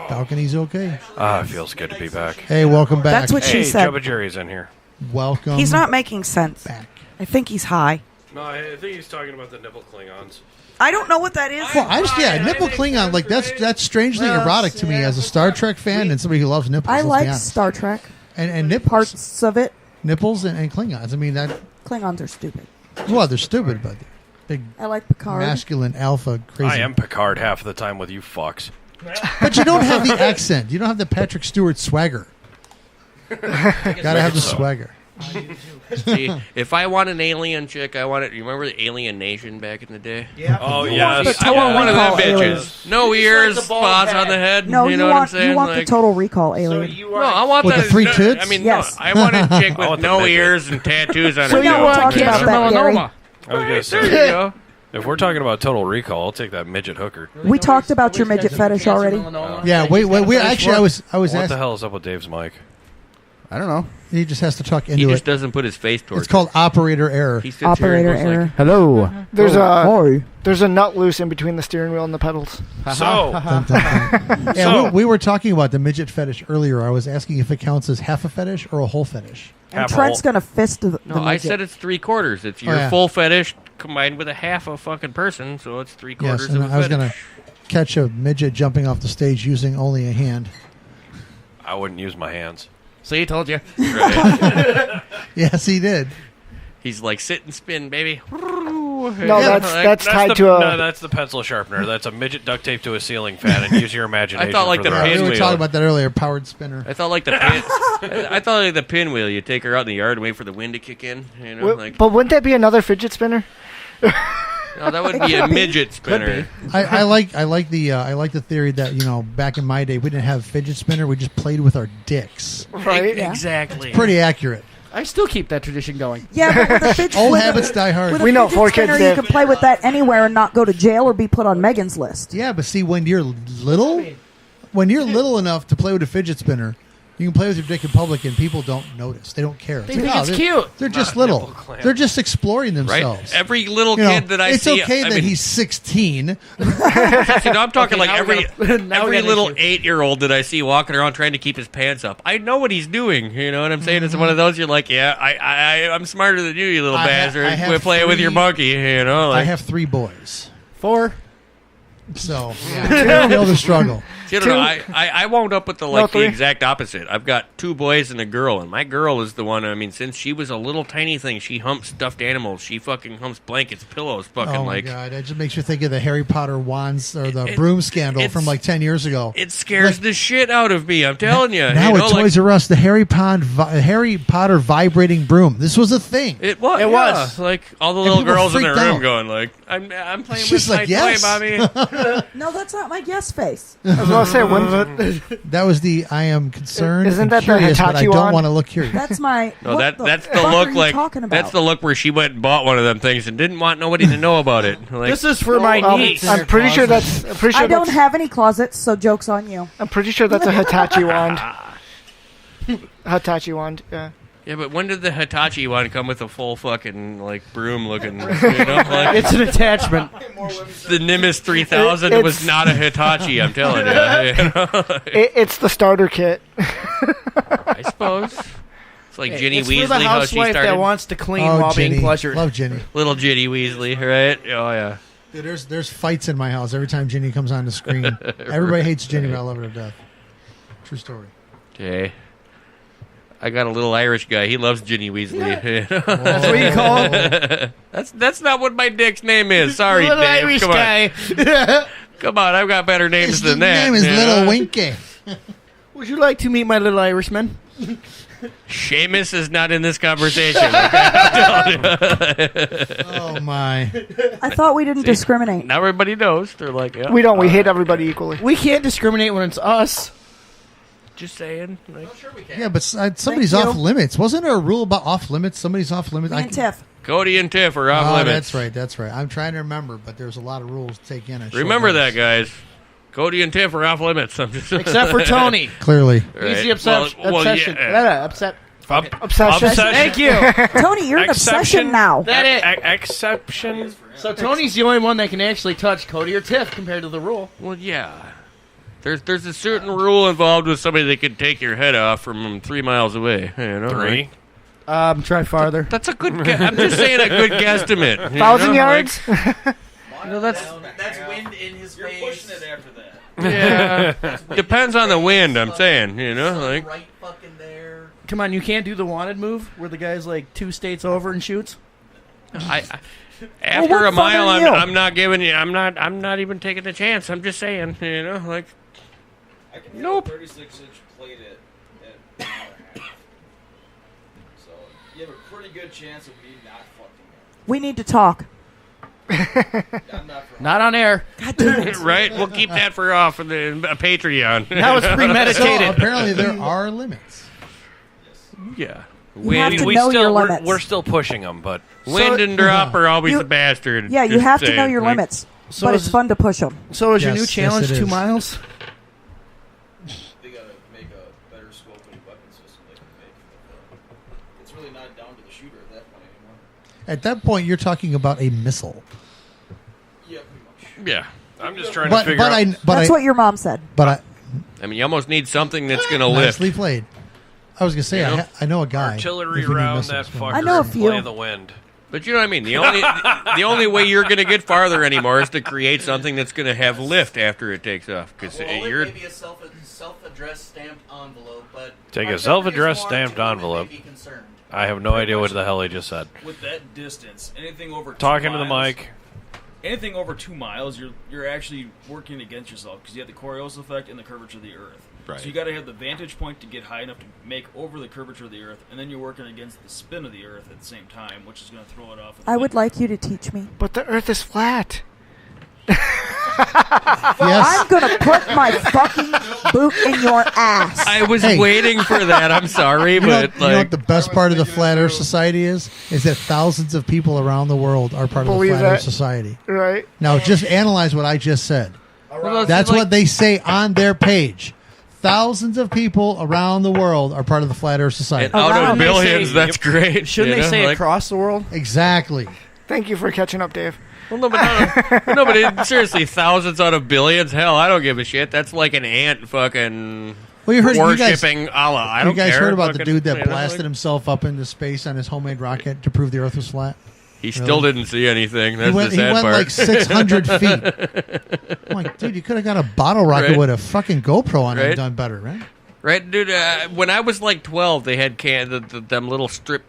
S8: Balcony's okay.
S10: It feels good to be back.
S8: Hey, welcome back.
S3: That's what she said.
S10: Jubba Jerry's in here.
S8: Welcome.
S3: He's not making sense.
S8: back.
S3: I think he's high.
S1: No, I think he's talking about the nipple Klingons.
S3: I don't know what that is.
S8: Well, I just nipple Klingon like that's strangely erotic to me as a Star Trek fan and somebody who loves nipples.
S3: I
S8: let's be
S3: like
S8: honest.
S3: Star Trek.
S8: and nipples,
S3: Parts of it.
S8: nipples and Klingons. I mean that.
S3: Klingons are stupid.
S8: Well, they're stupid, but big
S3: I like Picard.
S8: masculine alpha crazy.
S10: I am Picard half of the time with you fucks.
S8: But you don't have the accent. You don't have the Patrick Stewart swagger. Gotta have the swagger.
S9: See, if I want an alien chick, I want it. You remember the Alien Nation back in the day?
S6: Yeah.
S10: Oh,
S3: You
S10: yes.
S3: want the
S9: I want one of them
S3: Total Recall
S9: bitches.
S3: aliens.
S9: No ears,
S6: the bald
S9: spots
S6: head.
S9: on the head.
S3: No,
S9: you know what I'm saying?
S3: You want the Total Recall
S6: So
S3: alien.
S6: you
S9: No,
S6: want
S9: I want
S8: With the three
S9: no,
S8: tits?
S9: I mean,
S3: Yes.
S9: no, I want a chick
S10: I
S9: with
S10: want the
S9: no
S10: midget.
S9: ears and tattoos on
S3: So
S9: her.
S3: you
S9: nose.
S3: want talked about that, Gary.
S10: I was going to say,
S9: There you go.
S10: if we're talking about Total Recall, I'll take that midget hooker.
S3: We talked about your midget fetish already.
S8: Yeah, wait. We actually, I was
S10: What the
S8: asking.
S10: hell is up with Dave's mic?
S6: I don't know.
S8: He just has to talk
S9: He
S8: into
S9: just
S8: it.
S9: doesn't put his face towards
S8: It's called operator error.
S9: it. He sits here and
S3: Operator
S9: goes
S3: error.
S9: like,
S6: Hello.
S2: There's a nut loose in between the steering wheel and the pedals.
S10: So,
S8: Dun, dun, dun. Yeah,
S10: So-
S8: we were talking about the midget fetish earlier. I was asking if it counts as half a fetish or a whole fetish.
S3: And
S10: Half a
S3: Trent's
S10: hole.
S3: gonna fist the
S9: No, I
S3: midget.
S9: said it's 3/4. It's your
S8: yeah.
S9: full fetish combined with a half a fucking person, so it's 3/4
S8: Yes,
S9: of
S8: and
S9: a
S8: I was
S9: fetish.
S8: going to catch a midget jumping off the stage using only a hand.
S10: I wouldn't use my hands.
S6: See, told you.
S9: Right.
S8: Yes, he did.
S9: He's like, sit and spin, baby.
S2: No,
S8: Yeah,
S2: that's tied to a.
S10: No, that's the pencil sharpener. That's a midget duct taped to a ceiling fan, and use your imagination.
S9: I thought like
S10: for
S9: the
S10: rest.
S8: We were
S9: pinwheel.
S8: talking about that earlier. Powered spinner.
S9: I thought like the I thought like the pinwheel. You take her out in the yard and wait for the wind to kick in. You know, like
S2: But wouldn't that be another fidget spinner?
S9: no, that would be a midget spinner.
S8: I like the theory that back in my day we didn't have fidget spinner. We just played with our dicks.
S2: Right?
S3: Yeah.
S9: Exactly.
S8: Pretty accurate.
S6: I still keep that tradition going.
S3: Yeah, but with a fidget
S8: Old
S3: with a-
S8: habits die hard.
S3: with a
S2: We know,
S3: fidget
S2: 4 kids
S3: spinner, you
S2: did.
S3: can play with that anywhere and not go to jail or be put on Megan's list.
S8: Yeah, but see, when you're little enough to play with a fidget spinner, you can play with your dick in public and people don't notice. They don't care.
S6: They think it's
S8: they're-
S6: cute.
S8: They're just
S10: Not
S8: little.
S10: nipple clamp.
S8: They're just exploring
S9: Right?
S8: themselves.
S9: Every little
S8: You know,
S9: kid that I
S8: it's
S9: see.
S8: okay
S9: I
S8: that
S9: mean,
S8: he's 16.
S9: I'm talking like
S6: now we
S9: every
S6: now we got an
S9: little
S6: issue.
S9: 8-year-old that I see walking around trying to keep his pants up. I know what he's doing. You know what I'm saying? It's one of those. You're like, yeah, I'm smarter than you little
S8: I
S9: bastard.
S8: have
S9: We're playing with your
S8: 3
S9: monkey. You know,
S8: I
S9: like,
S8: have 3 boys,
S6: 4.
S8: so yeah, you know the struggle.
S9: you don't know, I wound up with the
S2: No,
S9: the
S2: 3.
S9: exact opposite. I've got 2 boys and a girl, and my girl is the one. I mean, since she was a little tiny thing, she humps stuffed animals. She fucking humps blankets, pillows, fucking
S8: Oh my
S9: like.
S8: god, it just makes you think of the Harry Potter wands or the
S9: It-
S8: broom scandal
S9: it's-
S8: from like 10 years ago.
S9: It scares the shit out of me. I'm telling you.
S8: Now
S9: you know,
S8: at
S9: like,
S8: Toys R Us, the Harry Potter vibrating broom. This was a thing.
S9: It was.
S6: It was.
S9: like all the
S8: And
S9: little
S8: people
S9: girls in the
S8: freaked
S9: room
S8: out.
S9: going like, "I'm playing
S8: She's
S9: with
S8: like,
S9: my
S8: yes.
S9: toy, mommy."
S3: No, that's not my yes face.
S2: I was gonna say, when,
S8: That was the I am concerned
S2: Isn't
S8: and
S2: that the
S8: curious, but I
S2: Hitachi
S8: don't
S2: wand?
S8: want to look curious.
S3: That's my.
S9: No,
S3: what
S9: that's the
S3: fuck
S9: look
S3: are you
S9: like
S3: talking about?
S9: that's the look where she went and bought one of them things and didn't want nobody to know about it. Like,
S6: This is for my niece.
S2: I'm pretty sure that's. I'm pretty sure
S3: I don't
S2: that's,
S3: have any closets, so joke's on you.
S2: I'm pretty sure that's a Hitachi wand. Hitachi wand. Yeah.
S9: yeah, but when did the Hitachi one come with a full fucking like broom looking? You know, like
S6: It's an attachment.
S9: the Nimbus 3000
S2: It's-
S9: was not a Hitachi. I'm telling you. You know?
S2: It's the starter kit.
S9: I suppose it's like Ginny
S6: It's
S9: Weasley
S6: for the
S9: how she
S6: housewife
S9: started.
S6: that wants to clean
S8: Oh,
S6: while
S8: Ginny.
S6: being pleasured.
S8: Love Ginny.
S9: Little Ginny Weasley, right? Oh yeah.
S8: Dude, there's fights in my house every time Ginny comes on the screen. Everybody hates Ginny, but I love her to death. True story.
S9: Okay. I got a little Irish guy. He loves Ginny Weasley.
S6: That's what you call him.
S9: That's not what my dick's name is. Sorry,
S6: Little
S9: Dave.
S6: Irish
S9: Come on.
S6: guy.
S9: Come on, I've got better names
S8: His
S9: than that.
S8: name is
S9: you
S8: Little
S9: know?
S8: Winky.
S6: Would you like to meet my little Irishman?
S9: Seamus is not in this conversation.
S8: Oh my!
S3: I thought we didn't discriminate.
S9: Now everybody knows. They're like, yeah,
S2: We don't. We hate everybody equally.
S6: We can't discriminate when it's us.
S9: just saying. Like,
S8: Yeah, but somebody's
S3: Thank you.
S8: off limits. Wasn't there a rule about off limits? Somebody's off limits.
S3: Me and Tiff.
S9: Cody and Tiff are off
S8: Oh,
S9: limits.
S8: that's right. I'm trying to remember, but there's a lot of rules to take in. at short
S9: Remember that,
S8: notice.
S9: guys. Cody and Tiff are off limits. I'm just
S6: Except for Tony.
S8: Clearly,
S9: Right.
S6: He's the obsession.
S9: Well,
S6: obsession.
S9: yeah.
S6: Upset.
S2: Obsession.
S6: Thank you.
S3: Tony, you're an obsession now.
S6: That it.
S10: Exception.
S6: So Tony's the only one that can actually touch Cody or Tiff compared to the rule.
S9: Well, yeah. There's a certain rule involved with somebody that can take your head off from 3 miles away. You know,
S10: 3.
S9: like,
S6: Try farther.
S9: that's a good. I'm just saying a good guesstimate. you
S2: 1,000
S9: know,
S2: yards.
S9: Like, you know, that's
S7: wind in his face. You're pushing it after that.
S9: yeah. Depends on the wind. I'm saying. You know, like
S7: Right fucking there.
S6: Come on, you can't do the wanted move where the guy's like 2 states over and shoots.
S9: after
S3: what
S9: a
S3: fun
S9: mile,
S3: are you?
S9: I'm not giving you. I'm not even taking the chance. I'm just saying. You know, like
S7: I can
S9: Nope.
S7: 36-inch plate it at an hour and a half. So
S11: you have a pretty good chance of me not fucking it.
S3: We need to talk.
S6: Not on air.
S3: God damn it.
S9: Right? We'll keep that for off of the Patreon.
S6: Now it's premeditated.
S8: So apparently there are limits.
S9: Yeah.
S3: You have to
S10: we
S3: know
S10: still,
S3: your
S10: we're,
S3: limits.
S10: we're still pushing them, but
S9: Wind and drop are always
S3: You-
S9: the bastard.
S3: Yeah, you
S9: Just
S3: have to
S9: saying.
S3: know your
S9: Like,
S3: limits.
S6: So
S3: but
S6: is-
S3: it's fun to push them.
S6: So is your
S8: Yes,
S6: new
S8: yes,
S6: challenge
S8: it
S6: 2
S8: is.
S6: miles?
S11: They gotta make a better scoping weapon system they can make. It's really not down to the shooter at that point anymore.
S8: At that point, you're talking about a missile.
S11: Yeah, pretty much.
S9: Yeah.
S10: I'm just trying
S8: But
S10: to figure out.
S3: That's what your mom said.
S8: But
S9: I mean, you almost need something that's going to
S8: nicely
S9: lift.
S8: played. I was gonna say
S9: You know?
S8: I know a guy.
S10: Artillery
S8: if we need
S10: around
S8: missiles,
S10: that
S8: well,
S10: fucker
S3: I know a
S10: and
S3: few.
S10: play the wind.
S9: But you know what I mean? The only way you're going to get farther anymore is to create something that's going to have lift after it takes off. Because you're...
S4: maybe a self-addressed stamped envelope, but
S10: Take
S4: my
S10: a self-addressed
S4: memory is
S10: stamped
S4: more
S10: envelope.
S4: to be concerned.
S10: I have no idea what the hell he just said.
S11: With that distance, anything over 2
S10: Talking to the
S11: miles,
S10: mic.
S11: anything over 2 miles, you're actually working against yourself because you have the Coriolis effect and the curvature of the Earth.
S9: Right.
S11: So you got to have the vantage point to get high enough to make over the curvature of the Earth, and then you're working against the spin of the Earth at the same time, which is going to throw it off.
S3: I would like you to teach me.
S2: But the Earth is flat.
S3: I'm going to put my fucking boot in your ass.
S9: I was
S8: Hey.
S9: waiting for that. I'm sorry,
S8: You know,
S9: but
S8: you know
S9: like...
S8: what the best part of the Flat Earth Society is that thousands of people around the world are part of the
S2: Believe
S8: Flat Earth
S2: that.
S8: Society.
S2: Right?
S8: Now, just analyze what I just said.
S9: Well, it's
S8: That's
S9: like-
S8: what they say on their page. Thousands of people around the world are part of the Flat Earth Society.
S9: And out
S3: Around
S9: of
S3: they
S9: billions,
S6: say-
S9: that's great.
S6: Shouldn't
S9: you
S6: they
S9: know?
S6: say
S9: Like-
S6: across the world?
S8: Exactly.
S2: Thank you for catching up, Dave.
S9: Well, no, but seriously, thousands out of billions? Hell, I don't give a shit. That's like an ant fucking
S8: Well, you guys,
S9: worshipping Allah. I
S8: you
S9: don't
S8: guys
S9: care.
S8: heard about the
S9: Fucking,
S8: dude that
S9: you know,
S8: blasted
S9: like-
S8: himself up into space on his homemade rocket to prove the Earth was flat?
S9: He still didn't see anything. That's the
S8: He
S9: sad
S8: went
S9: part.
S8: like 600 feet. I'm like, dude, you could have got a bottle rocket
S9: Right.
S8: with a fucking GoPro on it
S9: Right.
S8: and done better, right?
S9: Right, dude. When I was like 12, they had them little strip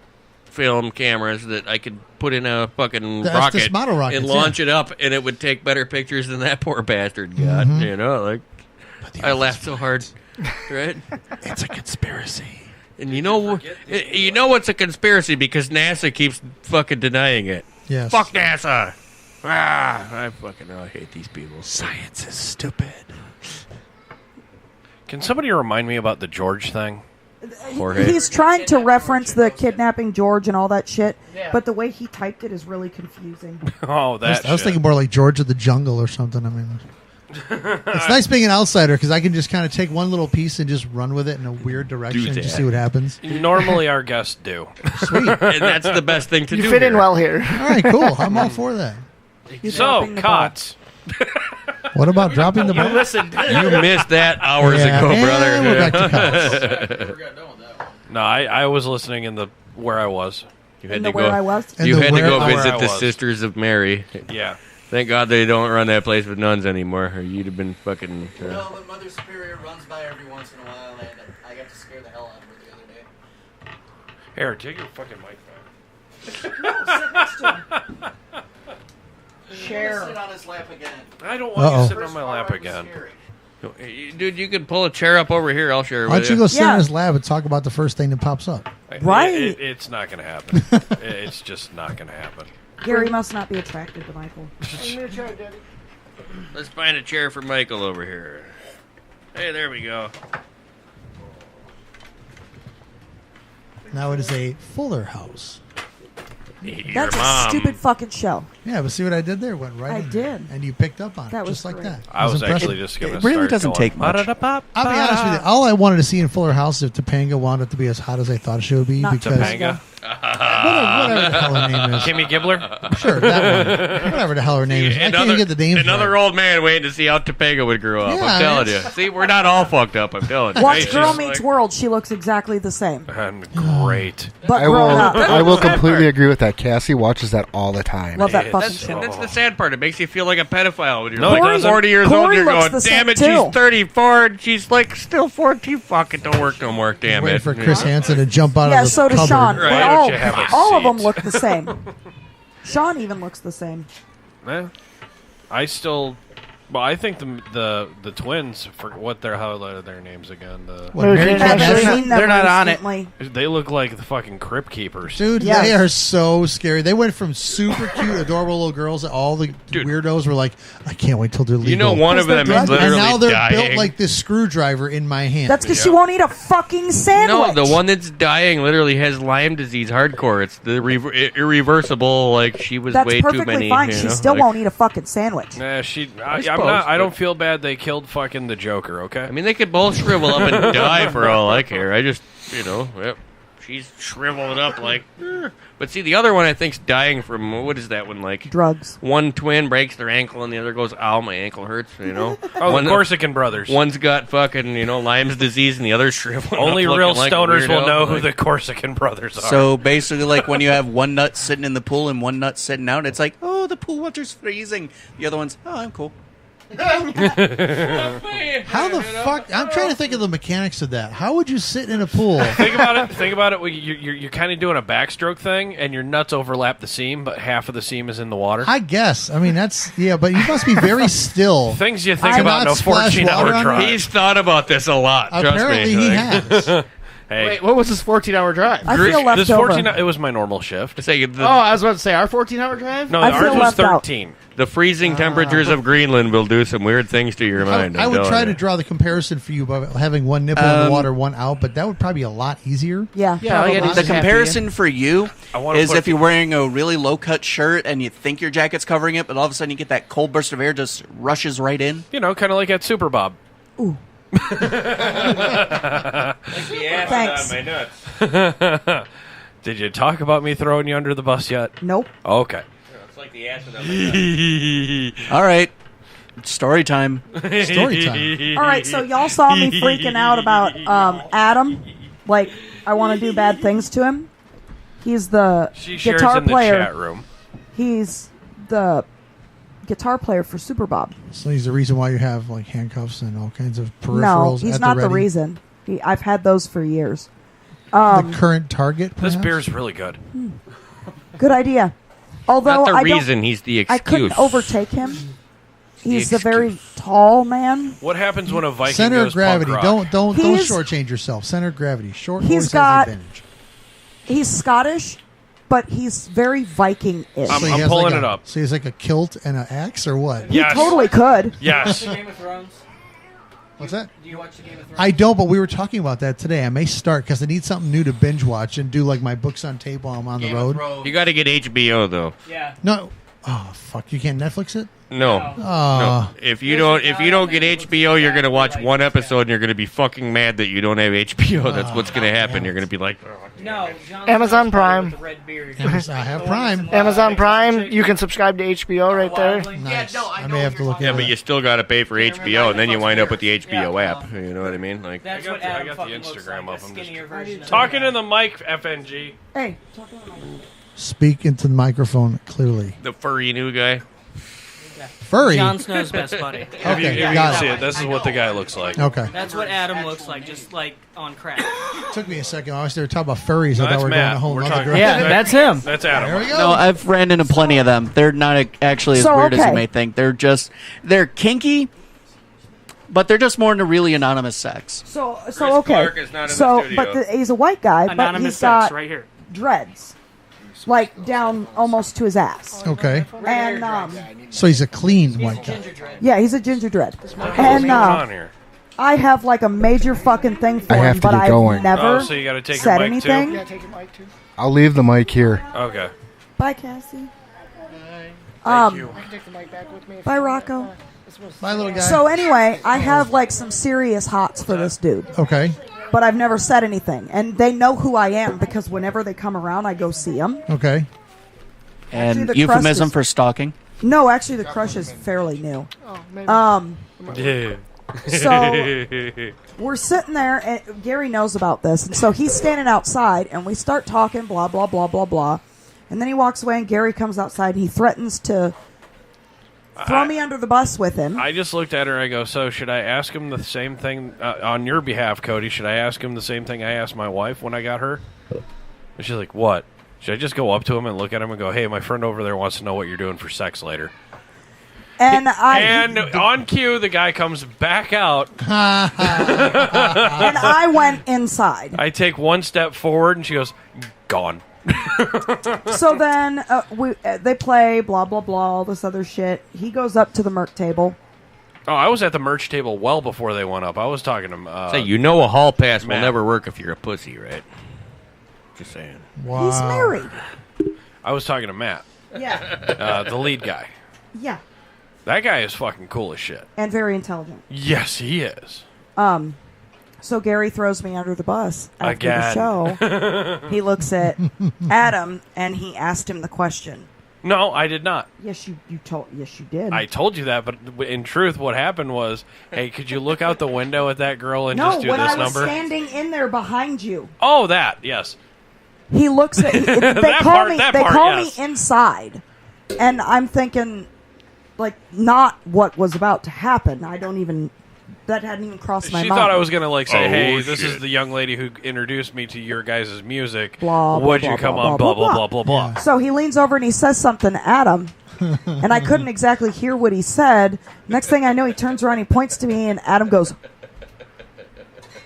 S9: film cameras that I could put in a fucking
S8: That's
S9: rocket
S8: just model rockets,
S9: and launch it up, and it would take better pictures than that poor bastard got.
S8: Mhm.
S9: You know, like I laughed so hard. Right?
S8: It's a conspiracy.
S9: And you know what's a conspiracy because NASA keeps fucking denying it.
S8: Yes.
S9: Fuck NASA. I hate these people.
S8: Science is stupid.
S10: Can somebody remind me about the George thing?
S9: Jorge.
S3: He's trying to reference the kidnapping George and all that shit, but the way he typed it is really confusing.
S10: Oh, that
S8: I was thinking more like George of the Jungle or something. I mean, it's nice being an outsider because I can just kind of take one little piece and just run with it in a weird direction and just
S9: that.
S8: see what happens.
S10: Normally our guests do.
S8: Sweet.
S9: And that's the best thing to
S2: You
S9: do.
S2: fit in
S9: here.
S2: well here.
S8: All right, cool. I'm all for that.
S10: So, cots.
S8: What about dropping the
S10: You
S8: ball?
S10: listened.
S9: You missed that hours
S8: Yeah,
S9: ago,
S8: and
S9: brother.
S8: we're back to cots.
S10: No, I was listening in the where I was.
S9: You had
S3: In
S9: to
S3: the where I
S9: go.
S3: was?
S8: And
S9: You
S8: the
S9: had to
S8: where-
S9: go
S10: where
S9: visit
S10: I
S9: the
S10: was.
S9: Sisters of Mary.
S10: Yeah.
S9: Thank God they don't run that place with nuns anymore, or you'd have been fucking.
S4: No, but Mother Superior runs by every once in a while, and I got to scare the hell out of her the other day.
S10: Here, take your fucking mic back.
S3: No, sit next to him.
S4: Chair. Sit on his lap again.
S10: I don't want you
S8: Uh-oh.
S10: sitting on my lap again.
S9: Dude, you can pull a chair up over here. I'll share it
S8: Why
S9: with
S8: don't you
S9: you.
S8: go sit
S3: Yeah.
S8: in his lab and talk about the first thing that pops up?
S3: Right.
S10: It's not going to happen. It's just not going to happen.
S3: Gary must not be attracted to Michael.
S9: Let's find a chair for Michael over here. Hey, there we go.
S8: Now it is a Fuller House.
S9: Your
S3: That's
S9: mom.
S3: a stupid fucking show.
S8: Yeah, but see what I did there? Went right
S3: I
S8: in
S3: did.
S8: there. And you picked up on
S3: That
S8: it,
S3: was
S8: just like
S3: great.
S8: that.
S10: I was
S8: impressive.
S10: actually just going to
S4: It
S10: start
S4: really doesn't
S10: going,
S4: take much.
S8: I'll be honest with you. All I wanted to see in Fuller House is if Topanga wound up to be as hot as I thought she would be.
S3: Not
S8: because
S10: Topanga?
S8: Whatever the hell her name is.
S10: Kimmy Gibbler?
S8: Sure, that one. Whatever the hell her name is. I can't even get the names
S9: Another
S8: right.
S9: old man waiting to see how Topanga would grow up.
S8: Yeah,
S9: I'm telling you. See, we're not all fucked up. I'm telling you.
S3: Watch
S9: She's
S3: Girl
S9: like-
S3: Meets World. She looks exactly the same,
S10: Great.
S3: but
S5: I will.
S3: grown up.
S5: I will
S9: That's the sad
S5: completely
S9: part.
S5: agree with that. Cassie watches that all the time.
S3: Love that fucking
S9: That's,
S3: show.
S9: that's the sad part. It makes you feel like a pedophile when you're
S10: No, it
S9: like
S10: doesn't.
S9: 40 years
S3: Corey
S9: old. You're
S3: looks
S9: going,
S3: the
S9: damn
S3: same,
S9: it,
S3: too.
S9: she's 34 and she's like still 14. Fuck it, don't work no more. Damn
S8: Waiting
S9: it.
S8: for Chris Hansen to jump out
S3: Yeah,
S8: of the
S3: so does
S8: cupboard.
S3: Sean.
S10: Right.
S3: They
S10: Why don't you have a
S3: all of them
S10: seat?
S3: look the same. Sean even looks the same.
S10: I still Well, I think the twins, for what how are their names again?
S6: They're not on it.
S10: They look like the fucking Crypt Keepers.
S8: Dude, they are so scary. They went from super cute, adorable little girls that all the weirdos were like, I can't wait till they're legal.
S9: You know, one of them is literally
S8: and now they're
S9: dying.
S8: built like this screwdriver in my hand.
S3: That's because she won't eat a fucking sandwich.
S9: No, the one that's dying literally has Lyme disease hardcore. It's the irreversible, like she was
S3: That's
S9: way too
S3: perfectly
S9: many.
S3: fine.
S9: You
S3: She
S9: know?
S3: still
S9: like,
S3: won't eat a fucking sandwich.
S10: Nah, I
S9: but-
S10: don't feel bad they killed fucking the Joker, okay?
S9: I mean, they could both shrivel up and die for all I care. I just, yep. She's shriveled up like. But see, the other one I think's dying from, what is that one like?
S3: Drugs.
S9: One twin breaks their ankle and the other goes, ow, my ankle hurts,
S10: Oh, the Corsican brothers.
S9: One's got fucking, Lyme's disease and the other's shriveled
S10: Only
S9: up
S10: real
S9: looking like a
S10: stoners will
S9: weirdo.
S10: know who the Corsican brothers are.
S4: So basically, like when you have one nut sitting in the pool and one nut sitting out, it's like, oh, the pool water's freezing. The other one's, oh, I'm cool.
S8: How the fuck? I'm trying to think of the mechanics of that. How would you sit in a pool?
S10: Think about it. You're kind of doing a backstroke thing, and your nuts overlap the seam, but half of the seam is in the water.
S8: I guess. I mean, but you must be very still.
S10: Things you think about in a 14-hour drive.
S9: He's thought about this a lot.
S8: Apparently,
S9: trust me.
S8: he has.
S10: Hey,
S6: Wait, what was this 14-hour drive?
S3: I feel left
S10: this
S3: over.
S10: 14. It was my normal shift.
S6: I was about to say our 14-hour drive.
S10: No,
S3: I
S10: ours
S3: feel
S10: was
S3: left out.
S10: 13.
S9: The freezing temperatures of Greenland will do some weird things to your mind.
S8: I would try to draw the comparison for you by having one nipple in the water, one out, but that would probably be a lot easier.
S3: Yeah.
S4: The comparison for you
S10: wanna
S4: is
S10: put-
S4: if you're wearing a really low-cut shirt and you think your jacket's covering it, but all of a sudden you get that cold burst of air just rushes right in.
S10: Kind of like at Super Bob.
S3: Thanks.
S9: my nuts.
S10: Did you talk about me throwing you under the bus yet?
S3: Nope.
S10: Okay.
S9: It's like the acid on my nuts.
S4: All right. Story time.
S8: Story time.
S3: All right, so y'all saw me freaking out about Adam. Like, I want to do bad things to him. He's the
S10: She shares
S3: guitar
S10: in the
S3: player.
S10: chat room.
S3: He's the guitar player for Super Bob.
S8: So he's the reason why you have like handcuffs and all kinds of peripherals.
S3: No, he's
S8: at
S3: not
S8: the
S3: the
S8: ready.
S3: reason. I've had those for years.
S8: The current target.
S10: This
S8: perhaps?
S10: beer's really good.
S3: Good idea. Although
S9: Not the
S3: I
S9: reason, he's the
S3: I
S9: excuse.
S3: couldn't overtake him. He's a
S9: excuse.
S3: very tall man.
S10: What happens when a Viking
S8: Center
S10: goes
S8: of gravity.
S10: punk rock?
S8: Don't
S3: He's-
S8: shortchange yourself. Center of gravity. Short
S3: He's
S8: always has
S3: got-
S8: the advantage.
S3: He's Scottish, but he's very Viking-ish.
S10: I'm
S8: he has
S10: pulling
S8: like
S10: it up.
S8: So he's like a kilt and an axe, or what?
S3: He
S10: Yes.
S3: totally could.
S10: Yes.
S7: Game of Thrones?
S8: What's that?
S7: Do you watch the Game of Thrones?
S8: I don't, but we were talking about that today. I may start because I need something new to binge watch and do like my books on tape while I'm on the road.
S9: You got to get HBO though.
S7: Yeah.
S8: No, oh fuck, you can't Netflix it.
S9: No.
S7: No.
S8: Oh,
S9: No. If you don't get HBO, you're gonna watch one episode and you're gonna be fucking mad that you don't have HBO. That's what's gonna happen. You're gonna be like,
S7: No. John
S2: Amazon
S7: Snow
S2: Prime.
S7: with the red beard.
S8: I have Prime.
S2: Amazon Prime, you can subscribe to HBO right there.
S8: Nice. I may have to look
S9: yeah,
S8: at
S9: but
S8: it.
S9: you still gotta pay for HBO, and then you wind up with the HBO app. You know what I mean? Like,
S7: That's
S10: I got
S7: what
S10: the- I
S7: Adam
S10: got the
S7: fucking looks
S10: Instagram
S7: like,
S10: up.
S7: a
S10: I'm just
S7: skinnier version of
S10: Talking
S7: him.
S10: in the mic, FNG.
S3: Hey,
S8: Speak into the microphone clearly.
S9: the furry new guy.
S8: Furry.
S7: Jon Snow's best buddy.
S10: If
S8: Okay,
S10: you can
S8: got
S10: see
S8: it.
S10: it, this is what the guy looks like.
S8: Okay.
S7: That's what Adam looks like, just like on crack.
S8: Took me a second. I was there talking about furries.
S10: No,
S8: I thought
S10: that's
S8: we were going
S10: Matt.
S8: a whole
S10: We're
S8: other
S10: talking-
S8: direction.
S7: Yeah, that's him.
S10: That's Adam.
S8: There we go.
S4: No, I've ran into plenty of them. They're not actually as
S3: So,
S4: weird as
S3: okay.
S4: you may think. They're kinky, but they're just more into really anonymous sex.
S3: so
S9: Chris
S3: okay.
S9: Clark is not in the
S3: So,
S9: studio.
S3: but he's a white guy, but
S7: Anonymous
S3: he's
S7: sex
S3: got
S7: right here.
S3: dreads, like down almost to his ass.
S8: Okay.
S3: And
S8: So he's a clean white guy.
S7: Ginger dread.
S3: yeah, he's a ginger dread.
S10: What's
S3: And
S10: going on here?
S3: I have like a major fucking thing for
S5: I have
S3: him,
S5: to
S3: but
S5: get
S3: I've
S5: going.
S3: never
S10: Oh, so you got to take
S3: said
S10: your mic
S3: anything.
S10: too?
S2: Yeah, take your mic too.
S5: I'll leave the mic here.
S10: Okay.
S3: Bye, Cassie.
S10: Thank you.
S2: I can take the mic back with me. if
S3: Bye,
S2: you
S3: Rocco.
S2: want. This was-
S8: My little guy.
S3: So anyway, I have like some serious hots for this dude,
S8: Okay.
S3: but I've never said anything, and they know who I am because whenever they come around, I go see them.
S8: Okay.
S3: Actually,
S4: And
S3: the
S4: euphemism
S3: crust is-
S4: for stalking.
S3: No, actually, the crush is fairly new.
S2: Oh, maybe.
S10: Yeah.
S3: So we're sitting there, and Gary knows about this, and so he's standing outside, and we start talking, blah blah blah blah blah, and then he walks away, and Gary comes outside, and he threatens to throw me under the bus with him.
S10: I just looked at her. I go, so should I ask him the same thing on your behalf, Cody? Should I ask him the same thing I asked my wife when I got her? And she's like, what? Should I just go up to him and look at him and go, hey, my friend over there wants to know what you're doing for sex later?
S3: And
S10: on cue, the guy comes back out.
S3: and I went inside.
S10: I take one step forward, and she goes, "Gone."
S3: So then they play blah blah blah, all this other shit. He goes up to the merc table.
S10: Oh, I was at the merch table well before they went up. I was talking to
S9: Say, you know a hall pass
S10: Matt.
S9: will never work if you're a pussy, right? Just saying.
S8: Wow.
S3: He's married.
S10: I was talking to Matt,
S3: Yeah,
S10: the lead guy.
S3: yeah,
S10: That guy is fucking cool as shit.
S3: and very intelligent.
S10: Yes, he is.
S3: So Gary throws me under the bus after the
S10: Again.
S3: show. He looks at Adam and he asked him the question.
S10: No, I did not.
S3: Yes, you told. Yes, you did.
S10: I told you that, but in truth, what happened was, hey, could you look out the window at that girl and
S3: no,
S10: just do
S3: when
S10: this
S3: I was
S10: number?
S3: standing in there behind you,
S10: Oh, that, yes.
S3: he looks at. They
S10: That
S3: call
S10: part-
S3: me.
S10: that
S3: They
S10: part,
S3: call
S10: yes.
S3: me inside, and I'm thinking, like, not what was about to happen. I don't even. That hadn't even crossed my
S10: She
S3: mind.
S10: thought I was going to, like, say,
S9: Oh,
S10: hey, this
S9: shit.
S10: is the young lady who introduced me to your guys' music.
S3: Blah, blah,
S10: Would
S3: blah,
S10: you come
S3: blah,
S10: on,
S3: blah,
S10: blah, blah,
S3: blah,
S10: blah, blah.
S3: So he leans over and he says something to Adam, and I couldn't exactly hear what he said. Next thing I know, he turns around, he points to me, and Adam goes,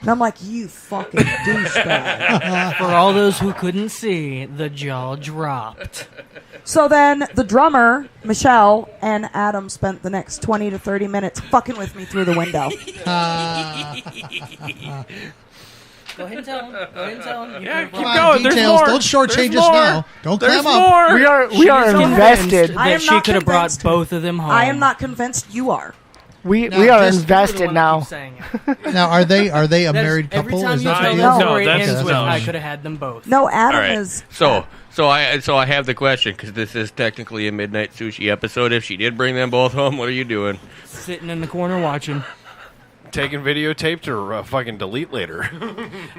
S3: and I'm like, you fucking douchebag.
S7: For all those who couldn't see, the jaw dropped.
S3: So then the drummer, Michelle, and Adam spent the next 20 to 30 minutes fucking with me through the window.
S7: Go ahead and tell him. Go ahead and tell him.
S10: Yeah,
S8: Come
S10: keep
S8: on,
S10: going. There's
S8: details.
S10: more.
S8: Don't shortchange
S10: There's
S8: us
S10: more.
S8: now. Don't
S10: There's
S8: clam up.
S10: more.
S2: We are
S7: She's
S2: invested.
S3: I am
S7: That she
S3: not
S7: could have brought
S3: convinced.
S7: both of them home.
S3: I am not convinced you are.
S2: We
S8: Now,
S2: we are
S8: just-
S7: You're the one
S2: invested
S7: that
S2: now.
S7: keeps saying it.
S8: Now, are they a
S7: That's-
S8: married
S7: every
S8: couple?
S7: time
S8: Is
S7: you
S8: that
S7: tell
S8: the
S7: the
S8: deal?
S7: story,
S10: No,
S7: it
S10: that's-
S7: ends with,
S10: no.
S7: I could have had them both.
S3: No, Adam
S9: All right.
S3: is.
S9: So I have the question because this is technically a midnight sushi episode. If she did bring them both home, what are you doing?
S7: Sitting in the corner watching.
S10: Taking videotaped or fucking delete later.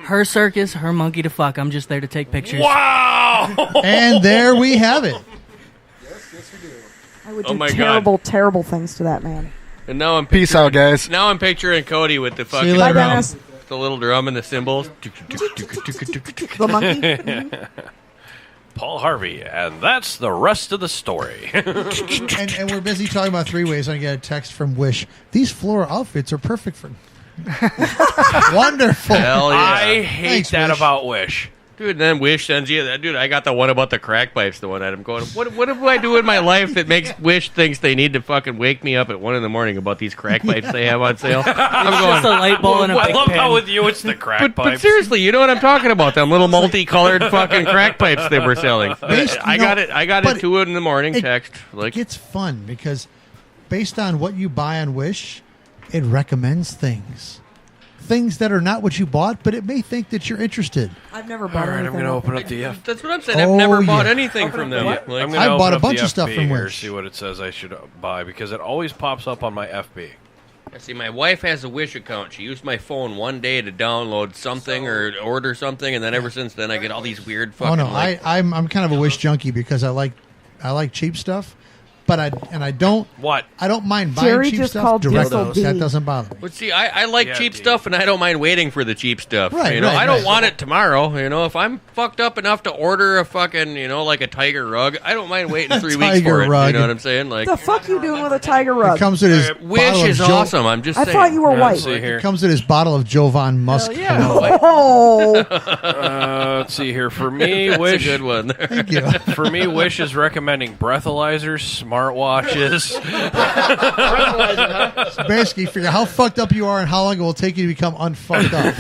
S7: Her circus, her monkey to fuck. I'm just there to take pictures.
S10: Wow!
S8: And there we have it.
S3: I would
S9: Oh
S3: do
S9: my God.
S3: terrible, terrible things to that man.
S9: And now I'm
S5: Peace out, guys.
S9: Now I'm picturing Cody with the
S8: See you
S9: fucking
S8: later.
S3: Bye, Dennis.
S9: the little drum and the cymbals.
S3: The monkey. Mhm.
S10: Paul Harvey, and that's the rest of the story.
S8: And we're busy talking about three ways. I get a text from Wish. These floral outfits are perfect for. Wonderful.
S9: Hell yeah.
S10: I hate
S8: Thanks,
S10: that
S8: Wish.
S10: about Wish.
S9: Dude, and then Wish sends you that. Dude, I got the one about the crack pipes, the one that I'm going, what do I do in my life that makes Wish thinks they need to fucking wake me up at 1 a.m. about these crack pipes they have on sale? I'm
S7: Just a light bulb and a
S10: I
S7: big
S10: love
S7: pen.
S10: how with you it's the crack
S9: but
S10: pipes.
S9: seriously, you know what I'm talking about? Them little multicolored fucking crack pipes they were selling.
S8: Based-
S9: I
S8: no,
S9: got it. I got
S8: but
S9: it 2 in the morning.
S8: it-
S9: Text like
S8: It's fun because based on what you buy on Wish, it recommends things. Things that are not what you bought, but it may think that you're interested.
S3: I've never
S10: All
S3: bought
S10: right, I'm
S3: anything.
S10: going to open up the F.
S9: That's what I'm saying. I've never
S8: Oh,
S9: bought
S8: yeah.
S9: anything from them.
S3: what?
S9: Like,
S10: I'm gonna
S8: I
S10: open
S8: bought a
S10: up
S8: bunch
S10: the
S8: of stuff
S10: FB
S8: from
S10: here,
S8: Wish.
S10: see what it says I should buy because it always pops up on my FB.
S9: see, my wife has a Wish account. She used my phone one day to download something or order something, and then ever since then I get all these weird fucking.
S8: Oh no,
S9: like,
S8: I'm kind of a Wish junkie because I like cheap stuff, but I don't
S10: What?
S8: mind buying
S3: Jerry
S8: cheap
S3: just
S8: stuff
S3: called
S8: direct.
S3: Diesel D.
S8: That doesn't bother me.
S9: But see, I like
S10: Yeah,
S9: cheap
S10: dude.
S9: stuff, and I don't mind waiting for the cheap stuff.
S8: Right,
S9: you know,
S8: right,
S9: I don't
S8: right.
S9: want it tomorrow. You know, if I'm fucked up enough to order a fucking, like a tiger rug, I don't mind waiting 3 weeks
S8: Tiger
S9: for it.
S8: rug.
S9: You know what I'm saying? Like,
S3: What the fuck you doing with a tiger rug?
S8: It comes with his
S9: Wish
S8: bottle
S9: is
S8: of Jo-
S9: awesome. I'm just
S3: I
S9: saying.
S3: thought you were white.
S10: Let's see here.
S8: It comes with his bottle of Jovan Musk.
S9: yeah.
S8: cologne.
S3: Oh,
S10: Let's see here. For me,
S9: That's
S10: Wish.
S9: a good one.
S8: Thank you.
S10: For me, Wish is recommending breathalyzers, smartwatches.
S8: Basically, figure how fucked up you are and how long it will take you to become unfucked up.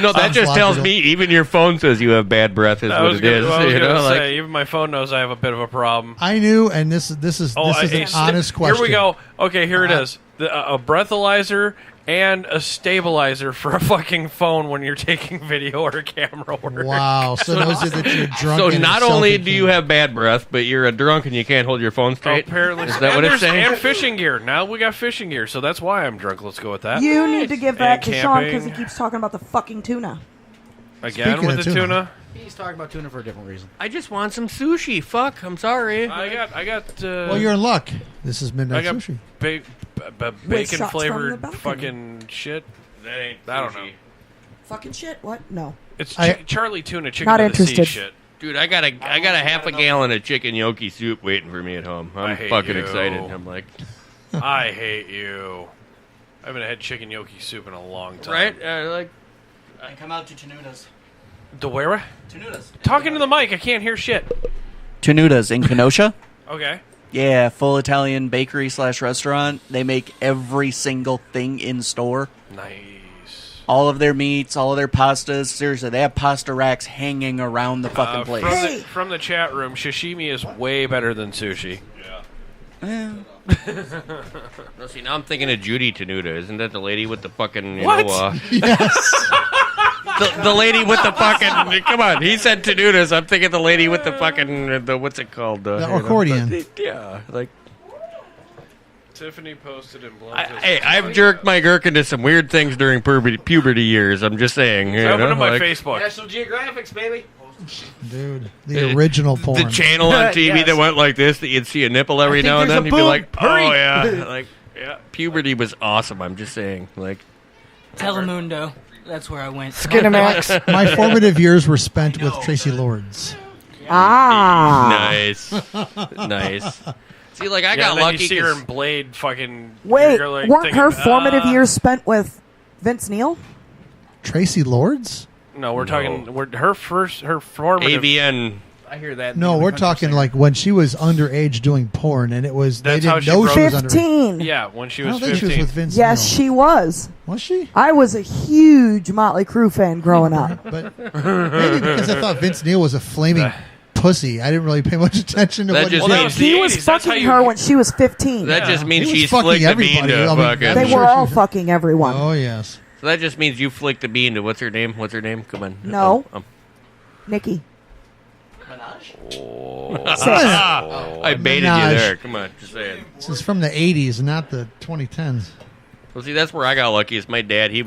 S9: No, that
S8: Sounds
S9: just tells
S8: logical.
S9: me even your phone says you have bad breath. Is
S10: I
S9: what
S10: was
S9: it is.
S10: gonna
S9: You know, like,
S10: say, even my phone knows I have a bit of a problem.
S8: I knew, and this is an honest question.
S10: Here we go. Okay, here it is. A breathalyzer and a stabilizer for a fucking phone when you're taking video or camera work.
S8: Wow. So knows it that you're drunk.
S9: so
S8: and
S9: not
S8: it's
S9: only
S8: self-contained.
S9: do you have bad breath, but you're a drunk and you can't hold your phone straight.
S10: Apparently,
S9: Is that what it's saying?
S10: And fishing gear. Now we got fishing gear, so that's why I'm drunk. Let's go with that.
S3: you need to give that
S10: And
S3: to Sean because he
S10: camping.
S3: keeps talking about the fucking tuna.
S10: Again
S8: Speaking
S10: with
S8: of
S10: the
S8: tuna.
S10: tuna.
S6: He's talking about tuna for a different reason.
S9: I just want some sushi. Fuck, I'm sorry.
S10: I got.
S8: Well, you're in luck. This is
S10: I
S8: midnight
S10: got
S8: sushi.
S10: bacon
S3: shots from
S10: flavored
S3: the balcony.
S10: fucking shit.
S9: That ain't
S10: I don't know.
S3: Fucking shit. What? No.
S10: It's
S8: I-
S10: Charlie Tuna chicken
S3: Not
S10: of the sea
S3: interested.
S10: shit.
S9: Dude, I got a half a gallon of chicken gnocchi soup waiting for me at home.
S10: I
S9: I'm
S10: hate
S9: fucking
S10: you.
S9: excited. I'm like,
S10: I hate you. I haven't had chicken gnocchi soup in a long time.
S9: Right?
S4: And come out to Tenuda's.
S10: The where?
S4: Tenuda's.
S10: Talking to the mic, I can't hear shit.
S4: Tenuda's in Kenosha.
S10: Okay.
S4: Yeah, full Italian bakery / restaurant. They make every single thing in store.
S10: Nice.
S4: All of their meats, all of their pastas. Seriously, they have pasta racks hanging around the fucking place.
S10: From the chat room, sashimi is way better than sushi.
S4: Yeah.
S9: No, see, now I'm thinking of Judy Tenuta. Isn't that the lady with the fucking,
S10: What?
S8: Yes.
S9: the lady with the fucking, come on, he said Tenutas. I'm thinking the lady with the fucking, what's it called?
S8: The accordion.
S9: Yeah, like.
S10: Tiffany posted in blood.
S9: Hey, I've jerked my gherk into some weird things during puberty years. I'm just saying.
S10: Open to my Facebook.
S7: National Geographics, baby.
S8: Dude, the original porn.
S9: The channel on TV
S7: Yes.
S9: that went like this, that you'd see a nipple every now and
S7: there's
S9: then.
S7: a
S9: You'd be
S7: boob.
S9: like,
S7: Hurry.
S9: oh, yeah. Like, yeah, puberty was awesome. I'm just saying. Like,
S7: Telemundo. That's where I went.
S2: Skinamax.
S8: My formative years were spent with Tracy Lords.
S9: nice. Nice. See, like, I got
S10: then
S9: lucky.
S10: You see her
S9: 'cause-
S10: in Blade fucking...
S3: Wait,
S10: you're like
S3: weren't
S10: thinking,
S3: her formative
S10: "Ah."
S3: years spent with Vince Neil?
S8: Tracy Lords?
S10: No, we're talking... her formative...
S9: AVN.
S6: I hear that.
S8: No, we're talking like when she was underage doing porn, and it was they
S10: That's how
S8: didn't
S10: she
S8: know
S10: broke-
S8: she was underage.
S3: 15.
S10: Yeah, when she
S8: I
S10: was
S8: don't think
S10: 15.
S8: she was with Vince
S3: Yes,
S8: Neil.
S3: she was.
S8: Was she?
S3: I was a huge Motley Crue fan growing up.
S8: But maybe because I thought Vince Neil was a flaming pussy. I didn't really pay much attention to
S9: That
S8: what he
S9: just
S8: did.
S9: means
S3: He
S9: the
S3: was
S10: 80s, that's how
S3: fucking
S10: you-
S3: her when she was 15.
S9: That just means
S8: He was
S9: she's
S8: fucking
S9: flicked the
S8: everybody.
S9: bean to
S8: I mean,
S9: fucking...
S8: I'm
S3: They
S8: sure
S3: were all
S8: she-
S3: fucking everyone.
S8: Oh yes.
S9: So that just means you flicked the bean to what's her name? What's her name? Come on.
S3: No. Nikki.
S9: I baited you
S8: Minaj.
S9: there. Come on, just saying.
S8: This is from the '80s, not the 2010s.
S9: Well, see, that's where I got lucky. Is my dad. He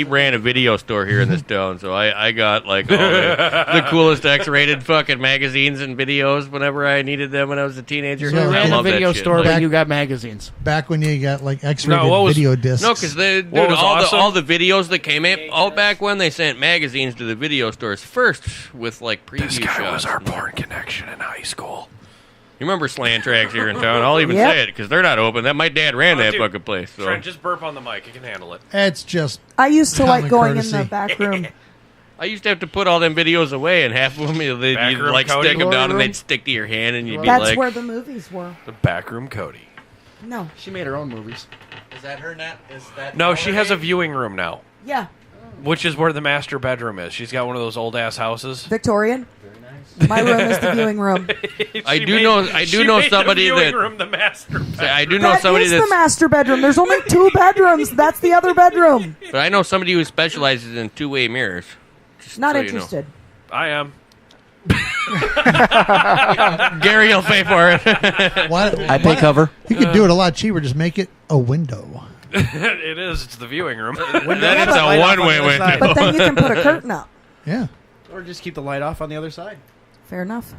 S9: ran a video store here in this town, so I got like all the coolest X-rated fucking magazines and videos whenever I needed them when I was a teenager.
S8: So
S6: You
S8: you
S9: I
S6: ran a
S9: love that
S6: video
S9: shit.
S6: store,
S9: Like,
S6: but you got magazines.
S8: Back when you got like X-rated
S10: what was-
S8: video discs.
S9: no, because dude,
S10: What was awesome?
S9: all the videos that came out all back when they sent magazines to the video stores first with like preview
S10: This guy
S9: shots.
S10: was our porn connection in high school.
S9: You remember Slant Tracks here in town? I'll even
S3: Yep.
S9: say it because they're not open. That my dad ran that
S10: Dude,
S9: fucking place. So.
S10: Trent, just burp on the mic. You can handle it.
S8: It's just
S3: I used to
S8: Common
S3: like going
S8: courtesy.
S3: in the back room.
S9: I used to have to put all them videos away, and half of them you'd
S10: Back room
S9: like
S10: Codie?
S9: stick them down, and
S3: Glory room?
S9: they'd stick to your hand, and you'd be
S3: That's
S9: like,
S3: where the movies were.
S10: The backroom Codie.
S3: No.
S6: She made her own movies.
S4: Is that her net? Is that
S10: No, she has a viewing room now,
S3: Yeah.
S10: which is where the master bedroom is. She's got one of those old ass houses.
S3: Victorian. My room is the viewing room.
S9: I
S10: She
S9: do
S10: made-
S9: know
S10: she made
S9: somebody
S10: the viewing
S9: that-
S10: room the master bedroom.
S9: I do know
S3: That
S9: somebody
S3: is
S9: that's,
S3: the master bedroom. There's only 2 bedrooms. That's the other bedroom.
S9: but I know somebody who specializes in two-way mirrors. Just
S3: Not
S9: so you know.
S3: interested.
S10: I am.
S9: Gary will pay for it.
S4: I pay cover.
S8: you could do it a lot cheaper. Just make it a window.
S10: It is. It's the viewing room.
S9: That
S6: Yeah,
S9: is
S6: but
S9: a
S6: light off on
S9: one-way
S6: the other side.
S9: window.
S3: But then you can put a curtain up.
S8: Yeah,
S6: Or just keep the light off on the other side.
S3: Fair enough.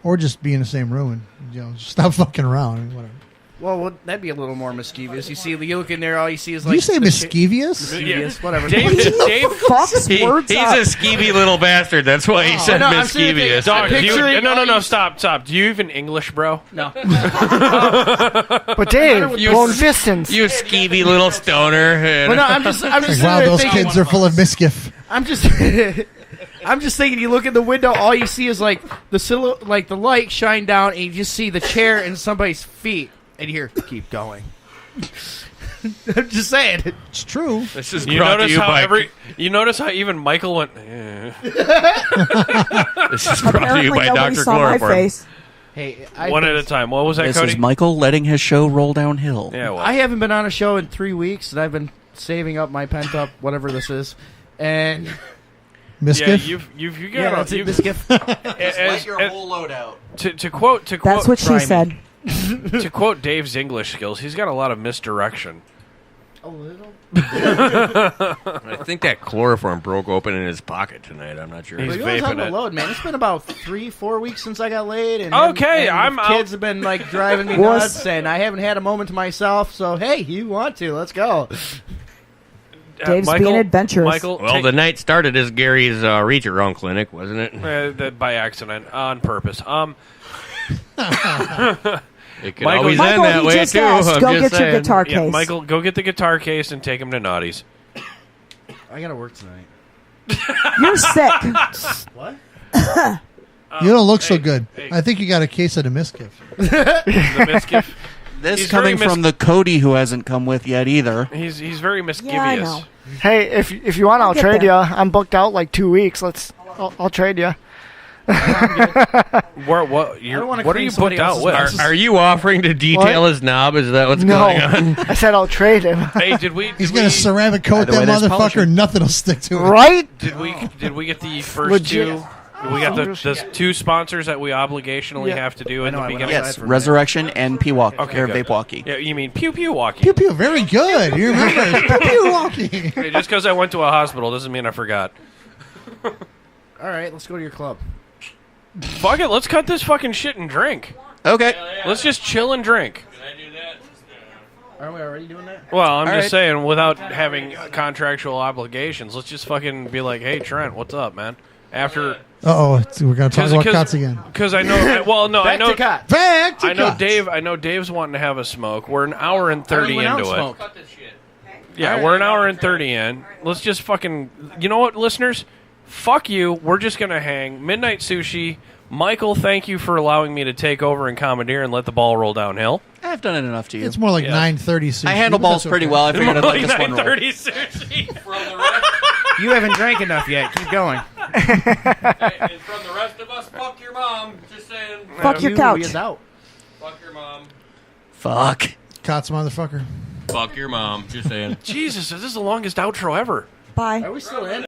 S8: or just be in the same room and just stop fucking around. And whatever.
S6: Well, that'd be a little more mischievous. You look in there, all you see is
S8: Did
S6: like.
S8: you say
S6: the shit-
S8: mischievous?
S6: Mischievous, whatever.
S10: Dave,
S3: Fucks
S9: He's
S3: words
S9: a
S3: up.
S9: skeevy little bastard. That's why he said
S6: No, I'm saying
S9: mischievous.
S10: Dog, do you,
S6: Picturing all
S10: no,
S6: you-
S10: stop. Do you even English, bro?
S6: No.
S2: But Dave,
S9: You-
S2: long distance.
S9: You skeevy little stoner.
S6: But no, I'm just
S8: Like, wow,
S6: sitting there
S8: those
S6: thinking,
S8: kids are full of mischief.
S6: I'm just I'm just thinking you look in the window, all you see is like like the light shine down and you just see the chair and somebody's feet. And you hear, keep going. I'm just saying.
S8: It's true.
S9: This is
S10: You
S9: brought to
S10: notice
S9: you
S10: how
S9: by
S10: you notice how even Michael went. Eh.
S9: this is brought to
S3: Apparently
S9: you by
S3: nobody
S9: Dr.
S3: saw my
S9: Chloroform.
S3: face.
S6: Hey,
S10: One at a time. What was that,
S4: This
S10: Cody?
S4: is Michael letting his show roll downhill.
S10: Yeah, well,
S6: I haven't been on a show in 3 weeks, and I've been saving up my pent up whatever this is. And
S8: Mischief.
S10: yeah, you've got
S6: yeah, that's it.
S10: you've-
S6: This gift.
S4: Let your whole load out.
S10: to quote
S3: That's what she
S10: Try me.
S3: said.
S10: To quote Dave's English skills, he's got a lot of misdirection.
S6: A little.
S9: I think that chloroform broke open in his pocket tonight. I'm not sure.
S10: He's
S6: But you always
S10: vaping
S6: have a
S10: it.
S6: load, man. It's been about 3-4 weeks since I got laid, and
S10: Okay,
S6: and
S10: I'm
S6: the
S10: out.
S6: kids have been like driving me
S3: Was-
S6: nuts, and I haven't had a moment to myself. So hey, you want to? Let's go.
S3: Dave's being adventurous.
S10: Michael,
S9: Well, the night started as Gary's reach around clinic, wasn't it?
S10: that by accident, on purpose.
S9: It could
S10: Michael,
S9: always
S3: Michael,
S9: end that
S3: he
S9: way
S3: just
S9: too.
S3: asked.
S9: I'm
S3: Go
S9: just
S3: get your
S9: saying.
S3: guitar
S10: Yeah,
S3: case.
S10: Michael, go get the guitar case and take him to Naughty's.
S6: I gotta work tonight.
S3: You're sick.
S6: What?
S8: You don't look so
S10: hey,
S8: good.
S10: hey.
S8: I think you got a case of the misgift.
S10: The misgift.
S4: This
S10: He's
S4: coming
S10: very
S4: from the Codie who hasn't come with yet either.
S10: He's very mischievous.
S3: Yeah, I know.
S2: Hey, if you want, I'll
S3: get
S2: trade
S3: there.
S2: you. I'm booked out like 2 weeks. I'll trade you.
S10: What
S6: don't wanna
S10: what are
S6: cream
S10: you
S6: somebody
S10: booked out
S6: else's
S10: with?
S9: Are you offering to detail
S2: What?
S9: his knob? Is that what's
S2: No,
S9: going on?
S2: I said I'll trade him.
S10: Hey, did we?
S8: He's
S10: did
S8: gonna
S10: we-
S8: ceramic coat
S4: By the way,
S8: that
S4: there's
S8: motherfucker.
S4: polishing.
S8: Nothing will stick to it.
S2: Right?
S10: Did we get the first
S2: Legit.
S10: two? We got the two sponsors that we obligationally
S2: Yeah.
S10: have to do in
S6: know,
S10: the
S6: I went
S10: beginning.
S4: Yes, Resurrection and Pewaukee.
S10: Okay,
S4: or
S10: good.
S4: Vapewalkie.
S10: Yeah, you mean pew pew walkie?
S8: Pew pew, very good. You remember? It's pew pew walking.
S10: Hey, just because I went to a hospital doesn't mean I forgot.
S6: All right, let's go to your club.
S10: Fuck it, let's cut this fucking shit and drink.
S4: Okay.
S10: Let's just chill and drink.
S6: Are we already doing that?
S10: Well, I'm
S4: All
S10: just
S4: right.
S10: saying, without having contractual obligations, let's just fucking be like, hey, Trent, what's up, man? After.
S8: Uh-oh, we're gonna talk about cuts again.
S10: Because I know. I know.
S6: Back to Cot.
S8: Back to
S10: I know
S8: cuts.
S10: Dave. I know Dave's wanting to have a smoke. We're an hour and 30
S6: went out
S10: into it.
S6: smoke.
S10: Yeah, we're an hour and 30 in. Let's just fucking. You know what, listeners? Fuck you. We're just gonna hang. Midnight Sushi. Michael, thank you for allowing me to take over and commandeer and let the ball roll downhill.
S4: I've done it enough to you.
S8: It's more like
S10: Yeah.
S8: 9:30 sushi.
S4: I handle
S8: but
S4: balls
S8: that's
S4: pretty
S8: okay.
S4: well. I figured I'd let
S10: Like
S4: this one roll.
S10: 9:30 sushi.
S6: You haven't drank enough yet. Keep going.
S9: And from the rest of us, fuck your mom. Just saying.
S3: Fuck your
S6: He
S3: couch.
S6: is out.
S9: Fuck your mom.
S4: Fuck.
S8: Cuts, motherfucker.
S9: Fuck your mom. Just saying.
S10: Jesus, this is the longest outro ever.
S3: Bye.
S6: Are we still in?